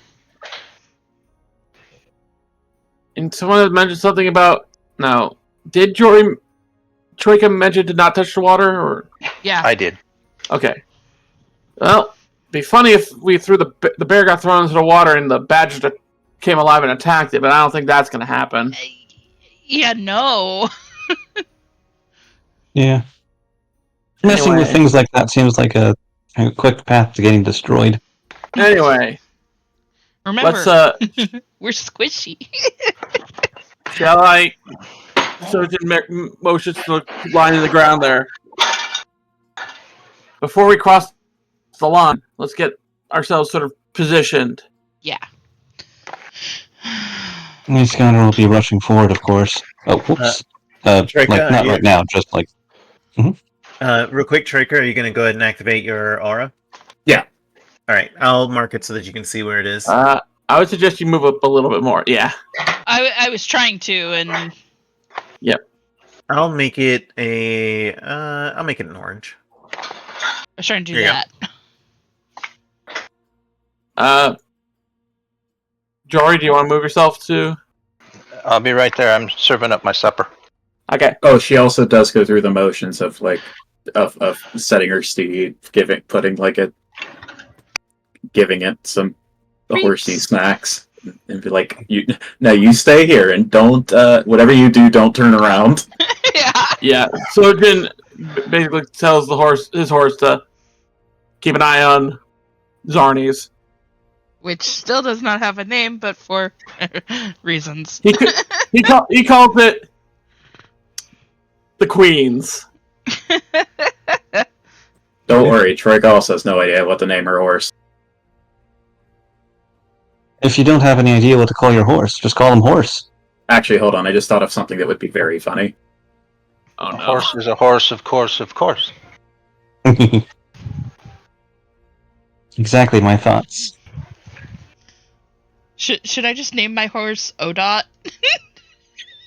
And someone had mentioned something about... No. Did Troyka mention to not touch the water? Or Yeah. I did. okay. Well, it'd be funny if we threw the bear got thrown into the water and the badger came alive and attacked it, but I don't think that's going to happen. Yeah, no. Yeah. Messing with Anyway. things like that seems like a quick path to getting destroyed. Anyway, Remember, let's we're squishy. shall I motions to the line in the ground there. Before we cross the line, let's get ourselves sort of positioned. Yeah. Iskander will be rushing forward, of course. Oh, whoops. Troyka, Like, not right now, just like... Real quick, Troyka, are you going to go ahead and activate your aura? Yeah. Alright, I'll mark it so that you can see where it is. I would suggest you move up a little bit more. Yeah. I was trying to, and I'll make it an orange. I was trying to do There you go. that. Jory, do you want to move yourself to? I'll be right there. I'm serving up my supper. Okay. Oh, she also does go through the motions of of setting her steed, giving it some horsey Treats. snacks, and be like, you stay here and don't whatever you do, don't turn around. Yeah. Yeah. Sojin basically tells his horse to keep an eye on Zarni's. Which still does not have a name, but for reasons. He calls it the Queens. Don't worry, Troyka also has no idea what to name her horse. If you don't have any idea what to call your horse, just call him Horse. Actually, hold on, I just thought of something that would be very funny. Oh A no. horse is a horse, of course, of course. Exactly my thoughts. Should I just name my horse Odot?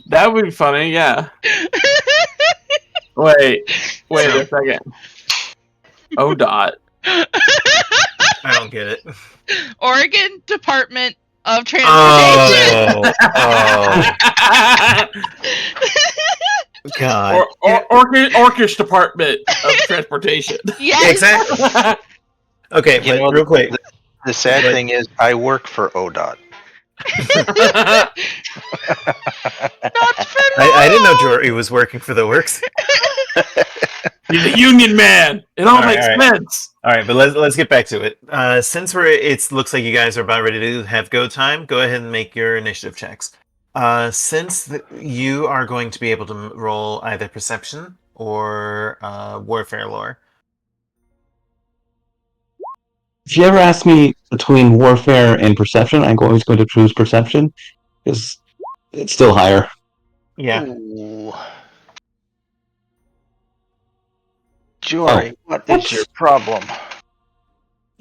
That would be funny, yeah. Wait a second. ODOT. I don't get it. Oregon Department of Transportation. Oh, God. Orcish Department of Transportation. Yes. Exactly. Okay, You but know, real quick. The sad thing is, I work for ODOT. Not for I didn't know Jory was working for the works. He's a union man. It all makes sense. All right, but let's get back to it. Since it looks like you guys are about ready to have go time, go ahead and make your initiative checks. Since you are going to be able to roll either perception or warfare lore. If you ever ask me between warfare and perception, I'm always going to choose perception because it's still higher. Yeah. Ooh. Jory, what is your problem?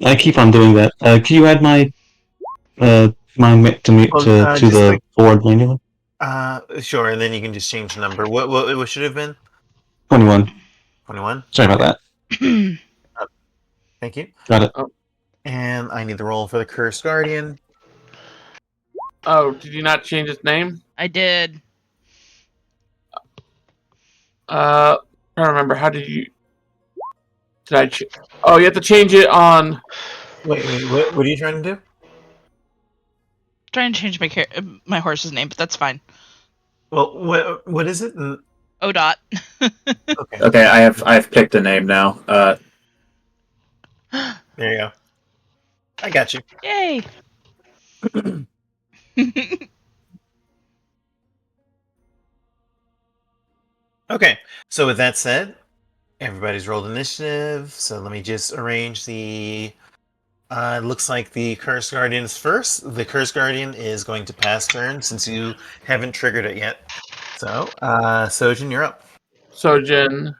I keep on doing that. Can you add my to the board manually? Sure, and then you can just change the number. What should have been? 21. 21. Sorry about that. Thank you. Got it. And I need to roll for the Cursed Guardian. Oh, did you not change its name? I did. I don't remember. How did you... Oh, you have to change it on... Wait, what are you trying to do? Trying to change my horse's name, but that's fine. Well, what is it? Odot. Okay. Okay, I've picked a name now. There you go. I got you. Yay. Okay, so with that said, everybody's rolled initiative. So let me just arrange the. Looks like the Cursed Guardian is first. The Cursed Guardian is going to pass turn since you haven't triggered it yet. So, Sojin, you're up. Sojin.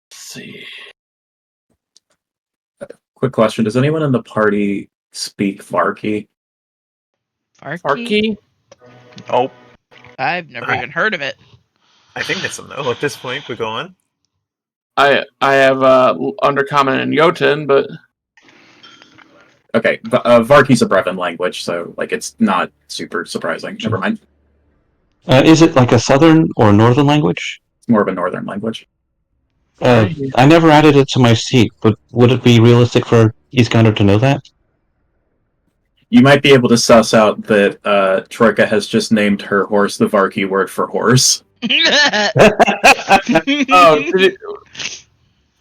Let's see. Quick question: does anyone in the party speak Varki? Farky? Nope. I've never even heard of it. I think that's a no at this point, but go on. I have Undercommon and Jotun, but... Okay, Varki's a Brevin language, so it's not super surprising. Never mind. Is it like a southern or northern language? It's more of a northern language. I never added it to my sheet, but would it be realistic for Iskander to know that? You might be able to suss out that Troyka has just named her horse the Varki word for horse. Oh, did it...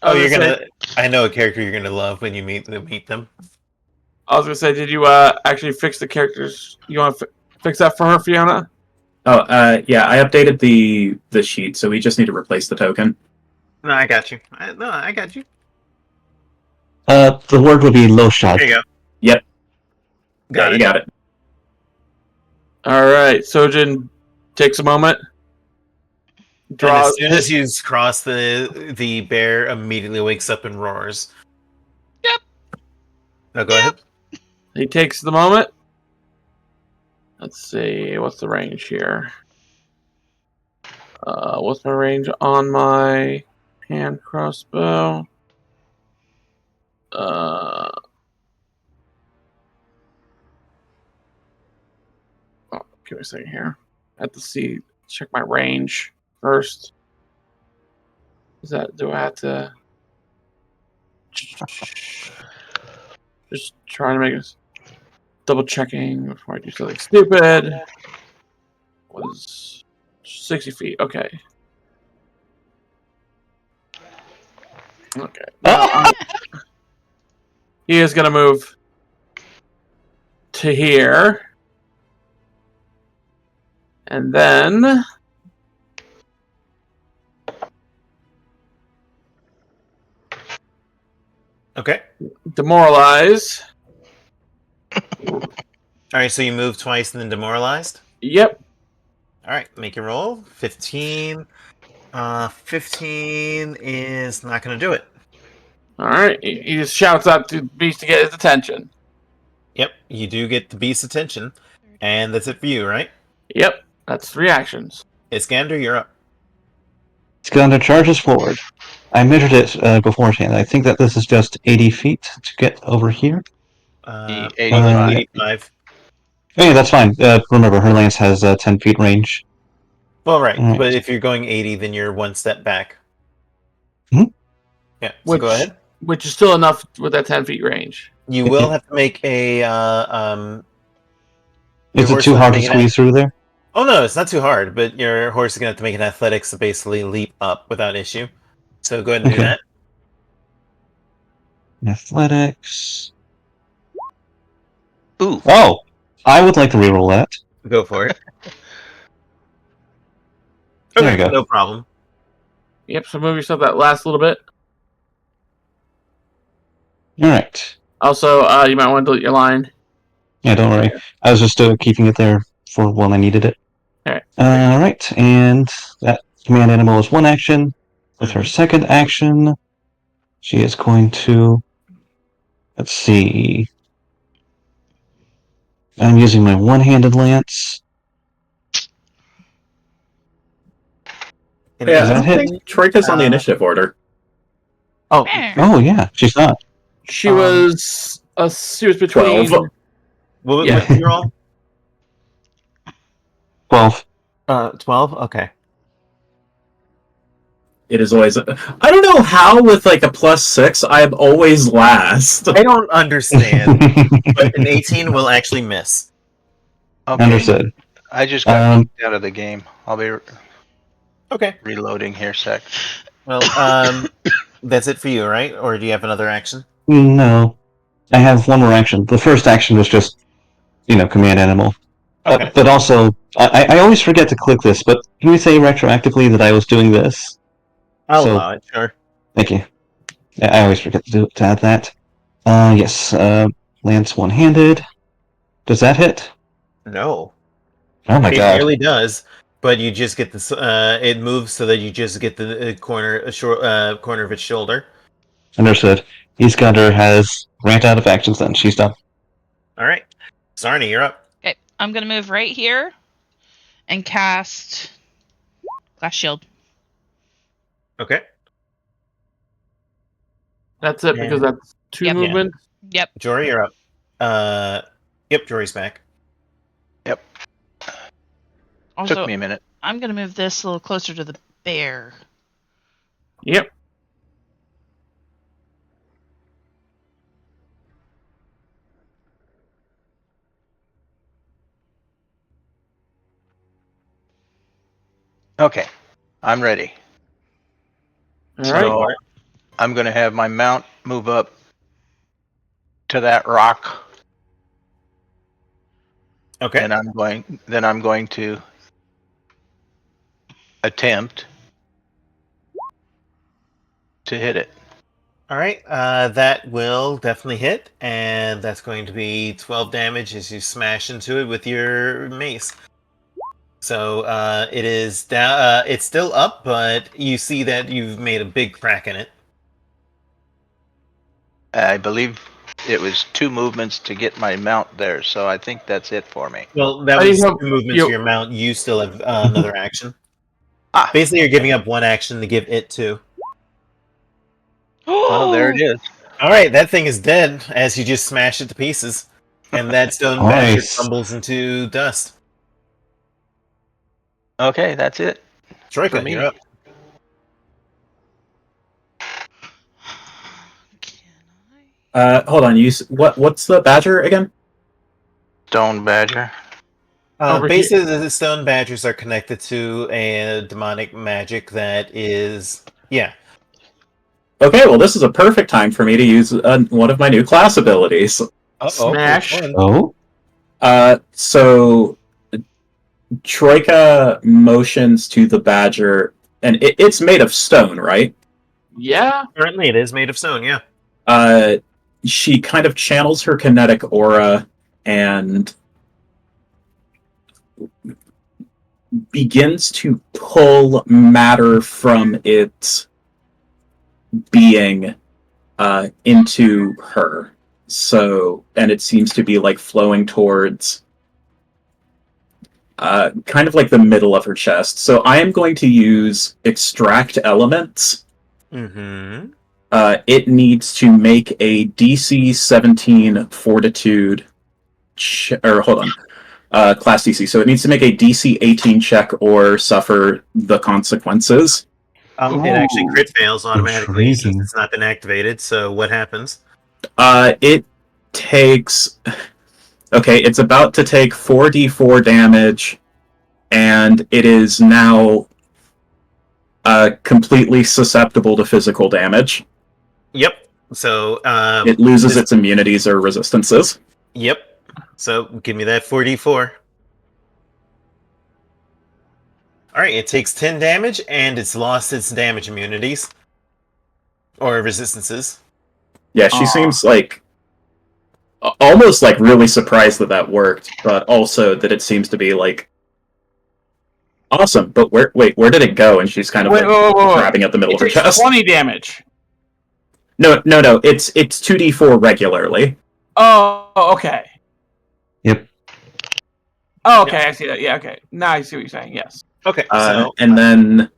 You're gonna. I know a character you're gonna love when you meet them. I was gonna say, did you actually fix the characters? You want to fix that for her, Fiona? Oh, yeah, I updated the sheet, so we just need to replace the token. No, I got you. I got you. The word would be Loshad. There you go. Yep. Got Got it. Alright, Sojin takes a moment. And as soon as you cross the bear immediately wakes up and roars. Yep. No, go ahead. He takes the moment. Let's see, what's the range here? What's my range on my hand crossbow? Give me a second here. I have to see. Check my range first. Do I have to? Just trying to make us double checking before I do something stupid. Was 60 feet. Okay. Okay. Now, he is going to move to here. And then Okay. demoralize. All right, so you move twice and then demoralized? Yep. All right, make your roll. 15. 15 is not going to do it. All right. He just shouts out to the beast to get his attention. Yep, you do get the beast's attention. And that's it for you, right? Yep. That's 3 actions. Iskander, you're up. Iskander charges forward. I measured it beforehand. I think that this is just 80 feet to get over here. 85. 85. Oh, yeah, that's fine. Remember, her lance has 10 feet range. Well, right, Alright. but if you're going 80, then you're one step back. Hmm? Yeah, so go ahead. Which is still enough with that 10 feet range. You will have to make a. Is it horse too will hard to make an squeeze through there? Oh no, it's not too hard, but your horse is going to have to make an athletics to basically leap up without issue. So go ahead and do Okay. that. Athletics. Ooh. Oh! I would like to reroll that. Go for it. There we go. No problem. Yep. So move yourself that last little bit. Alright. Also, you might want to delete your line. Yeah, don't worry. I was just keeping it there for when I needed it. Alright. Alright, and that command animal is 1 action. With her second action, she is going to... Let's see... I'm using my one-handed lance. And Yeah, Does I that don't hit? think Troyka's on the initiative order. Oh, Oh, yeah, she's not. She was between 12. what's your roll? 12. 12? Okay. It is always. I don't know how with like a +6 I am always last. I don't understand, but an 18 will actually miss. Okay. Understood. I just got kicked out of the game. I'll be Okay. reloading here, sec. Well, that's it for you, right? Or do you have another action? No. I have one more action. The first action was just, command animal. Okay. But also, I always forget to click this, but can we say retroactively that I was doing this? I'll So- allow it, sure. Thank you. I always forget to add that. Yes, lance one-handed. Does that hit? No. Oh my It god. nearly does, but you just get this. It moves so that you just get the corner of its shoulder. Understood. Iskander has ran out of actions then. She's done. All right. Zarni, you're up. Okay, I'm gonna move right here and cast Glass Shield. Okay. That's it because that's 2 Yep. movements. Yep. Jory, you're up. Yep, Jory's back. Also, Took me a minute. I'm gonna move this a little closer to the bear. Yep. Okay. I'm ready. All right. So I'm going to have my mount move up to that rock, Okay. and I'm going to attempt to hit it. All right. That will definitely hit, and that's going to be 12 damage as you smash into it with your mace. So it is down. It's still up, but you see that you've made a big crack in it. I believe it was 2 movements to get my mount there, so I think that's it for me. Well, that I was have- 2 movements for your mount. You still have another action. Ah. Basically, you're giving up 1 action to give it 2. Well, there it is. All right, that thing is dead as you just smash it to pieces, and that stone basher Nice. tumbles into dust. Okay, that's it. For Troyka, me. you're up. Hold on. What's the badger again? Stone Badger. Over Basically, the stone badgers are connected to a demonic magic that is... Yeah. Okay, well, this is a perfect time for me to use one of my new class abilities. Smash. which one? Oh, So Troyka motions to the badger, and it's made of stone, right? Yeah. Currently, it is made of stone, yeah. She kind of channels her kinetic aura and begins to pull matter from its being into her. So, and it seems to be like flowing towards kind of like the middle of her chest. So I am going to use extract elements. Mm-hmm. It needs to make a DC 17 fortitude hold on. Class DC. So it needs to make a DC 18 check or suffer the consequences. It actually Ooh. crit fails automatically since intriguing. it's not been activated, so what happens? It takes... Okay, it's about to take 4d4 damage, and it is now completely susceptible to physical damage. Yep. So, It loses its immunities or resistances. Yep. So, give me that 4d4. Alright, it takes 10 damage, and it's lost its damage immunities. Or resistances. Yeah, she Aw. seems like... almost like really surprised that worked, but also that it seems to be like... Awesome, but where did it go? And she's kind of Wait, whoa. grabbing at the middle It of her takes chest. 20 damage. No, it's 2d4 regularly. Oh, okay. Yep. Oh, okay, I see that. Yeah, okay. Now I see what you're saying. Yes. Okay, And then...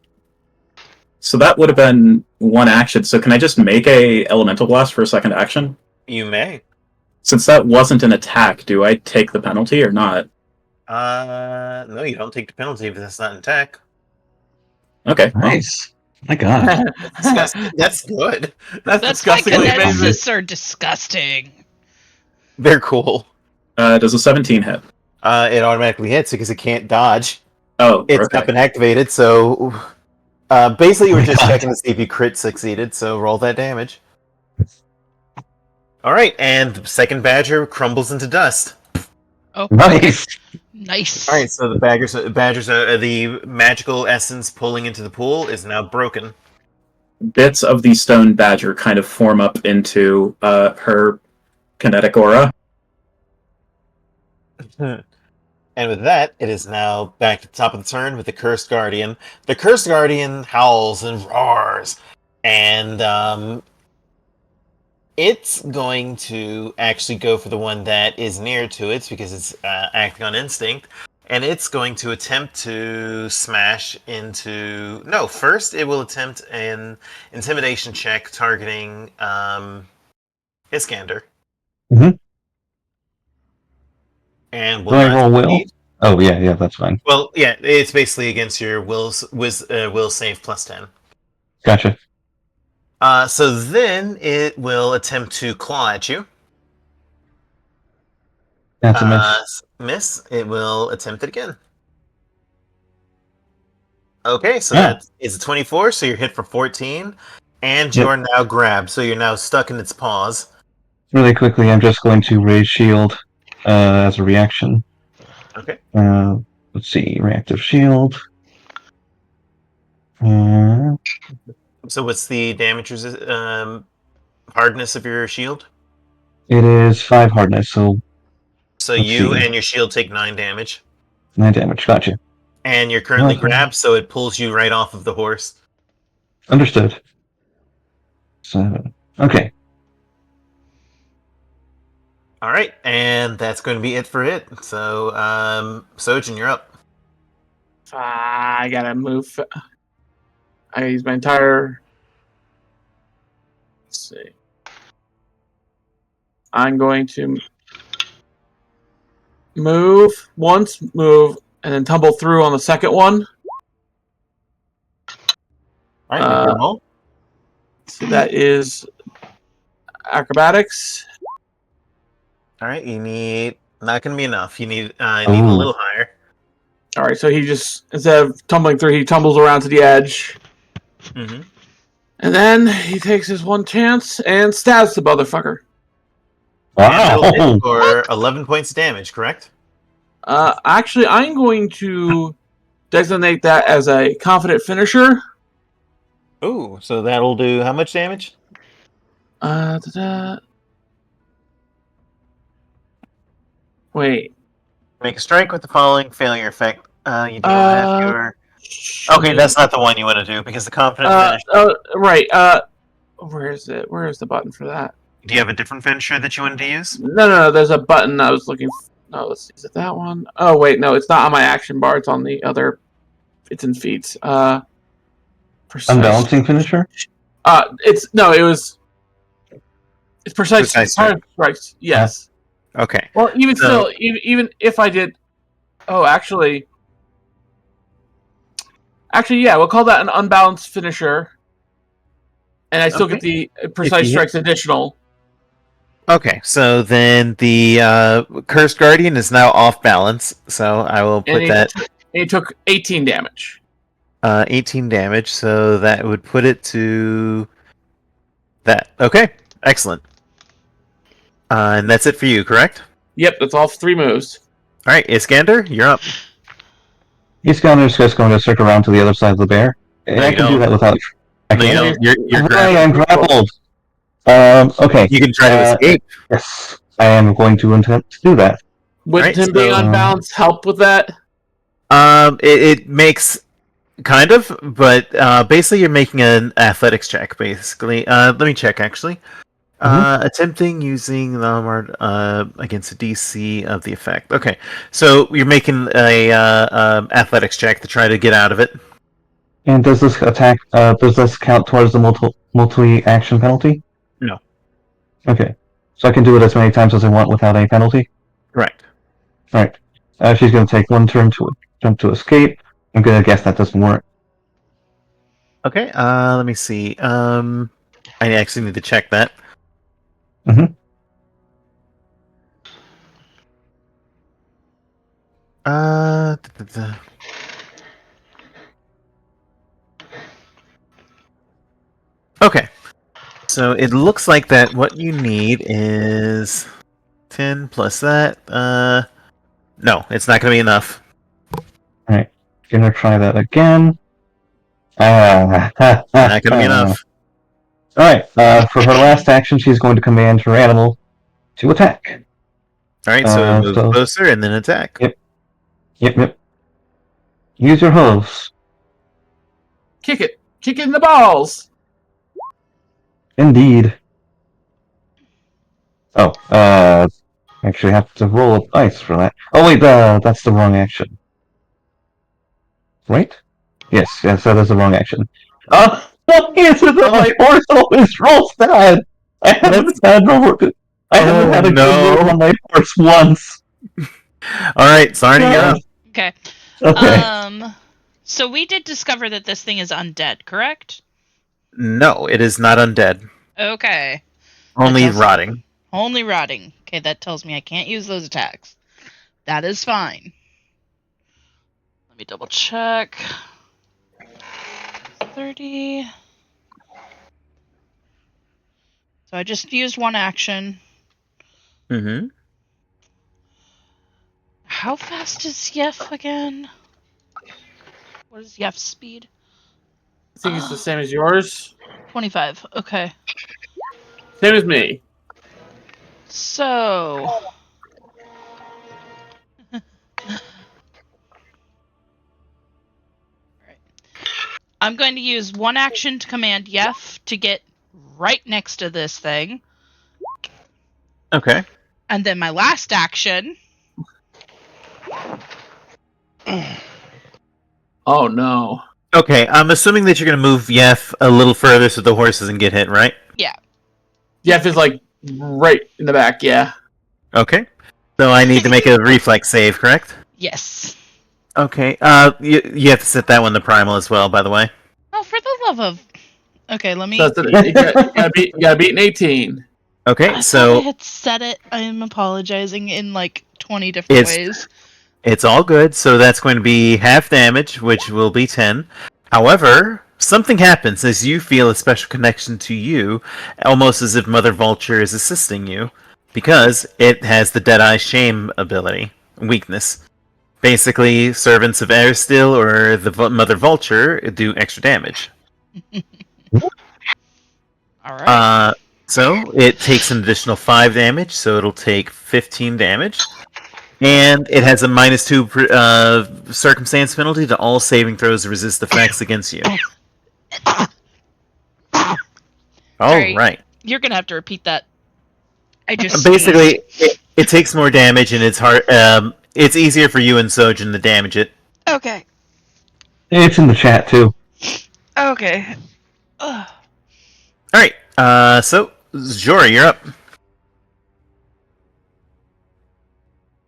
So that would have been one action. So can I just make a Elemental Blast for a second action? you may. Since that wasn't an attack, do I take the penalty or not? No, you don't take the penalty if that's not an attack. Okay. well, Nice. My God. That's good. That's That's why disgustingly amazing. kineticists are disgusting. They're cool. does a 17 hit? It automatically hits because it can't dodge. Oh, It's okay. not been activated, so... basically, Oh we're my just God. checking to see if you crit succeeded, so roll that damage. Alright, and the second badger crumbles into dust. Oh, Nice. nice. Alright, so the the magical essence pulling into the pool is now broken. Bits of the stone badger kind of form up into her kinetic aura. And with that, it is now back to the top of the turn with the Cursed Guardian. The Cursed Guardian howls and roars, and it's going to actually go for the one that is near to it because it's acting on instinct, and it's going to attempt to smash into... No, first it will attempt an intimidation check targeting Iskander. Mhm. And will Do I not roll will? succeed. Oh, yeah, that's fine. Well, yeah, it's basically against your will save plus 10. Gotcha. So then it will attempt to claw at you. That's a miss. Miss. It will attempt it again. Okay, so Yeah. that is a 24, so you're hit for 14. And Yep. you're now grabbed, so you're now stuck in its paws. Really quickly, I'm just going to raise shield as a reaction. Okay. Let's see, reactive shield. So what's the damage hardness of your shield? It is 5 hardness, so So Let's you see. and your shield take 9 damage. 9 damage. Gotcha. And you're currently Okay. grabbed, so it pulls you right off of the horse. Understood. 7. Okay. All right, and that's going to be it for it. So, Sojin, you're up. I gotta move. I use my entire. Let's see. I'm going to move once, move and then tumble through on the second one. All right, make your roll. So that is acrobatics. All right, you need not going to be enough. You need a little higher. All right, so he just instead of tumbling through, he tumbles around to the edge, Mm-hmm. and then he takes his one chance and stabs the motherfucker. Wow. For 11 points of damage, correct? Actually, I'm going to designate that as a confident finisher. Ooh, so that'll do how much damage? Wait. Make a strike with the following failure effect. You deal half your... Okay, that's not the one you want to do, because the confident finish... right. Where is it? Where is the button for that? Do you have a different finisher that you wanted to use? No, there's a button I was looking for. No, let's see. Is it that one? Oh, wait, no, it's not on my action bar. It's on the other... It's in feats. Precise... Unbalancing finisher? It's precise strikes. Yes. Okay. Well, even still, even if I did... Oh, actually, yeah, we'll call that an unbalanced finisher. And I still get the precise strikes additional. Okay, so then the Cursed Guardian is now off balance, so I will put that... He took 18 damage. 18 damage, so that would put it to... that. Okay, excellent. And that's it for you, correct? Yep, that's all 3 moves. Alright, Iskander, you're up. Iskander's just going to circle around to the other side of the bear. And I can do that without... You're I'm grappled. Okay. You can try to escape. Yes, I am going to attempt to do that. Would him being unbalanced help with that? It makes... kind of, but basically you're making an athletics check, basically. Let me check, actually. Attempting using the armored against a DC of the effect. Okay, so you're making a athletics check to try to get out of it. And does this does this count towards the multi-action penalty? No. Okay. So I can do it as many times as I want without any penalty? Correct. Alright. She's going to take 1 turn to attempt to escape. I'm going to guess that doesn't work. Okay, let me see. I actually need to check that. Mm-hmm. Okay. So it looks like that what you need is 10 plus that. No, it's not going to be enough. Alright. Gonna try that again. Not going to be enough. Alright, for her last action, she's going to command her animal to attack. Alright, so move closer and then attack. Yep. Use your hooves. Kick it. Kick it in the balls. Indeed. Oh, actually have to roll up ice for that. Oh wait, that's the wrong action. Right? Yes, that is the wrong action. It's that my horse always rolls bad. I haven't had a good roll on my horse once. Alright, Zarni, you're up. Okay. Okay. So we did discover that this thing is undead, correct? No, it is not undead. Okay. Only rotting. Only rotting. Okay, that tells me I can't use those attacks. That is fine. Let me double check. 30. So I just used 1 action. Mm-hmm. How fast is Yef again? What is Yef's speed? I think it's the same as yours. 25. Okay. Same as me. So... I'm going to use 1 action to command Yef to get right next to this thing. Okay. And then my last action... Oh no. Okay, I'm assuming that you're going to move Yef a little further so the horse doesn't get hit, right? Yeah. Yef is like right in the back, yeah. Okay. So I need to make a reflex save, correct? Yes. Okay. You have to set that one to primal as well, by the way. Oh, for the love of. Okay, let me. So you gotta beat an 18. Okay, I thought I so had said it. I am apologizing in like 20 different ways. it's all good. So that's going to be half damage, which will be 10. However, something happens as you feel a special connection to you, almost as if Mother Vulture is assisting you, because it has the Deadeye Shame ability, weakness. Basically, servants of Airstill or the Mother Vulture do extra damage. All right. So it takes an additional 5 damage, so it'll take 15 damage. And it has a -2 circumstance penalty to all saving throws to resist effects against you. Sorry. Right. You're gonna have to repeat that. I just Basically, it takes more damage, and it's hard. It's easier for you and Sojin to damage it. Okay. It's in the chat too. Okay. Ugh. All right. So Jory, you're up.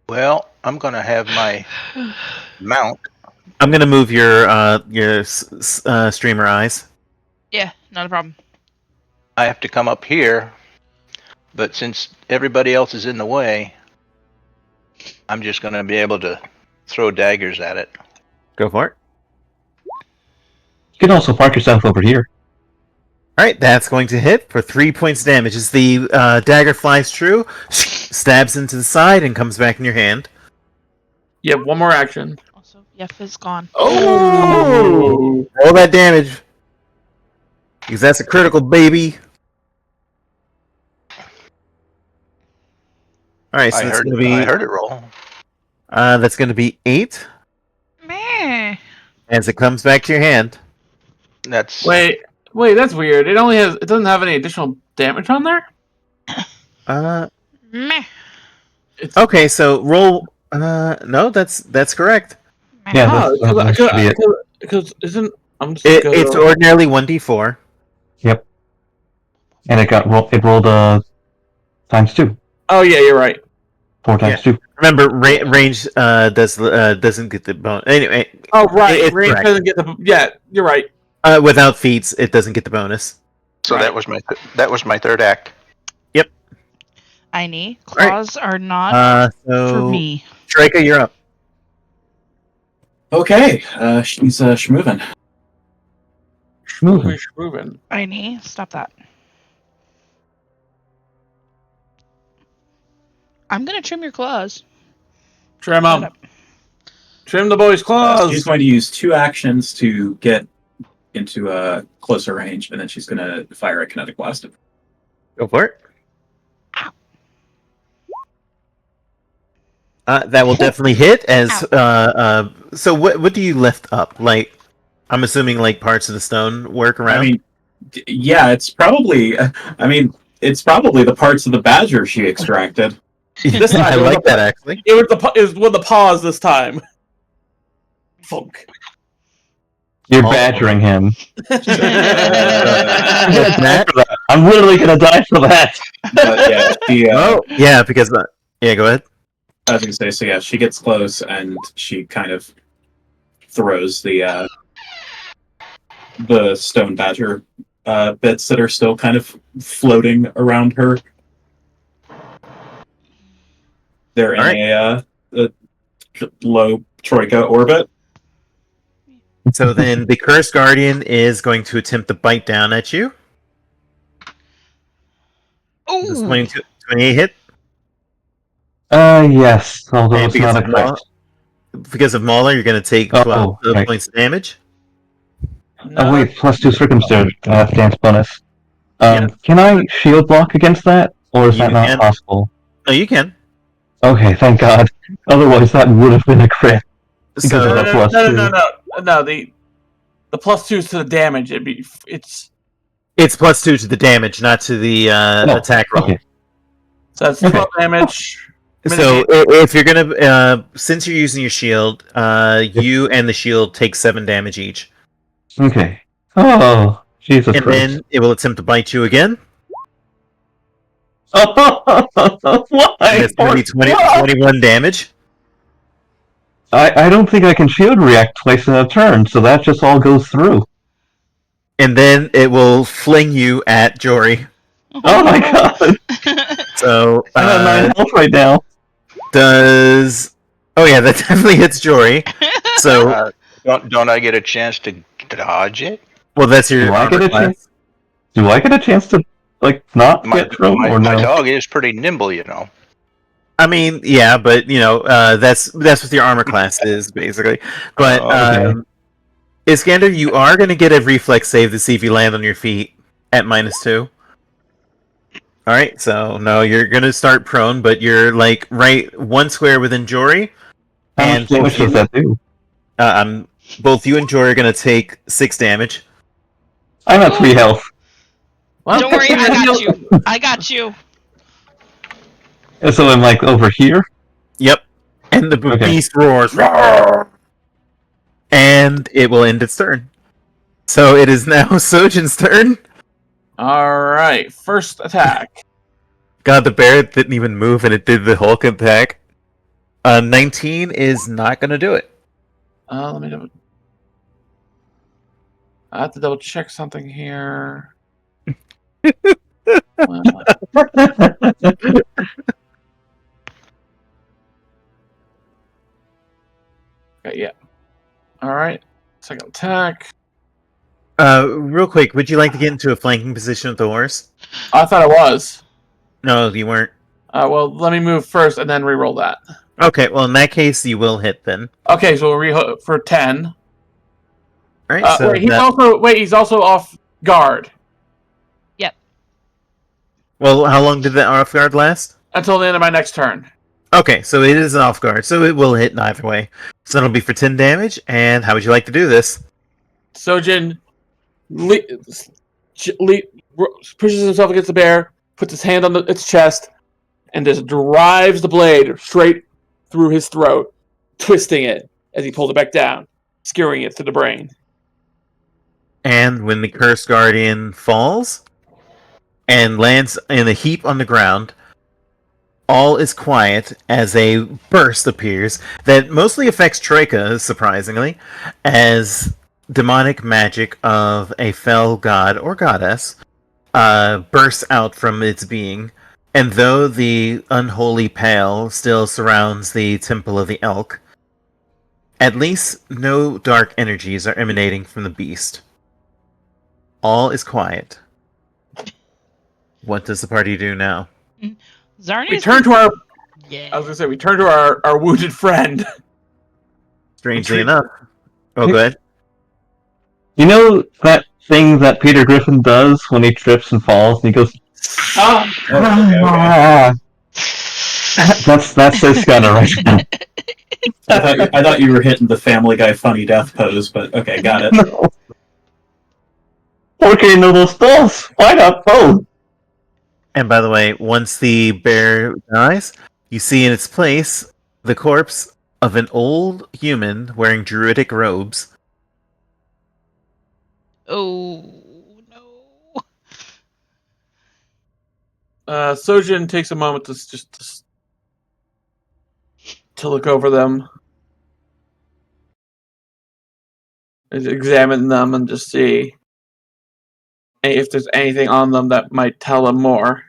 Well, I'm gonna have my mount. I'm gonna move your streamer eyes. Yeah, not a problem. I have to come up here, but since everybody else is in the way, I'm just gonna be able to throw daggers at it. Go for it. You can also park yourself over here. All right, that's going to hit for 3 points damage. As the dagger flies true, stabs into the side, and comes back in your hand. You have one more action. Also, Yef is gone. Oh! All that damage, because that's a critical, baby. All right, so I that's heard, going to be I heard it roll. that's going to be 8 Meh. as it comes back to your hand. That's Wait, that's weird. It doesn't have any additional damage on there? Meh. It's Okay, so roll. No, that's correct. Meh. Yeah, Oh, that should be it. because isn't I'm just gonna It's go- ordinarily 1d4. And it rolled ×2. Oh yeah, you're right. 4 times 2. Remember, range doesn't get the bonus. Anyway, Oh right, It's range correct. doesn't get the you're right. without feats, it doesn't get the bonus. so Right. that was my third act. I need. Right. Claws are not So for me. Troyka, you're up. Okay, she's schmoving. Schmovin'. Moving. I need. Stop that. I'm gonna trim your claws. Trim Shut them. up. Trim the boy's claws. She's going to use 2 actions to get into a closer range, and then she's going to fire a kinetic blast. Go for it. That will definitely hit. As so, what do you lift up? Like, I'm assuming like parts of the stone work around. I mean, yeah, it's probably. I mean, it's probably the parts of the badger she extracted. This time I it was like a- that actually. It was with the paws this time. Funk. You're Oh. badgering him. Matt? I'm literally gonna die for that. But yeah, she, Yeah, because yeah, go ahead. I was going to say, so yeah, she gets close and she kind of throws the stone badger bits that are still kind of floating around her. They're in a low Troyka orbit. So then the Cursed Guardian is going to attempt to bite down at you. Does Ooh. 28 hit? Yes, although And it's not a crit. Because of Mauler, you're going to take Oh, 12 right. points of damage. Oh wait, +2 circumstance stance bonus. Can I shield block against that, or is You that not can. possible? No, you can. Okay, thank God. Otherwise, that would have been a crit. Because So of that +2. No. The +2s to the damage. It's it's +2 to the damage, not to the attack roll. Okay. so that's Okay. 12 damage. So if you're gonna, since you're using your shield, you and the shield take 7 damage each, Okay. Oh, Jesus and Christ. then it will attempt to bite you again. Why? And it's going to be 21 damage. I don't think I can shield react twice in a turn, so that just all goes through. And then it will fling you at Jory. Oh my god! So, I'm at 9 health right now. does... Oh yeah, that definitely hits Jory. So, Don't I get a chance to dodge it? well, that's your Do I armor get a class. chance? Do I get a chance to not My, get thrown, my, or my no? dog is pretty nimble, you know. I mean, yeah, but that's what your armor class is basically. But Okay. Iskander, you are going to get a reflex save to see if you land on your feet at -2. All right, so no, you're going to start prone, but you're like right one square within Jory, How and much damage does that do? both you and Jory are going to take 6 damage. I'm at 3 health. Well, Don't worry, I got you. I got you. And so I'm like over here. Yep, and the Okay. beast roars, "Roar!" And it will end its turn. So it is now Sojin's turn. Alright, first attack. God, the bear didn't even move, and it did the Hulk attack. 19 is not going to do it. Let me double... I have to double check something here. Okay, yeah. Alright, second attack. Real quick, would you like to get into a flanking position with the horse? I thought I was. No, you weren't. Well, let me move first and then re-roll that. Okay, well, in that case, you will hit then. Okay, so we'll for 10. Alright, so he's also off guard well, how long did that off guard last? until the end of my next turn. Okay, so it is an off guard, so it will hit in either way. So that'll be for 10 damage, and how would you like to do this? Sojin pushes himself against the bear, puts his hand on its chest, and just drives the blade straight through his throat, twisting it as he pulls it back down, skewering it to the brain. And when the Cursed Guardian falls and lands in a heap on the ground, all is quiet as a burst appears that mostly affects Troyka, surprisingly, as demonic magic of a fell god or goddess bursts out from its being. And though the unholy pale still surrounds the Temple of the Elk, at least no dark energies are emanating from the beast. All is quiet. What does the party do now? Zarni. We turn to our. Yeah. I was gonna say we turn to our wounded friend. Strangely enough. Oh, go ahead. You know that thing that Peter Griffin does when he trips and falls, and he goes, Okay. That's Iskander right now. I thought you were hitting the Family Guy funny death pose, but okay, got it. No. Okay, no those balls. Why not both? And by the way, once the bear dies, you see in its place the corpse of an old human wearing druidic robes. Oh no. Sojin takes a moment to look over them, examine them, and just see if there's anything on them that might tell him more.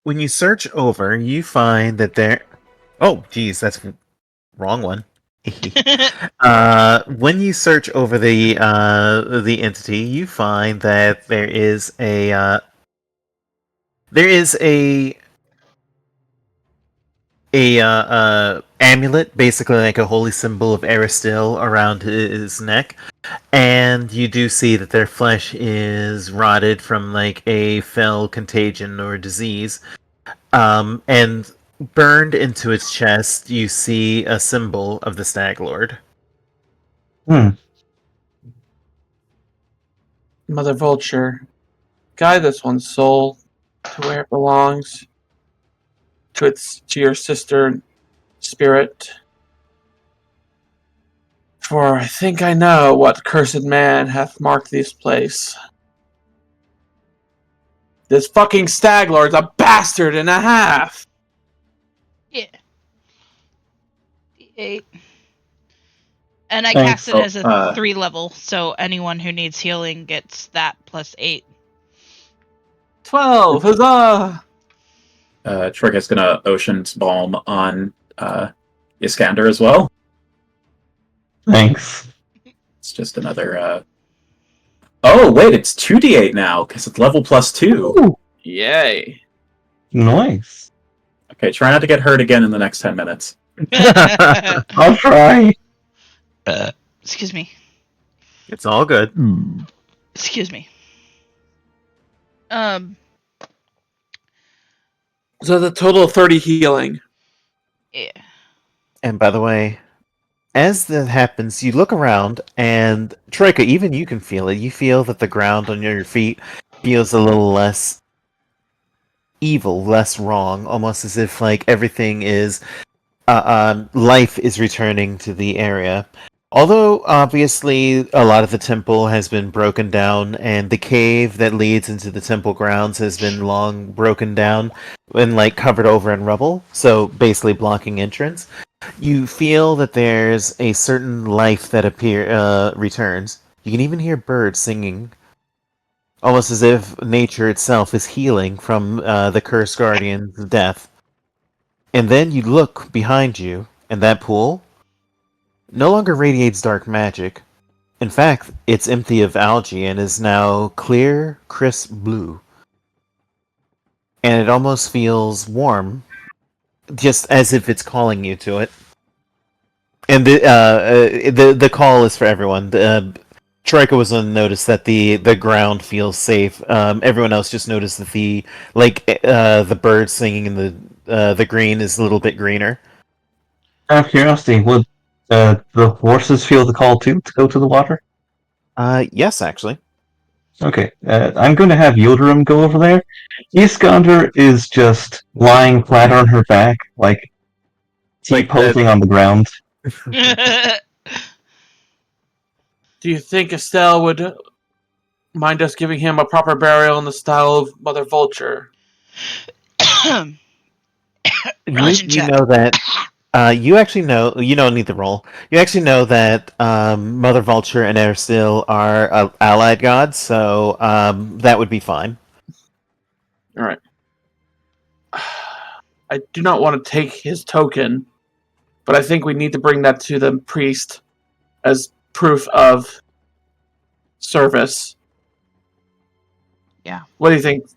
When you search over, you find that there... Oh, geez, that's the wrong one. When you search over the entity, you find that there is a amulet, basically like a holy symbol of Aristil around his neck, and you do see that their flesh is rotted from like a fell contagion or disease, and burned into its chest you see a symbol of the Stag Lord. Mother Vulture, guide this one's soul to where it belongs, to your sister spirit. For I think I know what cursed man hath marked this place. This fucking Stag Lord's a bastard and a half! Yeah. 8. And I Thanks. cast it as a Oh, 3 level, so anyone who needs healing gets that plus 8. 12. Huzzah! Troyka's gonna Ocean's Balm on Iskander as well. Thanks. It's just another. Oh wait, it's 2d8 now because it's level +2. Ooh, Yay. nice. Okay, try not to get hurt again in the next 10 minutes. I'll try. Excuse me. It's all good. Excuse me. So the total of 30 healing. Yeah. And by the way, as that happens, you look around, and Troyka, even you can feel it. You feel that the ground under your feet feels a little less evil, less wrong, almost as if like everything is life is returning to the area. Although obviously a lot of the temple has been broken down, and the cave that leads into the temple grounds has been long broken down and like covered over in rubble, so basically blocking entrance. You feel that there's a certain life that returns. You can even hear birds singing, almost as if nature itself is healing from the cursed guardian's death. And then you look behind you, and that pool no longer radiates dark magic. In fact, it's empty of algae and is now clear, crisp blue. And it almost feels warm, just as if it's calling you to it. And the call is for everyone. Troyka was on notice that the ground feels safe. Everyone else just noticed that the birds singing in the green is a little bit greener. Out of curiosity, would the horses feel the call too to go to the water? Yes, actually. Okay, I'm going to have Yildirim go over there. Iskander is just lying flat on her back, like T-posing on the ground. Do you think Estelle would mind us giving him a proper burial in the style of Mother Vulture? Religion You check. know that. You actually know. You don't need the roll. You actually know that Mother Vulture and Erstil are allied gods, so that would be fine. All right. I do not want to take his token, but I think we need to bring that to the priest as proof of service. Yeah. What do you think?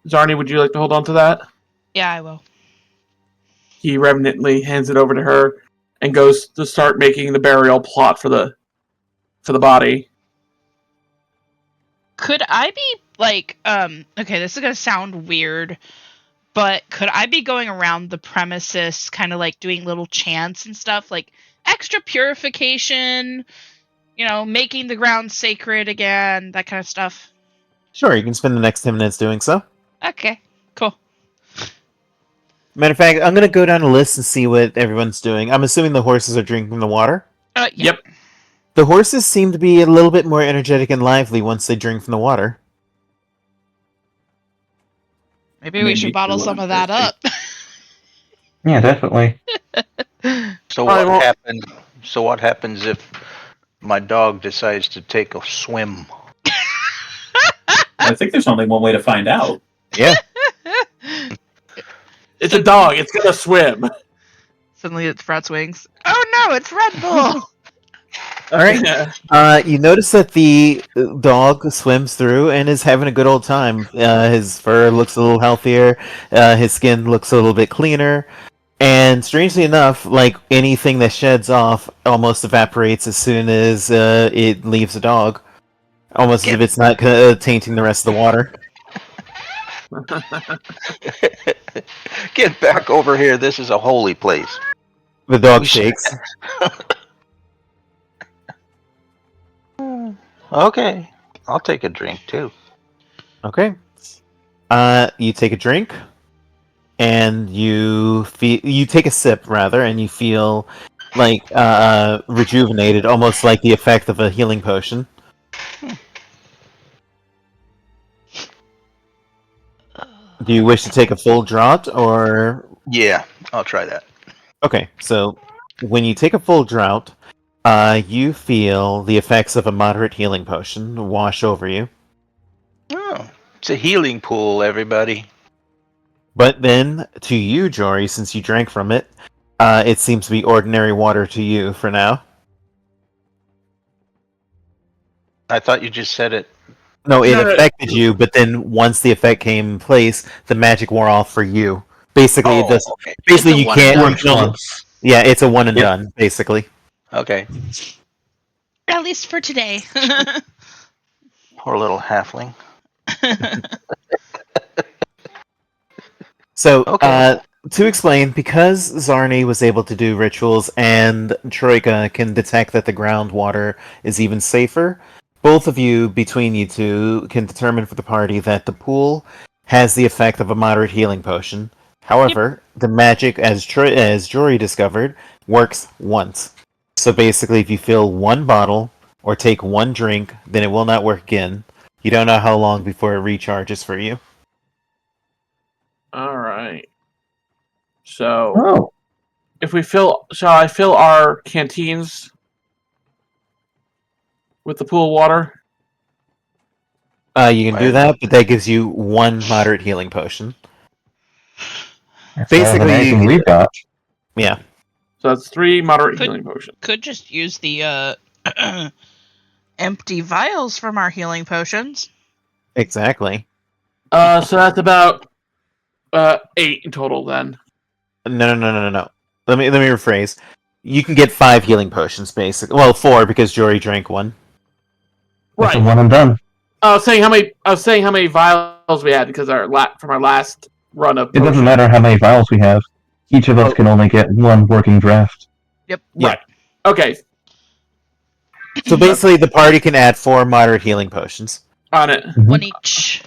Zarni, would you like to hold on to that? Yeah, I will. He reverently hands it over to her and goes to start making the burial plot for the body. Could I be like, okay, this is gonna sound weird, but could I be going around the premises kind of like doing little chants and stuff, like extra purification, making the ground sacred again, that kind of stuff? Sure, you can spend the next 10 minutes doing so. Okay, cool. Matter of fact, I'm gonna go down a list and see what everyone's doing. I'm assuming the horses are drinking the water. Yeah. Yep. The horses seem to be a little bit more energetic and lively once they drink from the water. Maybe we should bottle some of that up. Yeah, definitely. So Probably what won't- happens? So what happens if my dog decides to take a swim? I think there's only one way to find out. Yeah. It's a dog. It's gonna swim. Suddenly it sprouts wings. Oh no, it's Red Bull! All right. You notice that the dog swims through and is having a good old time. His fur looks a little healthier. His skin looks a little bit cleaner. And strangely enough, like anything that sheds off almost evaporates as soon as it leaves the dog. Almost as if it's not tainting the rest of the water. Get back over here. This is a holy place. The dog shakes. Okay. I'll take a drink too. Okay. You take a drink, and you take a sip rather, and you feel like rejuvenated, almost like the effect of a healing potion. Do you wish to take a full draught, or Yeah, I'll try that. okay? So when you take a full drought, you feel the effects of a moderate healing potion wash over you. Oh, it's a healing pool, everybody. But then, to you, Jory, since you drank from it, it seems to be ordinary water to you for now. I thought you just said it. No, it No. affected you, but then once the effect came in place, the magic wore off for you. Basically, it does. Okay. Basically, It's a you one and can't. done. Works once. Yeah, it's a one and Yep. done, basically. Okay. At least for today. Poor little halfling. So, Okay. to explain, because Zarni was able to do rituals and Troyka can detect that the groundwater is even safer, both of you, between you two, can determine for the party that the pool has the effect of a moderate healing potion. However, the magic, as Jory discovered, works once. So basically, if you fill one bottle or take one drink, then it will not work again. You don't know how long before it recharges for you. All right. So, Oh, if we shall I fill our canteens with the pool water? You can do Right. that, but that gives you one moderate healing potion. that's better than Basically, anything we've got. Yeah. So that's 3 moderate Could- healing potions. Could just use the empty vials from our healing potions. Exactly. So that's about 8 in total then. No. Let me rephrase. You can get 5 healing potions, basically. Well, 4 because Jory drank one. That's a Right. one and done. I was saying how many vials we had because from our last run of It doesn't potion. matter how many vials we have. Each of us Oh. can only get one working draft. Yep. Right. Okay. So basically, the party can add 4 moderate healing potions. On it. One each.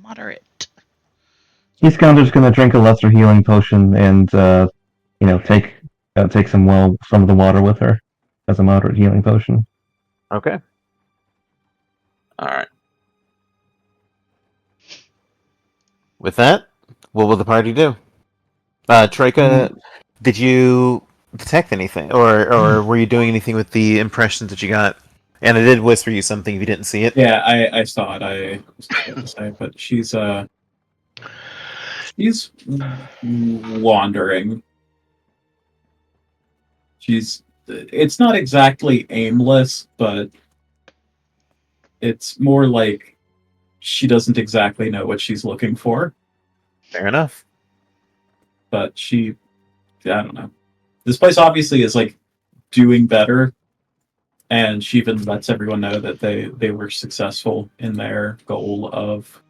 Moderate. Iskander's going to drink a lesser healing potion and, take some of the water with her as a moderate healing potion. Okay. All right. With that, what will the party do? Troyka, did you detect anything, or were you doing anything with the impressions that you got? And I did whisper you something if you didn't see it. Yeah, I saw it. I was just about to say, but she's wandering. It's not exactly aimless, but it's more like she doesn't exactly know what she's looking for. Fair enough. But I don't know. This place obviously is like doing better, and she even lets everyone know that they were successful in their goal of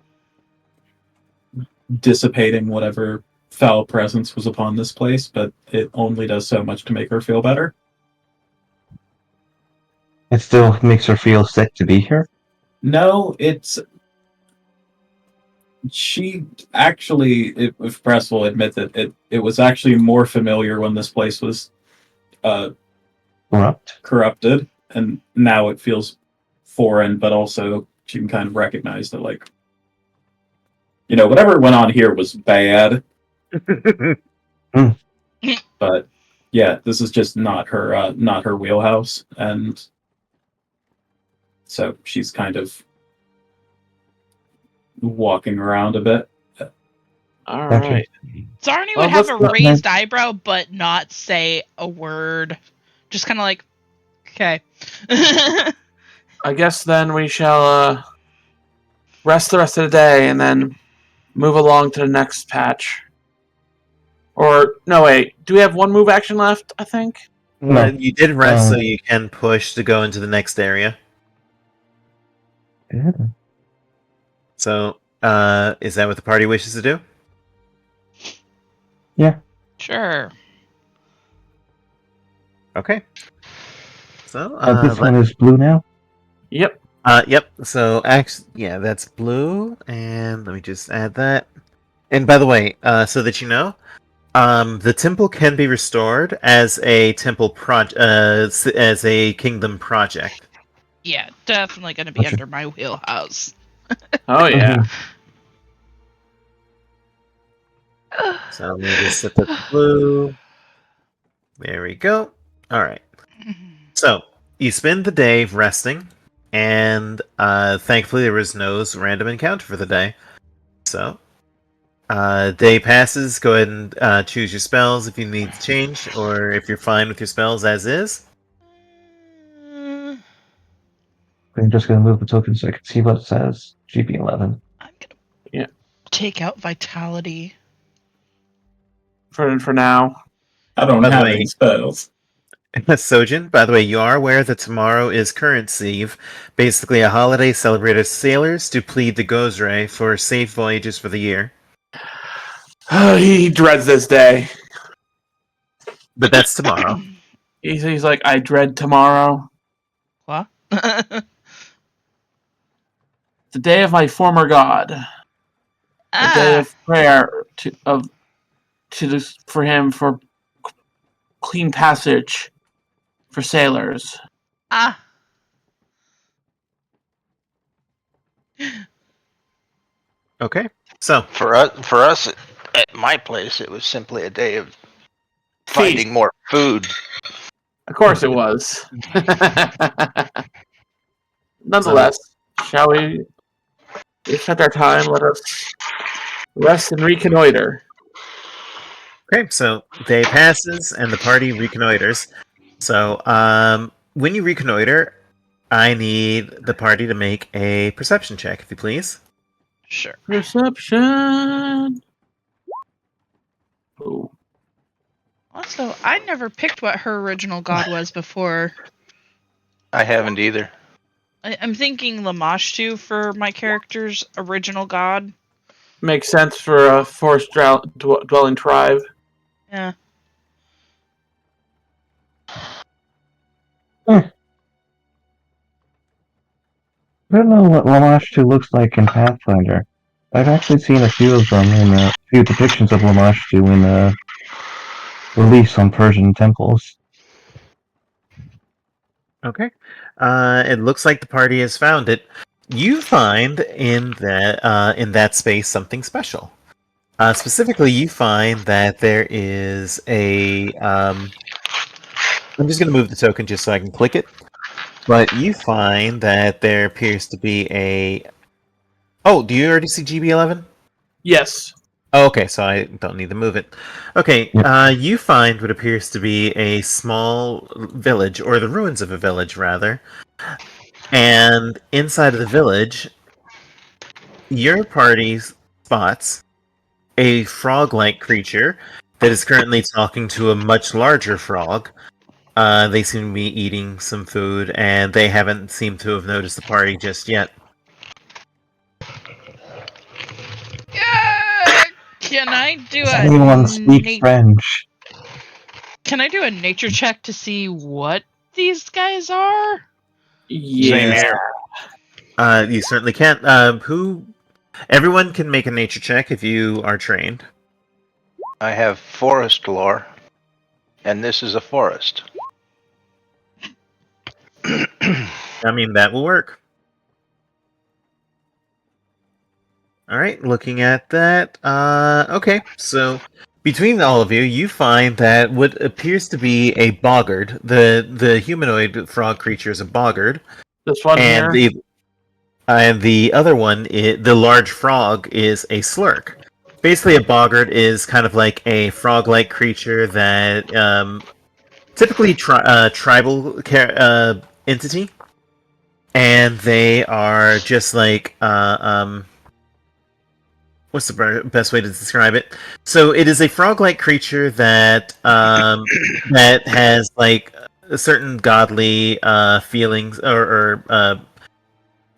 dissipating whatever foul presence was upon this place, but it only does so much to make her feel better. It still makes her feel sick to be here. No, she actually, if Press will admit that it was actually more familiar when this place was corrupted, and now it feels foreign, but also she can kind of recognize that, like, whatever went on here was bad. But yeah, this is just not her wheelhouse, and so she's kind of walking around a bit. All Gotcha. right. Zarni Well, would have a let's- raised eyebrow, but not say a word. Just kind of like, okay. I guess then we shall rest the rest of the day and then move along to the next patch. Or no, wait. Do we have one move action left? I think. No. You did rest, so you can push to go into the next area. Yeah. So, is that what the party wishes to do? Sure. Okay. So, This one is blue now. Yep. Yep. So, actually, yeah, that's blue, and let me just add that. And by the way, so that you know, the temple can be restored as a as a kingdom project. Yeah, definitely going to be under my wheelhouse. Oh yeah. So let me just set that to blue. There we go. All right. So you spend the day resting, and thankfully there was no random encounter for the day. So day passes. Go ahead and choose your spells if you need to change, or if you're fine with your spells as is. I'm just going to move the token so I can see what it says. GB11. I'm gonna Yeah. take out vitality. For now. I don't By the have way- any spells. Sojin, by the way, you are aware that tomorrow is Currency Eve, basically a holiday celebrated as sailors to plead the Gozray for safe voyages for the year. He dreads this day. But that's tomorrow. He's like, I dread tomorrow. What? The day of my former god. A day of prayer for him for clean passage for sailors. Ah. Okay, so For us, at my place, it was simply a day of finding more food. Of course it was. Nonetheless, shall we accept our time? Let us rest and reconnoiter. okay, so day passes and the party reconnoiters. So when you reconnoiter, I need the party to make a perception check, if you please. Sure. Perception. Oh. Also, I never picked what her original god was before. I haven't either. I'm thinking Lamashtu for my character's original god. Makes sense for a forest dwelling tribe. Yeah. I don't know what Lamashtu looks like in Pathfinder. I've actually seen a few of them in a few depictions of Lamashtu in a release on Persian temples. Okay. It looks like the party has found it. You find in that space something special. Specifically, you find that there is a. I'm just going to move the token just so I can click it. But you find that there appears to be a. Oh, do you already see GB11? Yes. Oh, okay, so I don't need to move it. Okay, you find what appears to be a small village, or the ruins of a village, rather. And inside of the village, your party spots a frog-like creature that is currently talking to a much larger frog. They seem to be eating some food, and they haven't seemed to have noticed the party just yet. Can I do Anyone speak French? Can I do a nature check to see what these guys are? Same Yeah. here. You certainly can. Everyone can make a nature check if you are trained. I have forest lore, and this is a forest. I mean, that will work. All right, looking at that. Okay, so between all of you, you find that what appears to be a boggard, the humanoid frog creature is a boggard, This one and here. the other one, the large frog, is a slurk. Basically, a boggard is kind of like a frog-like creature that typically tribal entity, and they are just like what's the best way to describe it? So it is a frog-like creature that that has like a certain godly feelings, or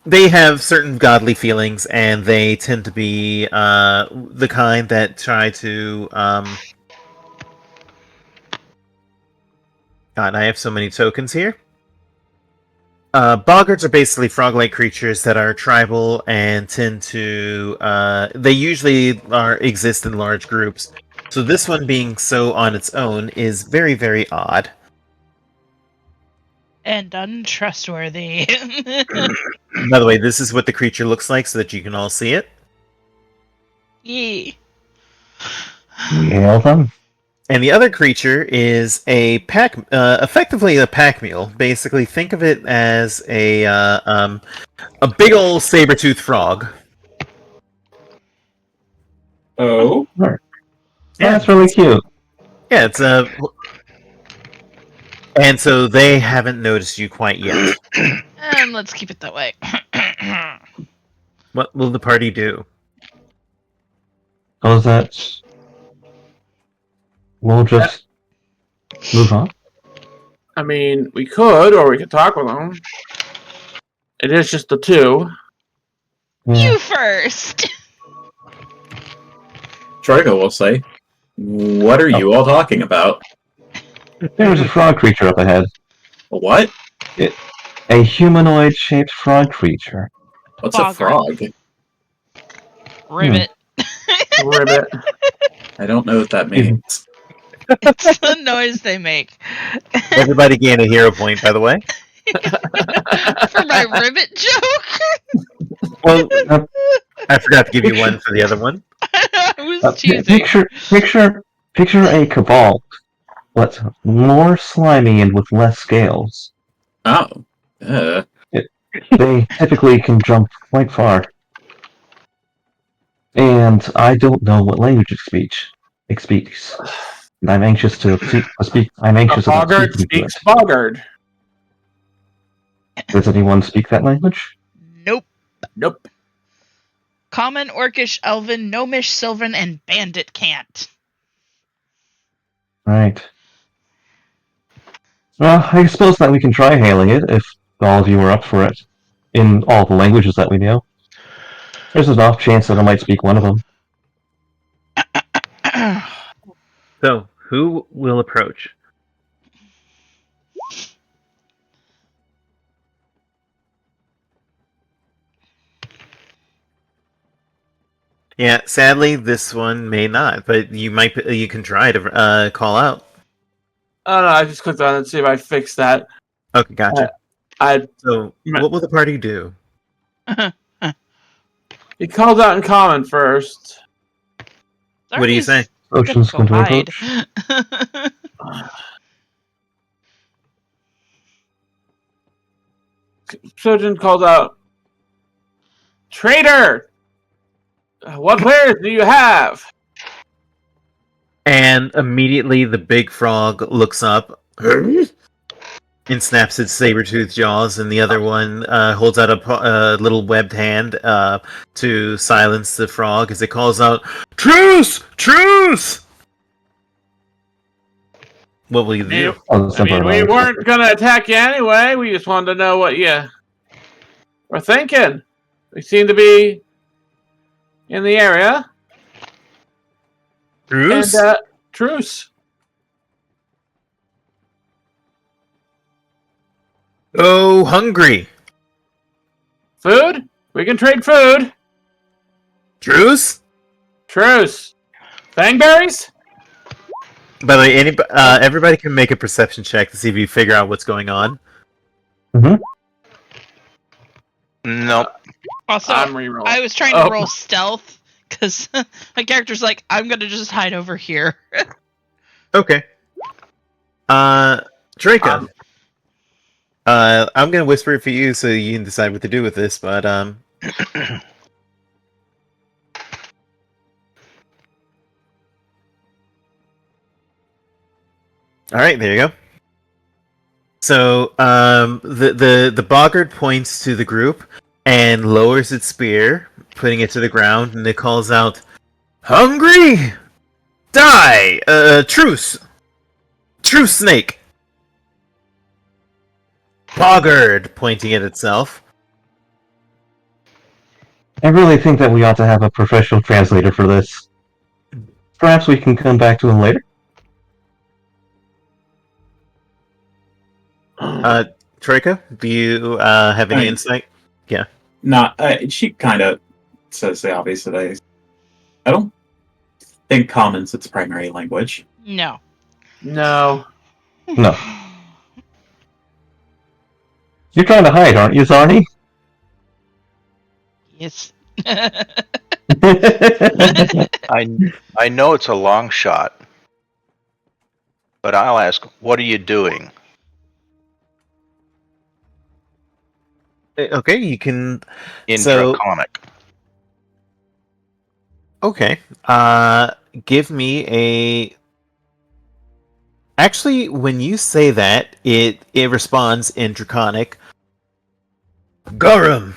they have certain godly feelings, and they tend to be the kind that try to. God, I have so many tokens here. Boggards are basically frog-like creatures that are tribal and tend to. They usually exist in large groups. So this one being so on its own is very, very odd. And untrustworthy. By the way, this is what the creature looks like so that you can all see it. Yee. We hail them. And the other creature is a pack, effectively a pack mule. Basically, think of it as a big old saber-toothed frog. Oh, Right. Yeah. That's really cute. Yeah, it's a. And so they haven't noticed you quite yet. And let's keep it that way. What will the party do? How's that? We'll just move on. I mean, we could, or we could talk with them. It is just the two. Yeah. You first. Troyka will say, "What are you all talking about? There's a frog creature up ahead. What? A humanoid-shaped frog creature. What's a Bogger. frog? Ribbit. Ribbit. I don't know what that means." It's the noise they make. Everybody gain a hero point, by the way. For my ribbit joke? Well, I forgot to give you one for the other one. I was choosing. picture a kobold, but more slimy and with less scales. Oh. They typically can jump quite far. And I don't know what language it speaks. And I'm anxious to speak. I'm A anxious about boggard speaking to it. speaks boggard. Does anyone speak that language? Nope. Nope. Common, Orcish, Elven, Gnomish, Sylvan, and Bandit can't. Right. Well, I suppose that we can try hailing it if all of you are up for it. In all the languages that we know. There's an off chance that I might speak one of them. So, who will approach? Yeah, sadly, this one may not, but you can try to call out. Oh no, I just clicked on it to see if I fixed that. Okay, gotcha. So, Right. what will the party do? He called out in common first. What do you say? Ocean's going to Hide. approach. Sojin called out, "Traitor! What wares do you have?" And immediately the big frog looks up and snaps its saber-toothed jaws, and the other one holds out a little webbed hand to silence the frog as it calls out, "Truce! Truce!" What will you do? I mean, we weren't gonna attack you anyway. We just wanted to know what you were thinking. We seem to be in the area. Truce? And, truce. Oh, hungry. Food? We can trade food. Truce? Truce. Fangberries? By the way, everybody can make a perception check to see if you figure out what's going on. Mm-hmm. Nope. Also, I'm rerolling. I was trying to roll stealth because my character's like, I'm gonna just hide over here. Okay. Troyka. I'm gonna whisper it for you so you can decide what to do with this, but Alright, there you go. So, the boggart points to the group and lowers its spear, putting it to the ground, and it calls out, "Hungry! Die! Truce! Truce, snake!" Boggart, pointing at itself. I really think that we ought to have a professional translator for this. Perhaps we can come back to him later. Troyka, do you have any insight? Yeah. She kind of says the obvious today. I don't think Common's its primary language. No. No. No. You're trying to hide, aren't you, Zarni? Yes. I know it's a long shot. But I'll ask, what are you doing Okay, you can. in So- Draconic? Okay. Give me a. Actually, when you say that, it responds in Draconic. Gorum,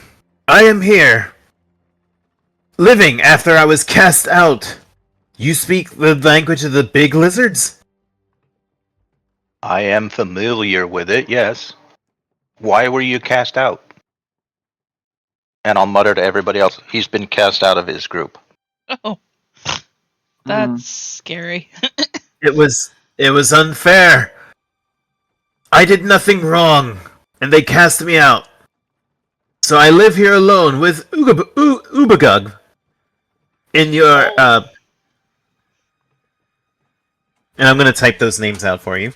I am here. Living after I was cast out. You speak the language of the big lizards? I am familiar with it, yes. Why were you cast out? And I'll mutter to everybody else, he's been cast out of his group. Oh, that's scary. It was unfair. I did nothing wrong, and they cast me out. So I live here alone with Ubagug. In your and I'm gonna type those names out for you.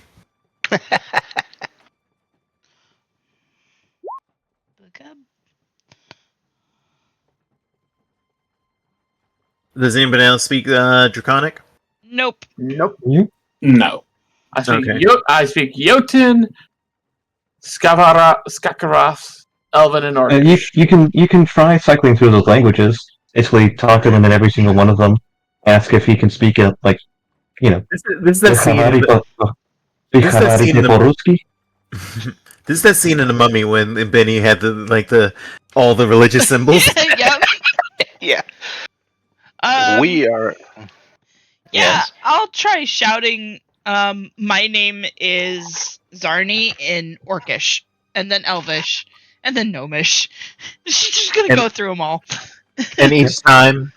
Does anybody else speak Draconic? Nope. Nope. No. I speak Okay. I speak Jotun, Skakaras, Elven, and Orc. You can try cycling through those languages. Basically, talk to them in every single one of them. Ask if he can speak it, like, you know. This is that scene. This is that scene in the- This is that scene in the Mummy when Benny had all the religious symbols. Yep. Yeah. Yeah, are. Yes. I'll try shouting. My name is Zarni in Orcish, and then Elvish, and then Gnomish. She's just gonna go through them all. And each time,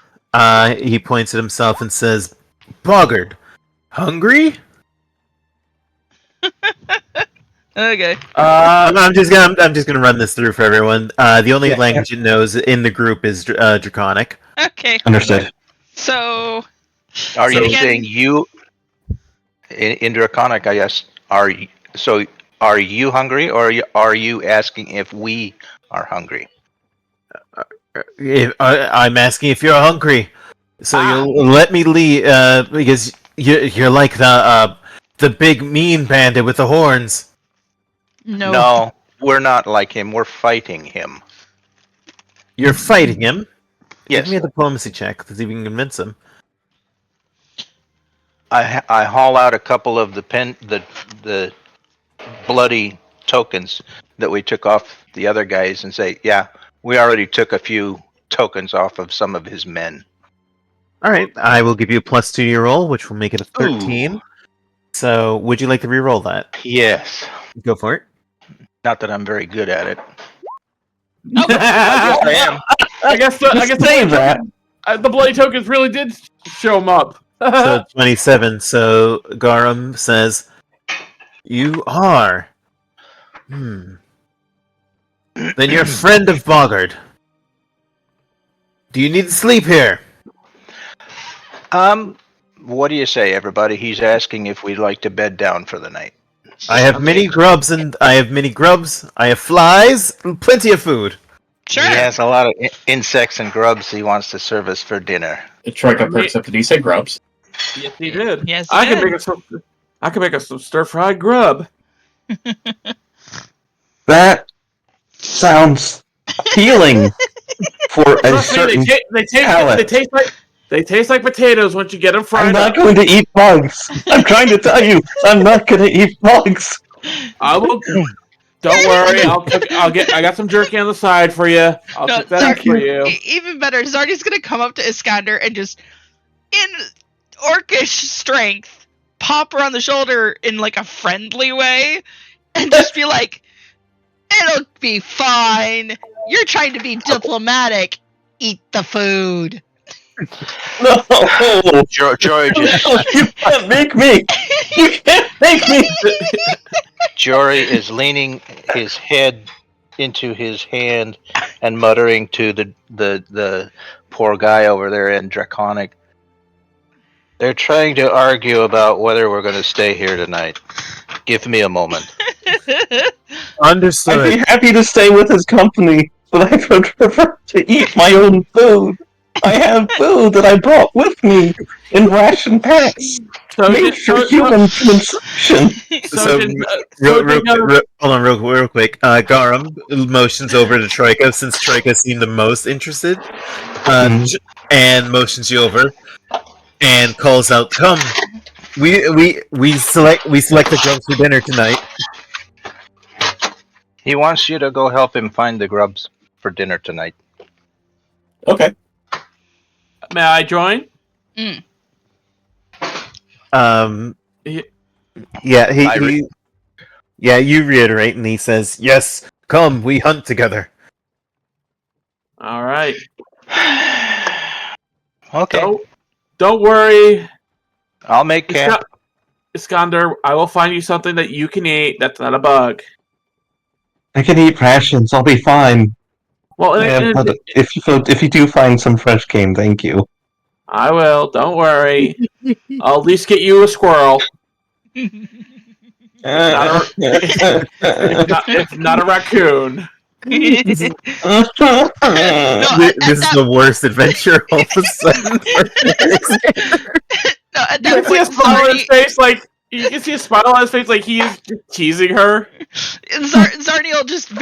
he points at himself and says, "Boggard, hungry?" Okay. I'm just gonna run this through for everyone. The only language it knows in the group is Draconic. Okay. Understood. So. Are you again- saying you in Draconic? I guess are you, so? Are you hungry, or are you asking if we are hungry? I'm asking if you're hungry, so you'll let me leave because you're like the big mean bandit with the horns. No. We're not like him. We're fighting him. You're fighting him. Yes. Give me a diplomacy check to see if you can convince him. I haul out a couple of the bloody tokens that we took off the other guys and say, yeah, we already took a few tokens off of some of his men. All right, I will give you a +2 to your roll, which will make it a 13. Ooh. So, would you like to re-roll that? Yes. Go for it. Not that I'm very good at it. I am. guess the bloody tokens really did show him up. So 27. So Garum says, "You are. Then you're a friend of Boggard. Do you need to sleep here?" What do you say, everybody? He's asking if we'd like to bed down for the night. I have many grubs I have flies, and plenty of food. Sure. He has a lot of insects and grubs he wants to serve us for dinner. Troyka perks up. Did he say grubs? Yes, he did. Yes, I he can did. make us some stir fried grub. That sounds appealing for a Trust me, certain. they taste like potatoes once you get them fried I'm not up. going to eat bugs. I'm trying to tell you, I'm not going to eat bugs. I will. Don't worry, I got some jerky on the side for you. I'll No, cook that up for you. Even better, Zarni's gonna come up to Iskander and just, in orcish strength, pop her on the shoulder in like a friendly way, and just be like, "It'll be fine. You're trying to be diplomatic. Eat the food." No, Jory just you can't make me. You can't make me. Jory is leaning his head into his hand and muttering to the poor guy over there in Draconic. They're trying to argue about whether we're going to stay here tonight. Give me a moment. Understood. I'd be happy to stay with his company, but I would prefer to eat my own food. I have food that I brought with me in ration packs. Made for human consumption. Real quick. Garum motions over to Troyka since Troyka seemed the most interested, and motions you over, and calls out, "Come, we select the grubs for dinner tonight." He wants you to go help him find the grubs for dinner tonight. Okay. May I join? You reiterate, and he says, "Yes, come, we hunt together." All right. Okay. Don't worry, I'll make camp. Iskander. I will find you something that you can eat. That's not a bug. I can eat rations. I'll be fine. Well, But if you do find some fresh game, thank you. I will. Don't worry. I'll at least get you a squirrel. If not a raccoon. This is the worst adventure all of a sudden. No, at You that can see a point, smile on his face, like you can see a smile on his face, like he is teasing her. Zarni will just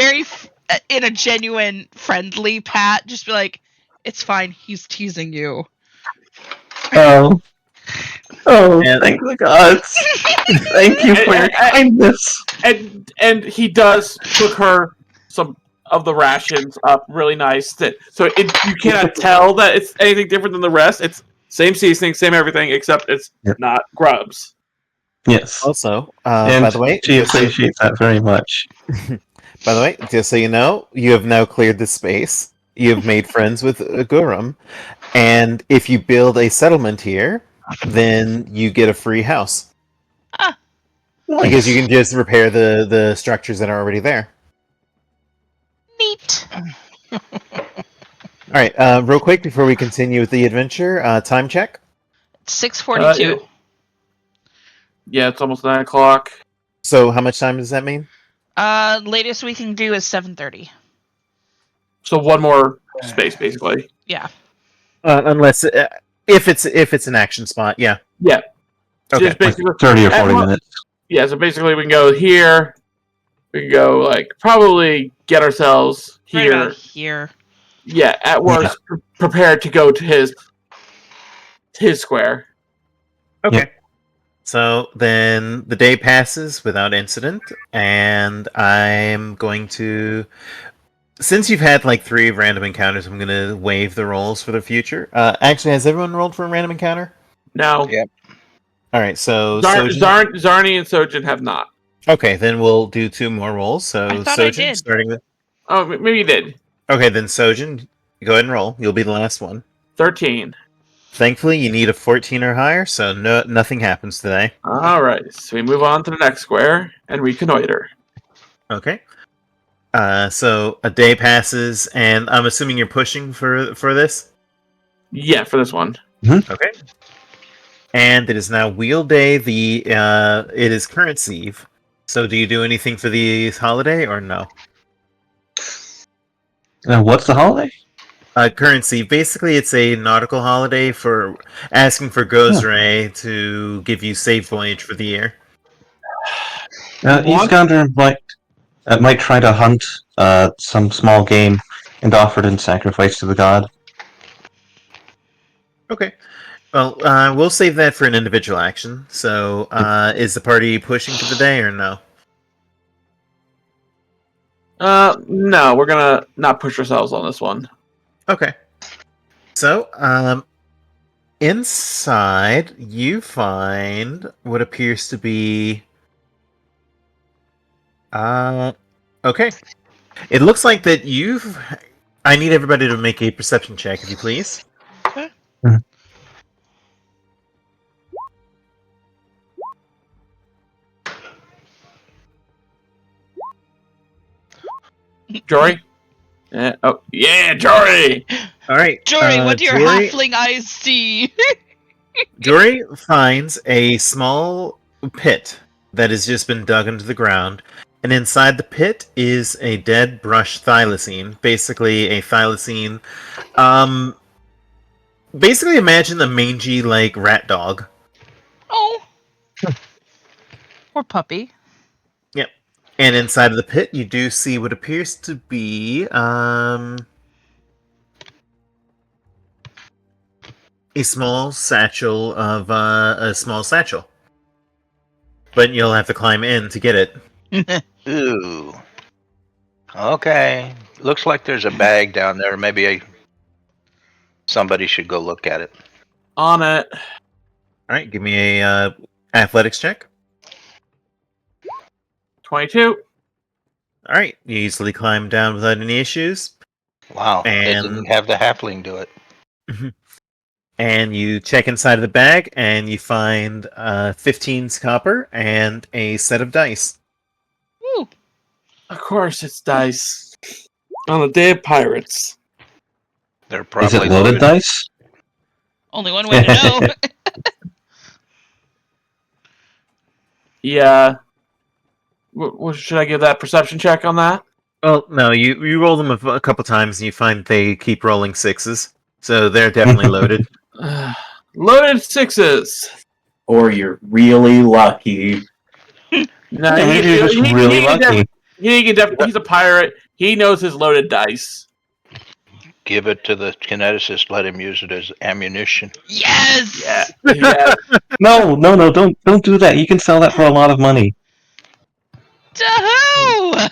in a genuine, friendly pat, just be like, "It's fine. He's teasing you." Oh, And- thank the gods! Thank you for your kindness. And he does cook her some of the rations up really nice. So you cannot tell that it's anything different than the rest. It's same seasoning, same everything, except it's not grubs. Yes. Also, And by the way, she appreciates that very much. By the way, just so you know, you have now cleared the space. You have made friends with Gurum, and if you build a settlement here, then you get a free house. Because you can just repair the structures that are already there. Neat. Alright, real quick before we continue with the adventure, time check. 6:42. Yeah, it's almost 9 o'clock. So how much time does that mean? Latest we can do is 7:30. So one more space, basically. Yeah. Unless if it's an action spot, yeah. Yeah. Okay. Just basically 30 or 40 minutes. Yeah, so basically we can go here. We can go probably get ourselves Right here. about here. Yeah, at worst, prepared to go to his square. Okay. Yeah. So then the day passes without incident, and I'm going to, since you've had 3 random encounters, I'm going to waive the rolls for the future. Actually, has everyone rolled for a random encounter? No. Yeah. All right, so Zarni and Sojin have not. Okay, then we'll do 2 more rolls. So I thought I Sojin, did. starting with. Oh, maybe you did. Okay, then Sojin, go ahead and roll. You'll be the last one. 13. Thankfully, you need a 14 or higher, so nothing happens today. All right, so we move on to the next square and reconnoiter. Okay. So a day passes, and I'm assuming you're pushing for this. Yeah, for this one. Okay. And it is now Wheel Day. It is Currency Eve. So, do you do anything for the holiday or no? What's the holiday? Currency. Basically, it's a nautical holiday for asking for Gozray to give you safe voyage for the year. Iskander might try to hunt some small game and offer it in sacrifice to the god. Okay. Well, we'll save that for an individual action. So, is the party pushing for the day or no? No, we're gonna not push ourselves on this one. Okay. So, inside you find what appears to be. Okay. It looks like that you've. I need everybody to make a perception check, if you please. Okay. Jory? Oh, yeah, Jory! All right. Jory, what do your Jory- halfling eyes see? Jory finds a small pit that has just been dug into the ground, and inside the pit is a dead brush thylacine. Basically, a thylacine. Basically, imagine a mangy rat dog. Oh. Poor puppy. And inside of the pit, you do see what appears to be a small satchel of a small satchel. But you'll have to climb in to get it. Ooh. Okay. Looks like there's a bag down there. Maybe somebody should go look at it. On it. All right, give me a athletics check. 22. All right, you easily climb down without any issues. Wow. They And- didn't have the halfling do it. And you check inside of the bag, and you find 15 copper and a set of dice. Woo. Of course, it's dice. On the day of pirates. They're Is probably it loaded dice? Only one way to know. Yeah. Should I give that perception check on that? Well, no, you roll them a couple times, and you find they keep rolling sixes. So they're definitely loaded. Loaded sixes. Or you're really lucky. No, Maybe you're just really lucky. He's a pirate. He knows his loaded dice. Give it to the kineticist. Let him use it as ammunition. Yes. Yeah. No, don't do that. You can sell that for a lot of money. Dahoo!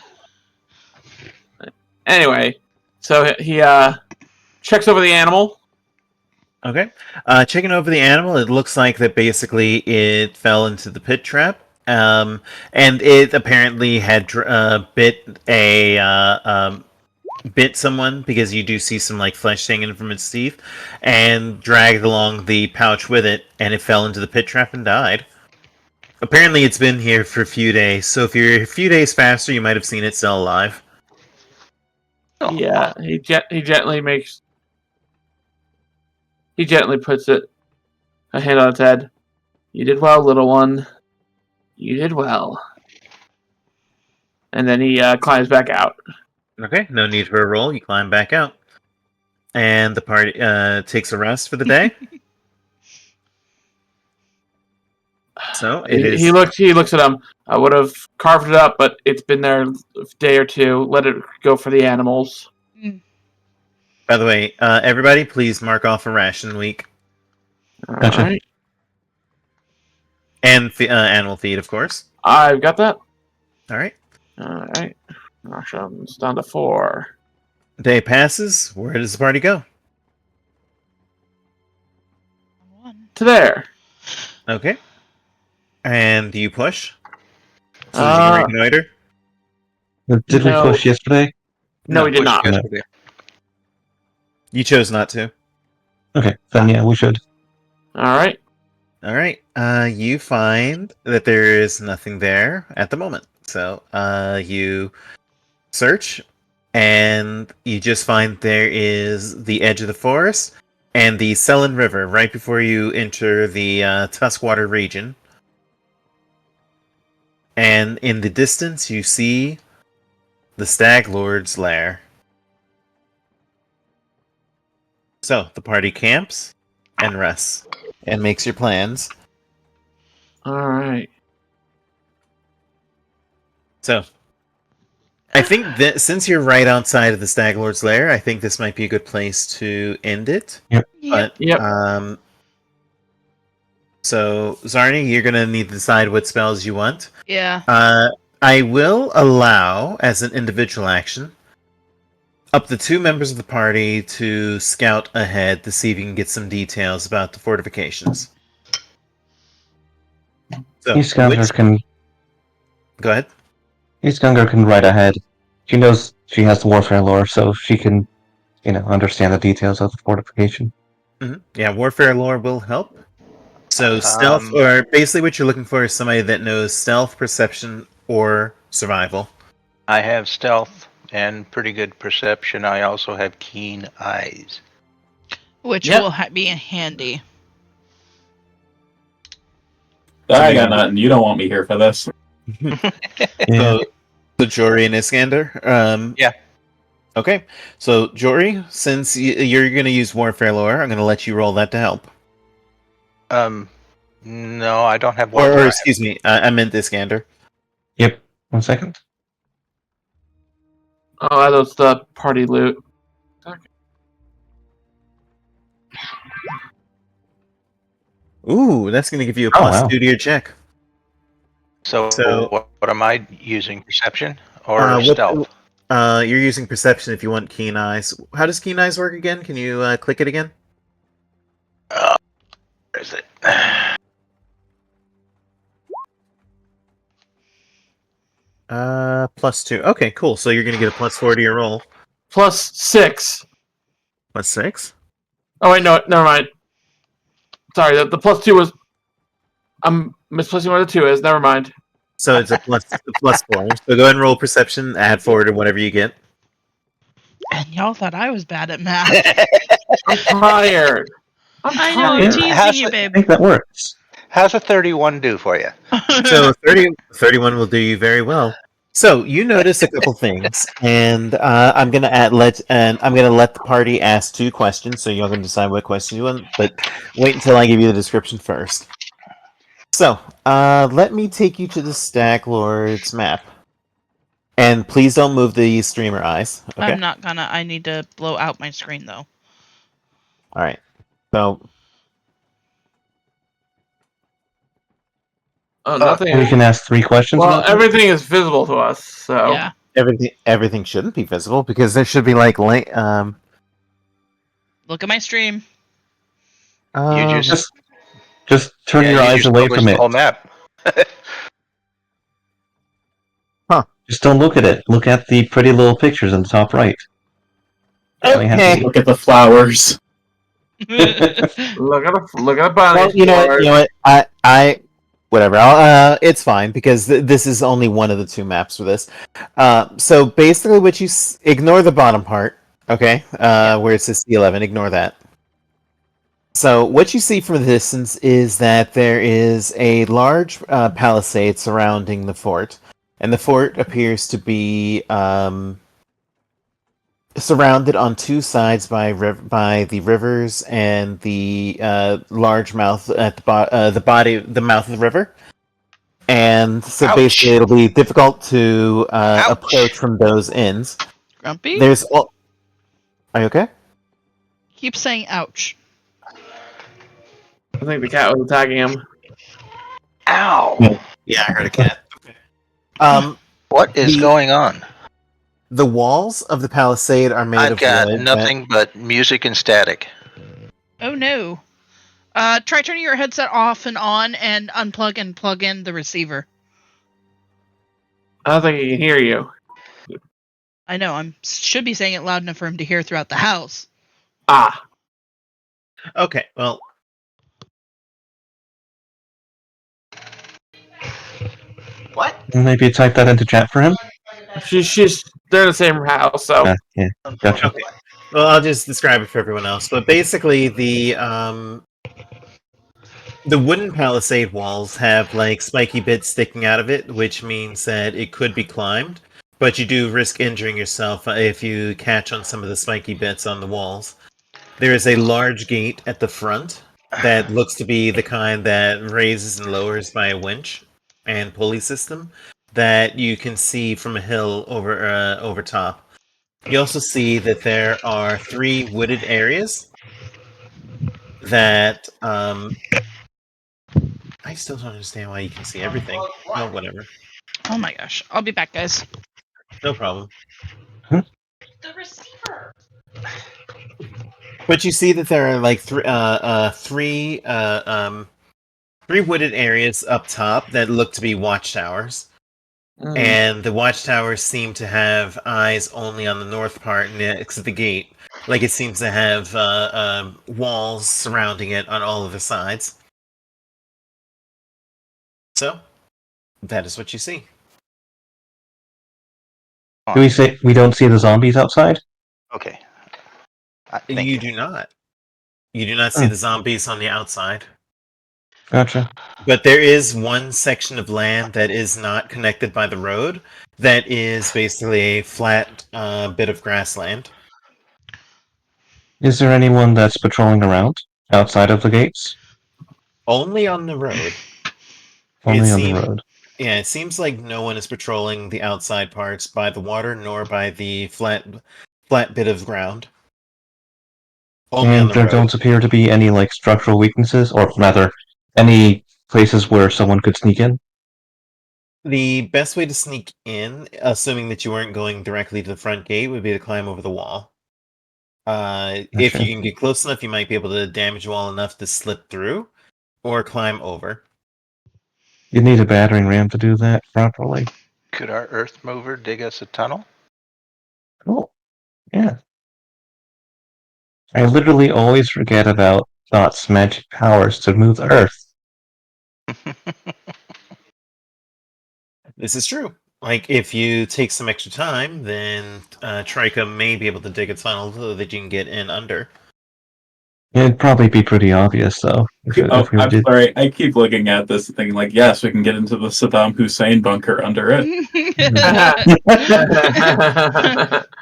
Anyway, so he checks over the animal. Okay. Checking over the animal, it looks like that basically it fell into the pit trap. And it apparently had bit someone, because you do see some like flesh hanging from its teeth, and dragged along the pouch with it, and it fell into the pit trap and died. Apparently it's been here for a few days, so if you're a few days faster, you might have seen it still alive. Yeah, he gently puts a hand on its head. You did well, little one. You did well. And then he climbs back out. Okay, no need for a roll. You climb back out. And the party takes a rest for the day. So it is. He looks at him. I would have carved it up, but it's been there a day or two. Let it go for the animals. By the way, everybody, please mark off a ration week. Gotcha. All right. And animal feed, of course. I've got that. All right. All right. Rations down to 4. Day passes. Where does the party go? To there. Okay. And do you push? So you can reconnoiter? Did we push yesterday? No, we did Push not. yesterday. You chose not to. Okay, then yeah, we should. All right. All right. You find that there is nothing there at the moment. So you search, and you just find there is the edge of the forest and the Selin River right before you enter the Tuskwater region. And in the distance, you see the Stag Lord's lair. So the party camps and rests and makes your plans. All right. So, I think that since you're right outside of the Stag Lord's lair, I think this might be a good place to end it. But, Yep. so, Zarni, you're going to need to decide what spells you want. Yeah. I will allow, as an individual action, up to 2 members of the party to scout ahead to see if you can get some details about the fortifications. So, Iskander can Go ahead. Iskander can ride ahead. She knows she has the warfare lore, so she can, understand the details of the fortification. Mm-hmm. Yeah, warfare lore will help. So stealth, or basically what you're looking for is somebody that knows stealth, perception, or survival. I have stealth and pretty good perception. I also have keen eyes. Which Yep. will be handy. I got nothing. You don't want me here for this. Yeah. So Jory and Iskander. Yeah. Okay. So Jory, since you're going to use warfare lore, I'm going to let you roll that to help. No, I don't have Or Wandren. excuse me, I meant Iskander. Yep. 1 second. Oh, that was the party loot. Ooh, that's going to give you a Oh, plus wow. 2 to your check. So, what am I using? Perception or What? stealth? You're using perception if you want keen eyes. How does keen eyes work again? Can you click it again? Where is it? +2. Okay, cool. So you're going to get a +4 to your roll. +6. +6. Oh wait, no, never mind. Sorry, the +2 was. I'm misplacing what the 2 is. Never mind. So it's a +4. So go ahead and roll perception. Add 4 to whatever you get. And y'all thought I was bad at math. I'm tired. I know, I'm Yeah. teasing How's you, it- I babe. think that works. How's a 31 do for you? So 31 will do you very well. So you notice a couple things, and I'm gonna let the party ask 2 questions. So you're gonna decide what question you want, but wait until I give you the description first. So let me take you to the Stag Lord's map, and please don't move the streamer eyes. Okay. I'm not gonna. I need to blow out my screen though. All right. So Oh, nothing. And we can ask 3 questions Well, about that? everything is visible to us, so. Yeah. everything shouldn't be visible because there should be like Look at my stream. You Just turn your you eyes just away published from the it. whole map. Just don't look at it. Look at the pretty little pictures in the top right. Okay. Look at the flowers. Look at the bunny. Well, you know what? Whatever. It's fine because this is only one of the 2 maps for this. So basically, what you ignore the bottom part, okay? Where it says C11, ignore that. So what you see from the distance is that there is a large palisade surrounding the fort, and the fort appears to be surrounded on 2 sides by the rivers and the large mouth at the mouth of the river, and so Ouch. basically it'll be difficult to Ouch. approach from those ends. Grumpy? There's all. Are you okay? Keep saying ouch. I think the cat was attacking him. Ow! Yeah, I heard a cat. What is going on? The walls of the palisade are made I've of got wood. nothing but music and static. Oh no. Try turning your headset off and on and unplug and plug in the receiver. I don't think he can hear you. I know, should be saying it loud enough for him to hear throughout the house. Ah. Okay, well. What? Maybe type that into chat for him? They're in the same house, so. Yeah, gotcha. Okay. Well, I'll just describe it for everyone else. But basically, the wooden palisade walls have like spiky bits sticking out of it, which means that it could be climbed. But you do risk injuring yourself if you catch on some of the spiky bits on the walls. There is a large gate at the front that looks to be the kind that raises and lowers by a winch and pulley system that you can see from a hill over top. You also see that there are 3 wooded areas that I still don't understand why you can see everything. Oh, whatever. Oh my gosh. I'll be back, guys. No problem. The receiver. But you see that there are like 3 wooded areas up top that look to be watchtowers. And the watchtowers seem to have eyes only on the north part next to the gate. Like it seems to have walls surrounding it on all of the sides. So, that is what you see. Do we say we don't see the zombies outside? Okay. You do not. You do not see the zombies on the outside. Gotcha. But there is one section of land that is not connected by the road that is basically a flat bit of grassland. Is there anyone that's patrolling around outside of the gates? Only on the road. Only It on the seem- road. Yeah, it seems like no one is patrolling the outside parts by the water nor by the flat bit of ground. Only on And the there road. don't appear to be any like structural weaknesses, or rather, any places where someone could sneak in. The best way to sneak in, assuming that you weren't going directly to the front gate, would be to climb over the wall. If Gotcha. you can get close enough, you might be able to damage the wall enough to slip through, or climb over. You need a battering ram to do that properly. Could our earth mover dig us a tunnel? Cool. Yeah. I literally always forget about Dot's magic powers to move the Earth. This is true. Like, if you take some extra time, then Troyka may be able to dig a tunnel so that you can get in under. It'd probably be pretty obvious, though, if we I'm did. sorry. I keep looking at this and thinking, like, yes, we can get into the Saddam Hussein bunker under it.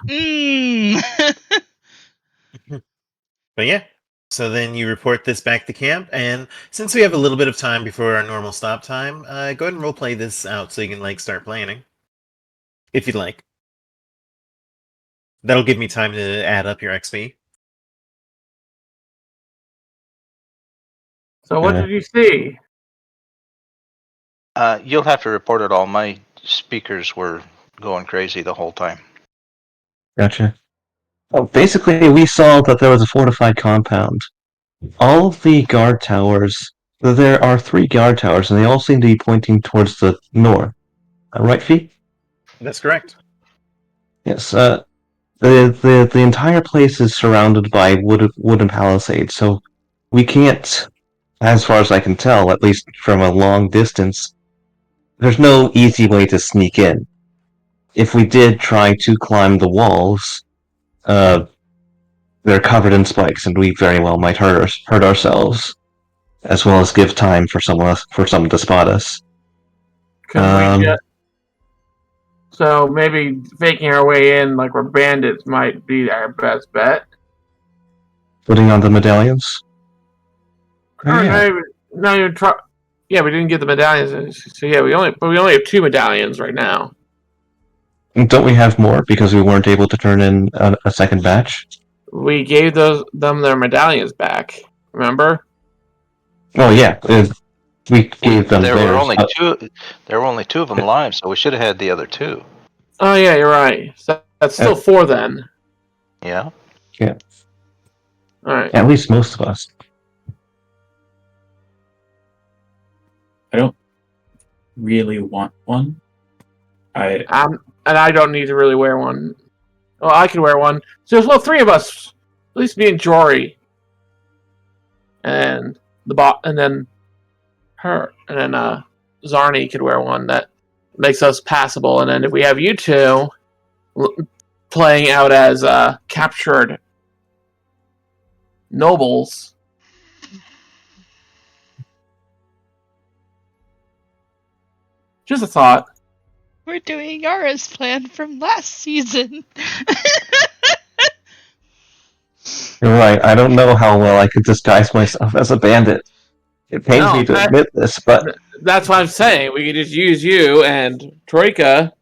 Mm. But yeah. So then you report this back to camp, and since we have a little bit of time before our normal stop time, go ahead and roleplay this out so you can like start planning. If you'd like. That'll give me time to add up your XP. So what did you see? You'll have to report it all. My speakers were going crazy the whole time. Gotcha. Well, basically, we saw that there was a fortified compound. All of the guard towers, there are 3 guard towers, and they all seem to be pointing towards the north. Right, Fee? That's correct. Yes. The entire place is surrounded by wooden palisades, so we can't, as far as I can tell, at least from a long distance, there's no easy way to sneak in. If we did try to climb the walls, they're covered in spikes, and we very well might hurt ourselves, as well as give time for someone to spot us. Can we so maybe faking our way in like we're bandits might be our best bet. Putting on the medallions. Or maybe not even try. Yeah, we didn't get the medallions, so yeah, we only have 2 medallions right now. Don't we have more because we weren't able to turn in a second batch? We gave them their medallions back. Remember? Oh yeah, we gave them There theirs. were only two. There were only 2 of them live, so we should have had the other 2. Oh yeah, you're right. So that's still 4 then. Yeah. All right. At least most of us. I don't really want one. And I don't need to really wear one. Well, I can wear one. So there's 3 of us. At least me and Jory. And and then her, and then Zarni could wear one that makes us passable. And then if we have you 2 playing out as captured nobles. Just a thought. We're doing Yara's plan from last season. You're right. I don't know how well I could disguise myself as a bandit. It pains me to admit this, but that's what I'm saying. We could just use you and Troyka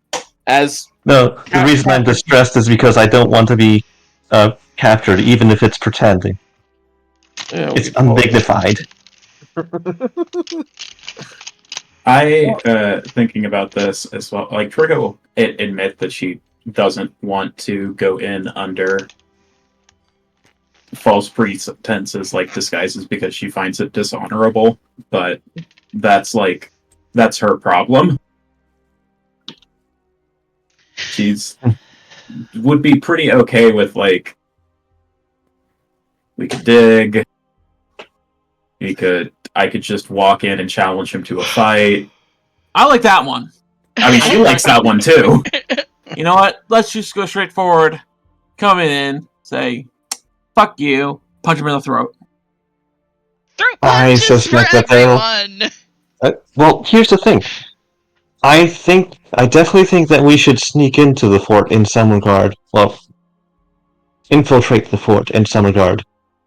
as. No, the reason I'm distressed is because I don't want to be captured, even if it's pretending. It's undignified. Thinking about this as well, like Troyka will admit that she doesn't want to go in under false pretenses like disguises because she finds it dishonorable, but that's her problem. She's would be pretty okay with like we could dig, I could just walk in and challenge him to a fight. I like that one. I mean, she likes that one too. You know what? Let's just go straight forward. Come in, say, "Fuck you," punch him in the throat. Throat I punches suspect for that they'll- everyone. Well, here's the thing. I definitely think that we should sneak into the fort in some regard. Well, infiltrate the fort in some regard.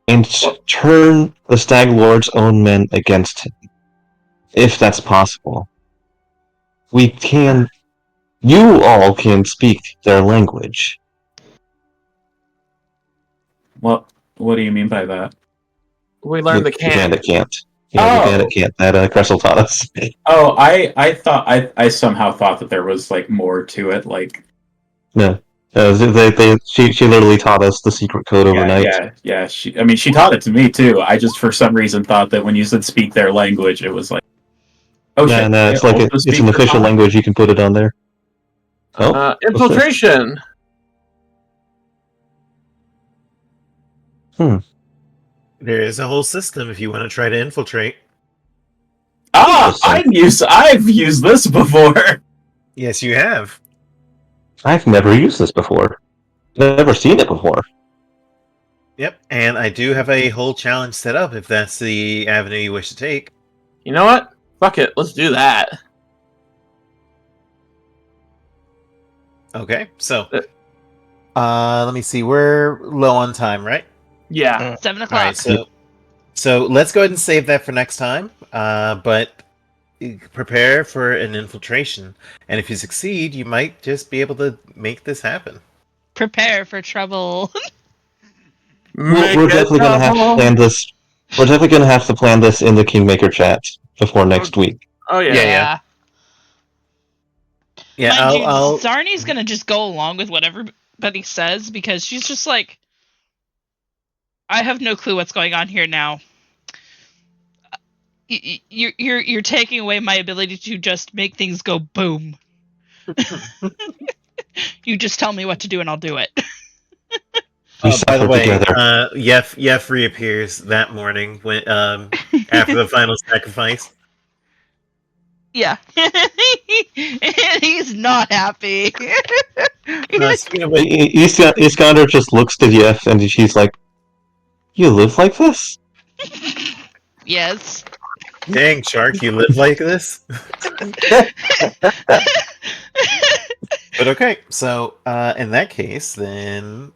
and turn the Stag Lord's own men against him, if that's possible. We can. You all can speak their language. What do you mean by that? We learned the The bandit can. can't. Yeah, the bandit can't. That Cressel taught us. Oh, I thought I somehow thought that there was like more to it. Like No. She literally taught us the secret code overnight. yeah. She taught it to me too. I just for some reason thought that when you said speak their language, it was like, oh shit. No, it's like it's an official language. You can put it on there. Oh, Infiltration. There is a whole system if you want to try to infiltrate. I've used this before. Yes, you have. I've never used this before. Never seen it before. Yep, and I do have a whole challenge set up if that's the avenue you wish to take. You know what? Fuck it. Let's do that. Okay, so let me see. We're low on time, right? Yeah. 7 All o'clock. right, so let's go ahead and save that for next time. But prepare for an infiltration, and if you succeed, you might just be able to make this happen. Prepare for trouble. We're definitely going to have to plan this. We're definitely going to have to plan this in the Kingmaker chat before next week. Oh yeah. Yeah, Mind you, I'll Zarni's gonna just go along with what everybody says because she's just like, I have no clue what's going on here now. You're taking away my ability to just make things go boom. You just tell me what to do and I'll do it. We by the suffer way, together. Yef reappears that morning when after the final sacrifice. Yeah. And he's not happy. Speaking of which, Iskander just looks to Yef and she's like, "You live like this?" Yes. dang, Shark, you live like this? But okay, so in that case, then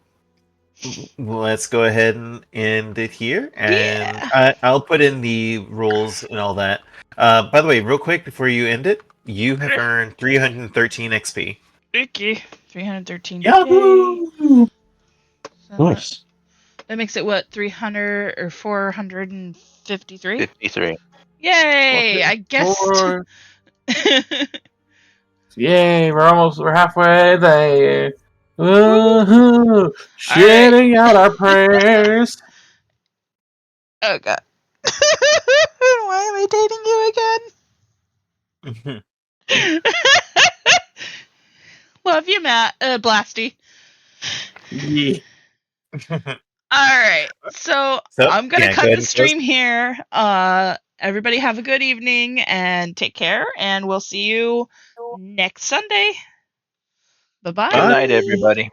let's go ahead and end it here, and I'll put in the rules and all that. By the way, real quick before you end it, you have earned 313 XP. Icky. 313. Yahoo! Nice. That makes it what, 300 or 453? 53. Yay! I guess. Yay! We're halfway there. Woohoo! Shitting out our prayers. Oh god. Why am I dating you again? Love you, Matt. Blasty. Yeah. Alright, so I'm gonna cut the stream here. Everybody have a good evening and take care, and we'll see you next Sunday. Bye-bye. Good night, everybody.